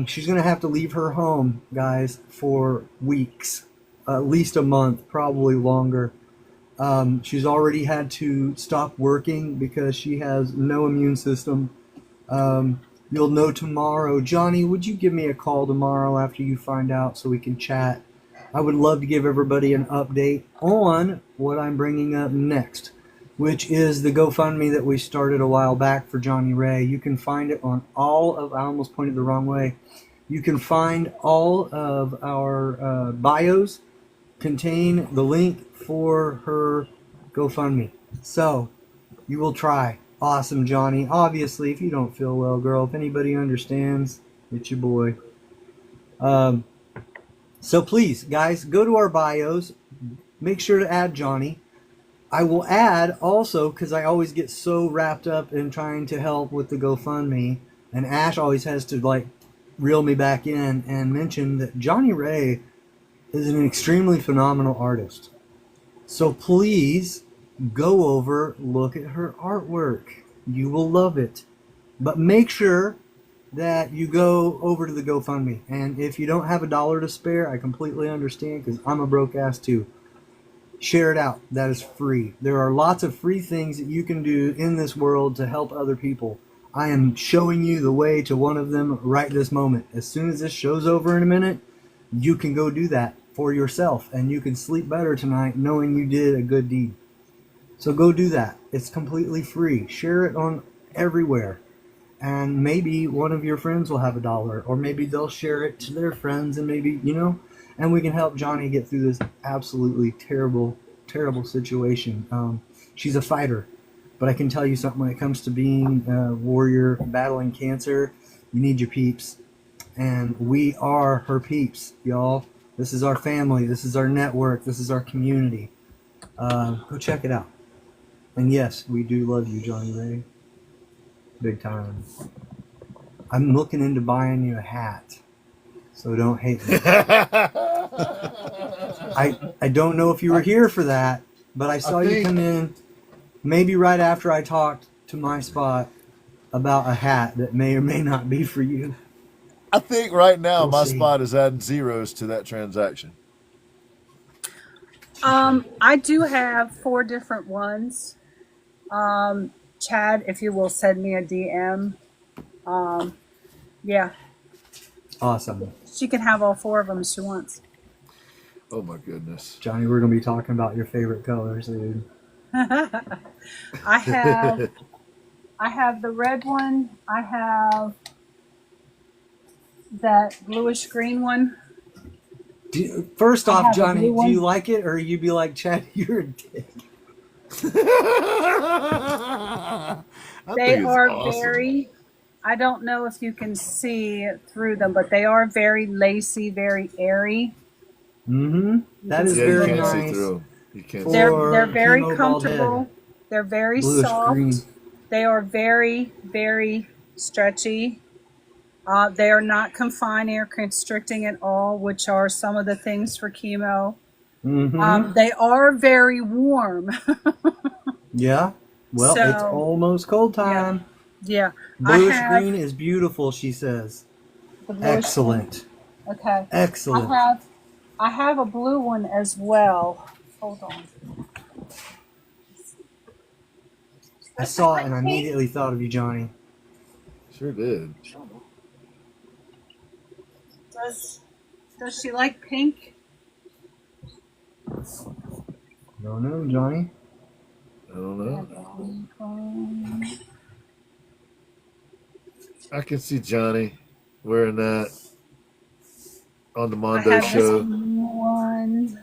She's going to have to leave her home, guys, for weeks, at least a month, probably longer. She's already had to stop working because she has no immune system. You'll know tomorrow. Johnny, would you give me a call tomorrow after you find out so we can chat? I would love to give everybody an update on what I'm bringing up next, which is the GoFundMe that we started a while back for Johnny Ray. You can find it on all of, I almost pointed the wrong way. You can find all of our bios contain the link for her GoFundMe. So, you will try. Awesome, Johnny. Obviously, if you don't feel well, girl, if anybody understands, it's your boy. So please, guys, go to our bios. Make sure to add Johnny. I will add also, because I always get so wrapped up in trying to help with the GoFundMe, and Ash always has to like reel me back in and mention that Johnny Ray is an extremely phenomenal artist. So please go over, look at her artwork. You will love it. But make sure that you go over to the GoFundMe. And if you don't have $1 to spare, I completely understand, because I'm a broke ass too. Share it out. That is free. There are lots of free things that you can do in this world to help other people. I am showing you the way to one of them right this moment. As soon as this show's over in a minute, you can go do that for yourself, and you can sleep better tonight knowing you did a good deed. So go do that. It's completely free. Share it on everywhere. And maybe one of your friends will have $1, or maybe they'll share it to their friends, and maybe, and we can help Johnny get through this absolutely terrible, terrible situation. She's a fighter, but I can tell you something, when it comes to being a warrior battling cancer, you need your peeps. And we are her peeps, y'all. This is our family. This is our network. This is our community. Go check it out. And yes, we do love you, Johnny Ray. Big time. I'm looking into buying you a hat, so don't hate me. I don't know if you were here for that, but I saw you come in maybe right after I talked to my spot about a hat that may or may not be for you. I think right now We'll my see. spot is adding zeros to that transaction. I do have 4 different ones. Chad, if you will send me a DM. Yeah. Awesome. She can have all 4 of them if she wants. Oh my goodness. Johnny, we're going to be talking about your favorite colors, dude. I have the red one. I have that bluish green one. First I off, have a Johnny, blue do one. you like it, or you be like, Chad, you're a dick? They are very, I don't know if you can see through them, but they are very lacy, very airy. Mm-hmm. That is Yeah, very you can't nice. see through them. You can't see They're through them. very chemo bald comfortable. head. They're very Bluish soft. green. They are very, very stretchy. They are not confining or constricting at all, which are some of the things for chemo. Mm-hmm. They are very warm. Yeah. Well, So, it's almost cold time. Yeah. Bluish I have green is beautiful, she says. the bluish Excellent. one. Okay. Excellent. I have a blue one as well. Hold on. I saw it and I immediately thought of you, Johnny. Sure did. Does she like pink? Don't know, Johnny. I don't know. I can see Johnny wearing that on the I Mondo have show. this one.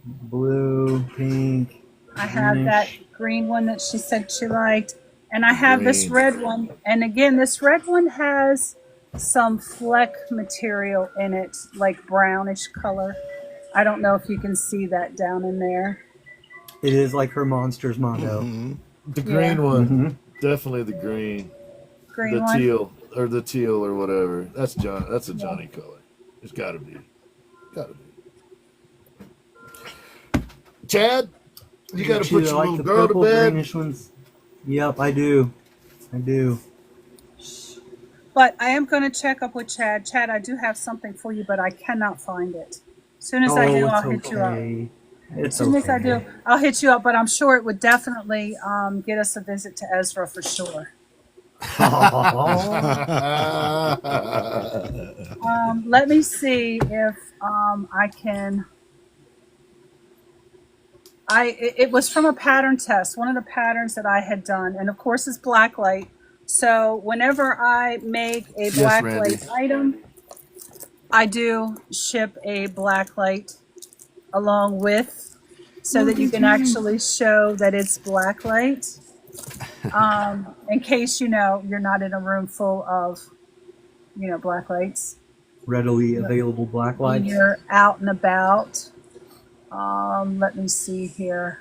Blue, pink. I have that green one that she said she liked. And I have this Green. red one. And again, this red one has some fleck material in it, like brownish color. I don't know if you can see that down in there. It is like her Monsters Mondo. Mm-hmm. The green one. Mhm. Definitely the green. Green The one. teal or whatever. That's a Johnny color. It's gotta be. Gotta be. Chad, you gotta She put your like little the girl to purple bed. greenish ones. Yep, I do. I do. But I am going to check up with Chad. Chad, I do have something for you, but I cannot find it. As soon as I do, it's I'll hit you up. okay. As It's soon as I do, okay. I'll hit you up. But I'm sure it would definitely get us a visit to Ezra for sure. Let me see if I can. It was from a pattern test, one of the patterns that I had done, and of course it's blacklight. So whenever I make a blacklight item, I do ship a blacklight along with, so that you can actually show that it's blacklight. In case you're not in a room full of blacklights. Readily available black When lights. you're out and about. Let me see here.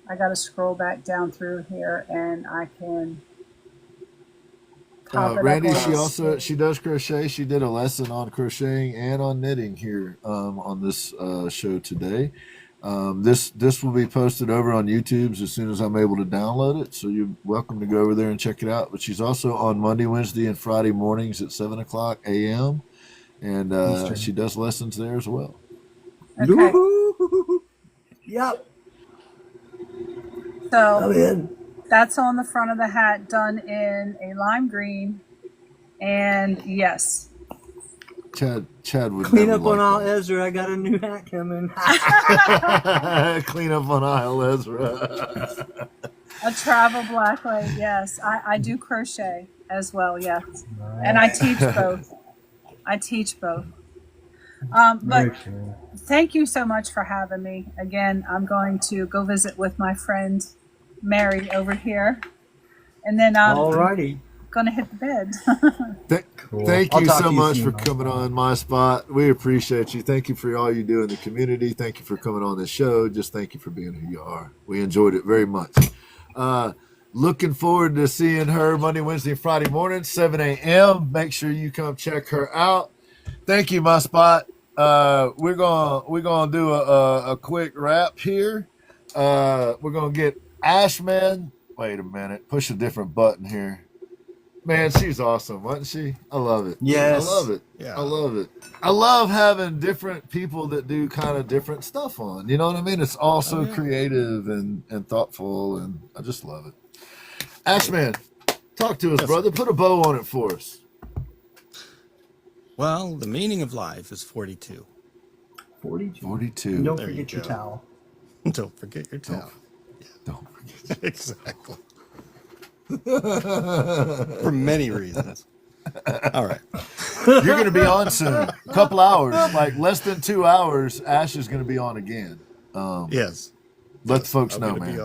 I got to scroll back down through here, and I can pop it Randy, up on she does crochet. She did a lesson on crocheting and on knitting here on this show today. This will be posted over on YouTube as soon as I'm able to download it. So you're welcome to go over there and check it out. But she's also on Monday, Wednesday, and Friday mornings at 7:00 a.m. And she does lessons there as well. Okay. Yep. So that's on the front of the hat, done in a lime green. And yes. Chad would clean never up on like all that. Ezra. I got a new hat coming. Clean up on aisle Ezra. A travel blacklight, yes. I do crochet as well, yes. And I teach both. But thank you so much for having me. Again, I'm going to go visit with my friend Mary over here. And then I'm Alrighty. going to hit the bed. Thank I'll you talk so to you much soon, for my coming spot. on My Spot. We appreciate you. Thank you for all you do in the community. Thank you for coming on the show. Just thank you for being who you are. We enjoyed it very much. Looking forward to seeing her Monday, Wednesday, and Friday morning, 7 a.m. Make sure you come check her out. Thank you, My Spot. We're gonna do a quick wrap here. We're gonna get Ashman. Wait a minute. Push a different button here. Man, she's awesome, wasn't she? I love it. Yes. I love it. Yeah. I love it. I love having different people that do kind of different stuff on. You know what I mean? It's all so creative and thoughtful, and I just love it. Ashman, talk to us, brother. Put a bow on it for us. Well, the meaning of life is 42. 42. 42. Don't There you forget your go. towel. Don't forget your towel. Don't forget. Exactly. For many reasons. All right. You're going to be on soon. A couple hours, like less than 2 hours. Ash is going to be on again. Yes. Let the folks I'm know, gonna man.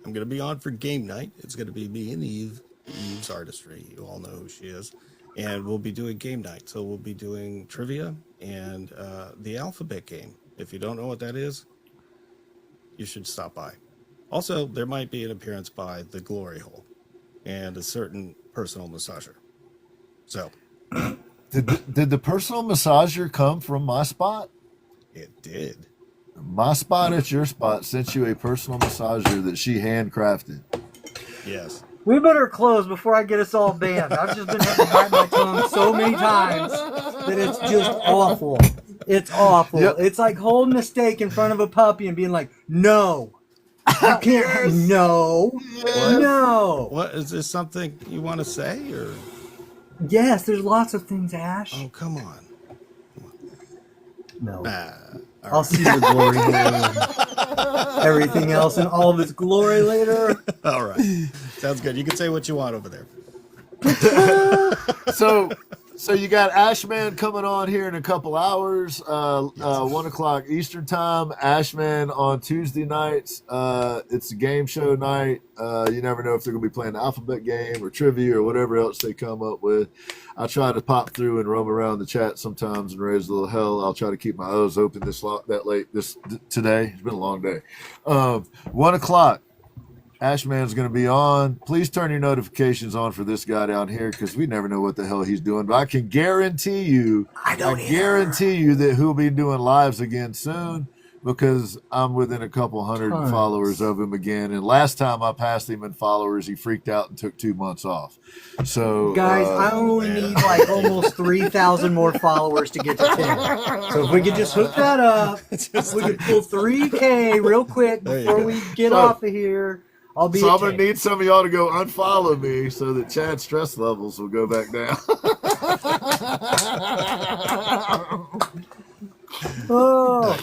I'm going to be on for game night. It's going to be me and Eve. Eve's artistry. You all know who she is. And we'll be doing game night. So we'll be doing trivia and the alphabet game. If you don't know what that is, you should stop by. Also, there might be an appearance by the Glory Hole and a certain personal massager. So Did the personal massager come from My Spot? it did. My Spot at Your Spot sent you a personal massager that she handcrafted. Yes. We better close before I get us all banned. I've just been having to bite my tongue so many times that it's just awful. It's awful. Yep. It's like holding a steak in front of a puppy and being like, no. You can't. No. No. What is this something you want to say or? Yes, there's lots of things, Ash. Oh, come on. No. All I'll see the glory and everything else in all of its glory later. All right. Sounds good. You can say what you want over there. So you got Ashman coming on here in a couple hours, 1 o'clock Eastern time. Ashman on Tuesday nights. It's a game show night. You never know if they're going to be playing the alphabet game or trivia or whatever else they come up with. I try to pop through and roam around the chat sometimes and raise a little hell. I'll try to keep my eyes open that late today. It's been a long day. 1 o'clock. Ashman's going to be on. Please turn your notifications on for this guy down here because we never know what the hell he's doing. But I can guarantee you, guarantee you that he'll be doing lives again soon because I'm within a couple hundred followers of him again. And last time I passed him in followers, he freaked out and took 2 months off. So, Guys, I only need like almost 3,000 more followers to get to 10. So if we could just hook that up, we could pull 3K real quick before we get off of here. I'll be. So I'm gonna need some of y'all to go unfollow me so that Chad's stress levels will go back down. Oh.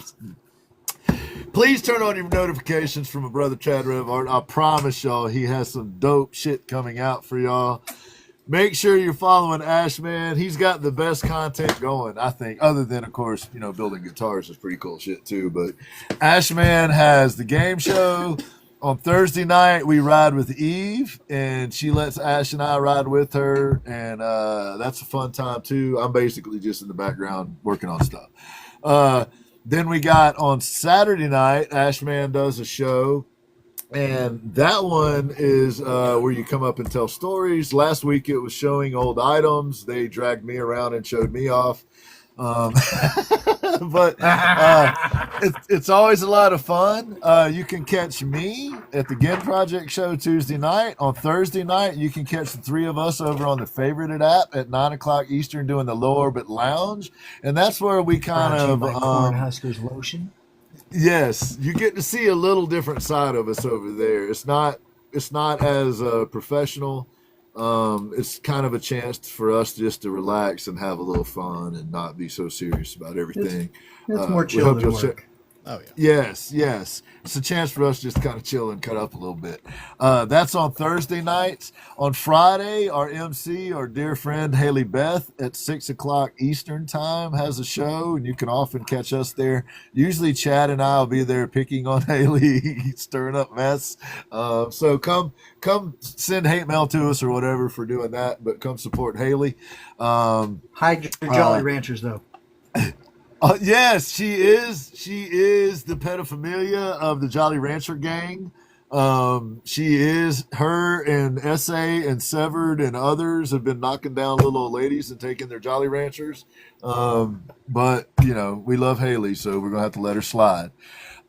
Please turn on your notifications from my brother Chad Revart. I promise y'all he has some dope shit coming out for y'all. Make sure you're following Ashman. He's got the best content going, I think, other than, of course, building guitars is pretty cool shit too. But Ashman has the game show. On Thursday night, we ride with Eve, and she lets Ash and I ride with her, and that's a fun time, too. I'm basically just in the background working on stuff. Then we got on Saturday night, Ashman does a show And that one is where you come up and tell stories. Last week it was showing old items. They dragged me around and showed me off. But it's always a lot of fun. You can catch me at the Ginn Project show Tuesday night. On Thursday night, you can catch the three of us over on the Favorited app at 9 o'clock Eastern doing the Low Orbit Lounge. And that's where we kind of... Cornhuskers lotion. Yes, you get to see a little different side of us over there. It's not as professional. It's kind of a chance for us just to relax and have a little fun and not be so serious about everything. It's more chill than work. Oh, yeah. Yes. It's a chance for us just to kind of chill and cut up a little bit. That's on Thursday nights. On Friday, our MC, our dear friend Haley Beth, at 6 o'clock Eastern time has a show, and you can often catch us there. Usually Chad and I will be there picking on Haley, stirring up mess. So come send hate mail to us or whatever for doing that, but come support Haley. Hide your Jolly Ranchers, though. Yes, she is. She is the pedophilia of the Jolly Rancher gang. She is. Her and S.A. and Severed and others have been knocking down little old ladies and taking their Jolly Ranchers. But, you know, we love Haley, so we're going to have to let her slide.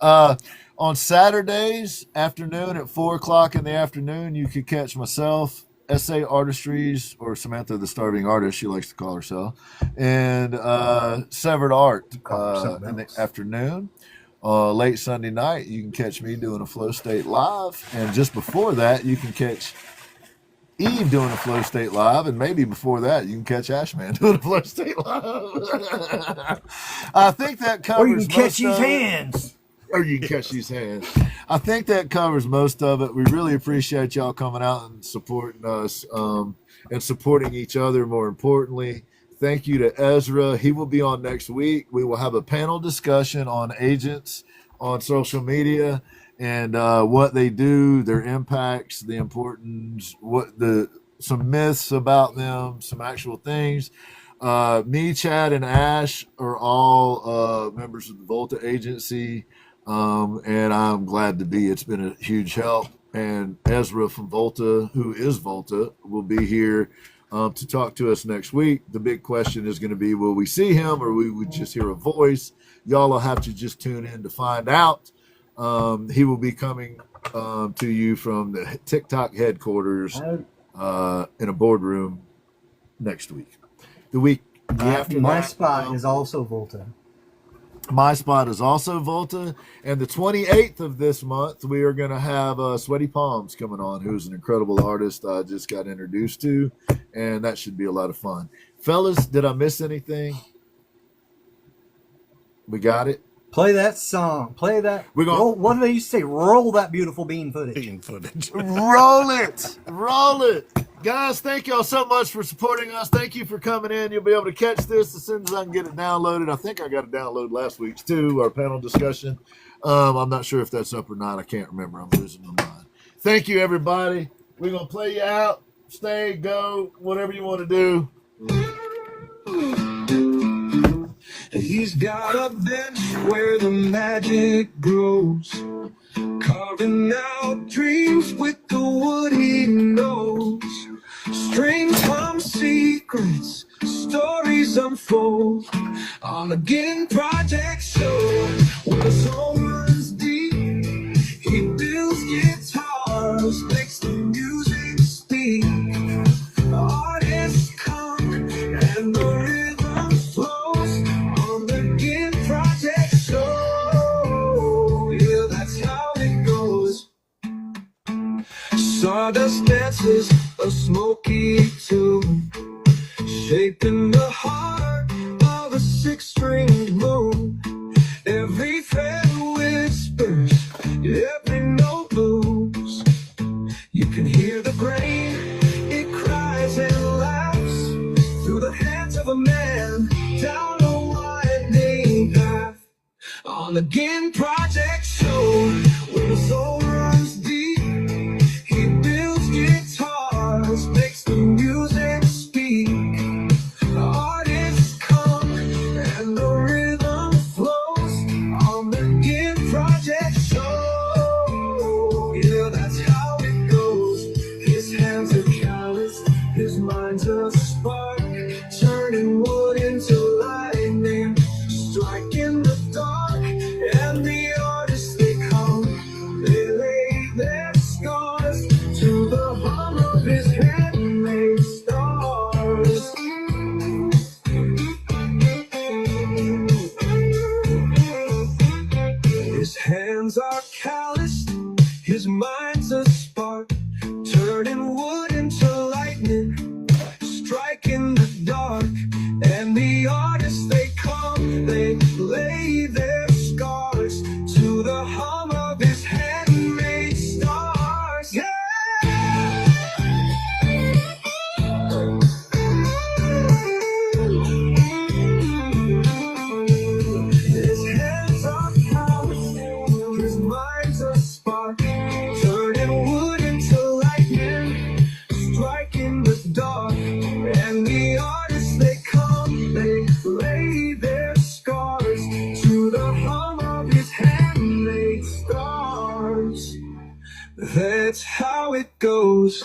On Saturdays afternoon at 4 o'clock in the afternoon, you could catch myself, S.A. Artistries, or Samantha the Starving Artist, she likes to call herself, and Severed Art in the afternoon. Late Sunday night, you can catch me doing a Flow State Live, and just before that, you can catch Eve doing a Flow State Live, and maybe before that, you can catch Ashman doing a Flow State Live. I think that covers. Or you can catch these hands. Or you can catch these hands. I think that covers most of it. We really appreciate y'all coming out and supporting us and supporting each other, more importantly. Thank you to Ezra. He will be on next week. We will have a panel discussion on agents on social media and what they do, their impacts, the importance, some myths about them, some actual things. Me, Chad, and Ash are all members of the Volta Agency. And I'm glad to be. It's been a huge help. And Ezra from Volta, who is Volta, will be here to talk to us next week. The big question is going to be, will we see him or we would just hear a voice? Y'all will have to just tune in to find out. He will be coming to you from the TikTok headquarters in a boardroom next week. The week after my spot is also Volta. My spot is also Volta. And the 28th of this month, we are going to have Sweaty Palms coming on, who's an incredible artist I just got introduced to. And that should be a lot of fun. Fellas, did I miss anything? We got it? Play that song. Play that. What do they used to say? Roll that beautiful bean footage. Roll it. Roll it. Guys, thank y'all so much for supporting us. Thank you for coming in. You'll be able to catch this as soon as I can get it downloaded. I think I got it downloaded last week's too, our panel discussion. I'm not sure if that's up or not. I can't remember. I'm losing my mind. Thank you, everybody. We're going to play you out. Stay, go, whatever you want to do. He's got a bench where the magic grows, carving out dreams with the wood he knows. Strings hum secrets, stories unfold on a Ginn Project show where the soul runs deep. He builds guitars, makes the music speak. Artists come and the rhythm flows on the Ginn Project show. Yeah, that's how it goes. Sawdust dances a smoky tune, shaping the heart of a six-stringed moon. Every thread whispers, every note moves. You can hear the grain, it cries and laughs through the hands of a man down a winding path on the Ginn Project show where the soul runs deep. He builds guitars, makes the music speak. Artists come and the rhythm flows on the Ginn Project show. Yeah. hands are calloused, his mind's a spark, turning wood into lightning, striking the dark. And the artists, they come, they lay their scars to the hum of his handmade stars. Yeah! His hands are calloused, his mind's a spark, turning wood into lightning, striking the dark. And the artists, they come, they lay their scars to the hum of his handmade stars. That's how it goes.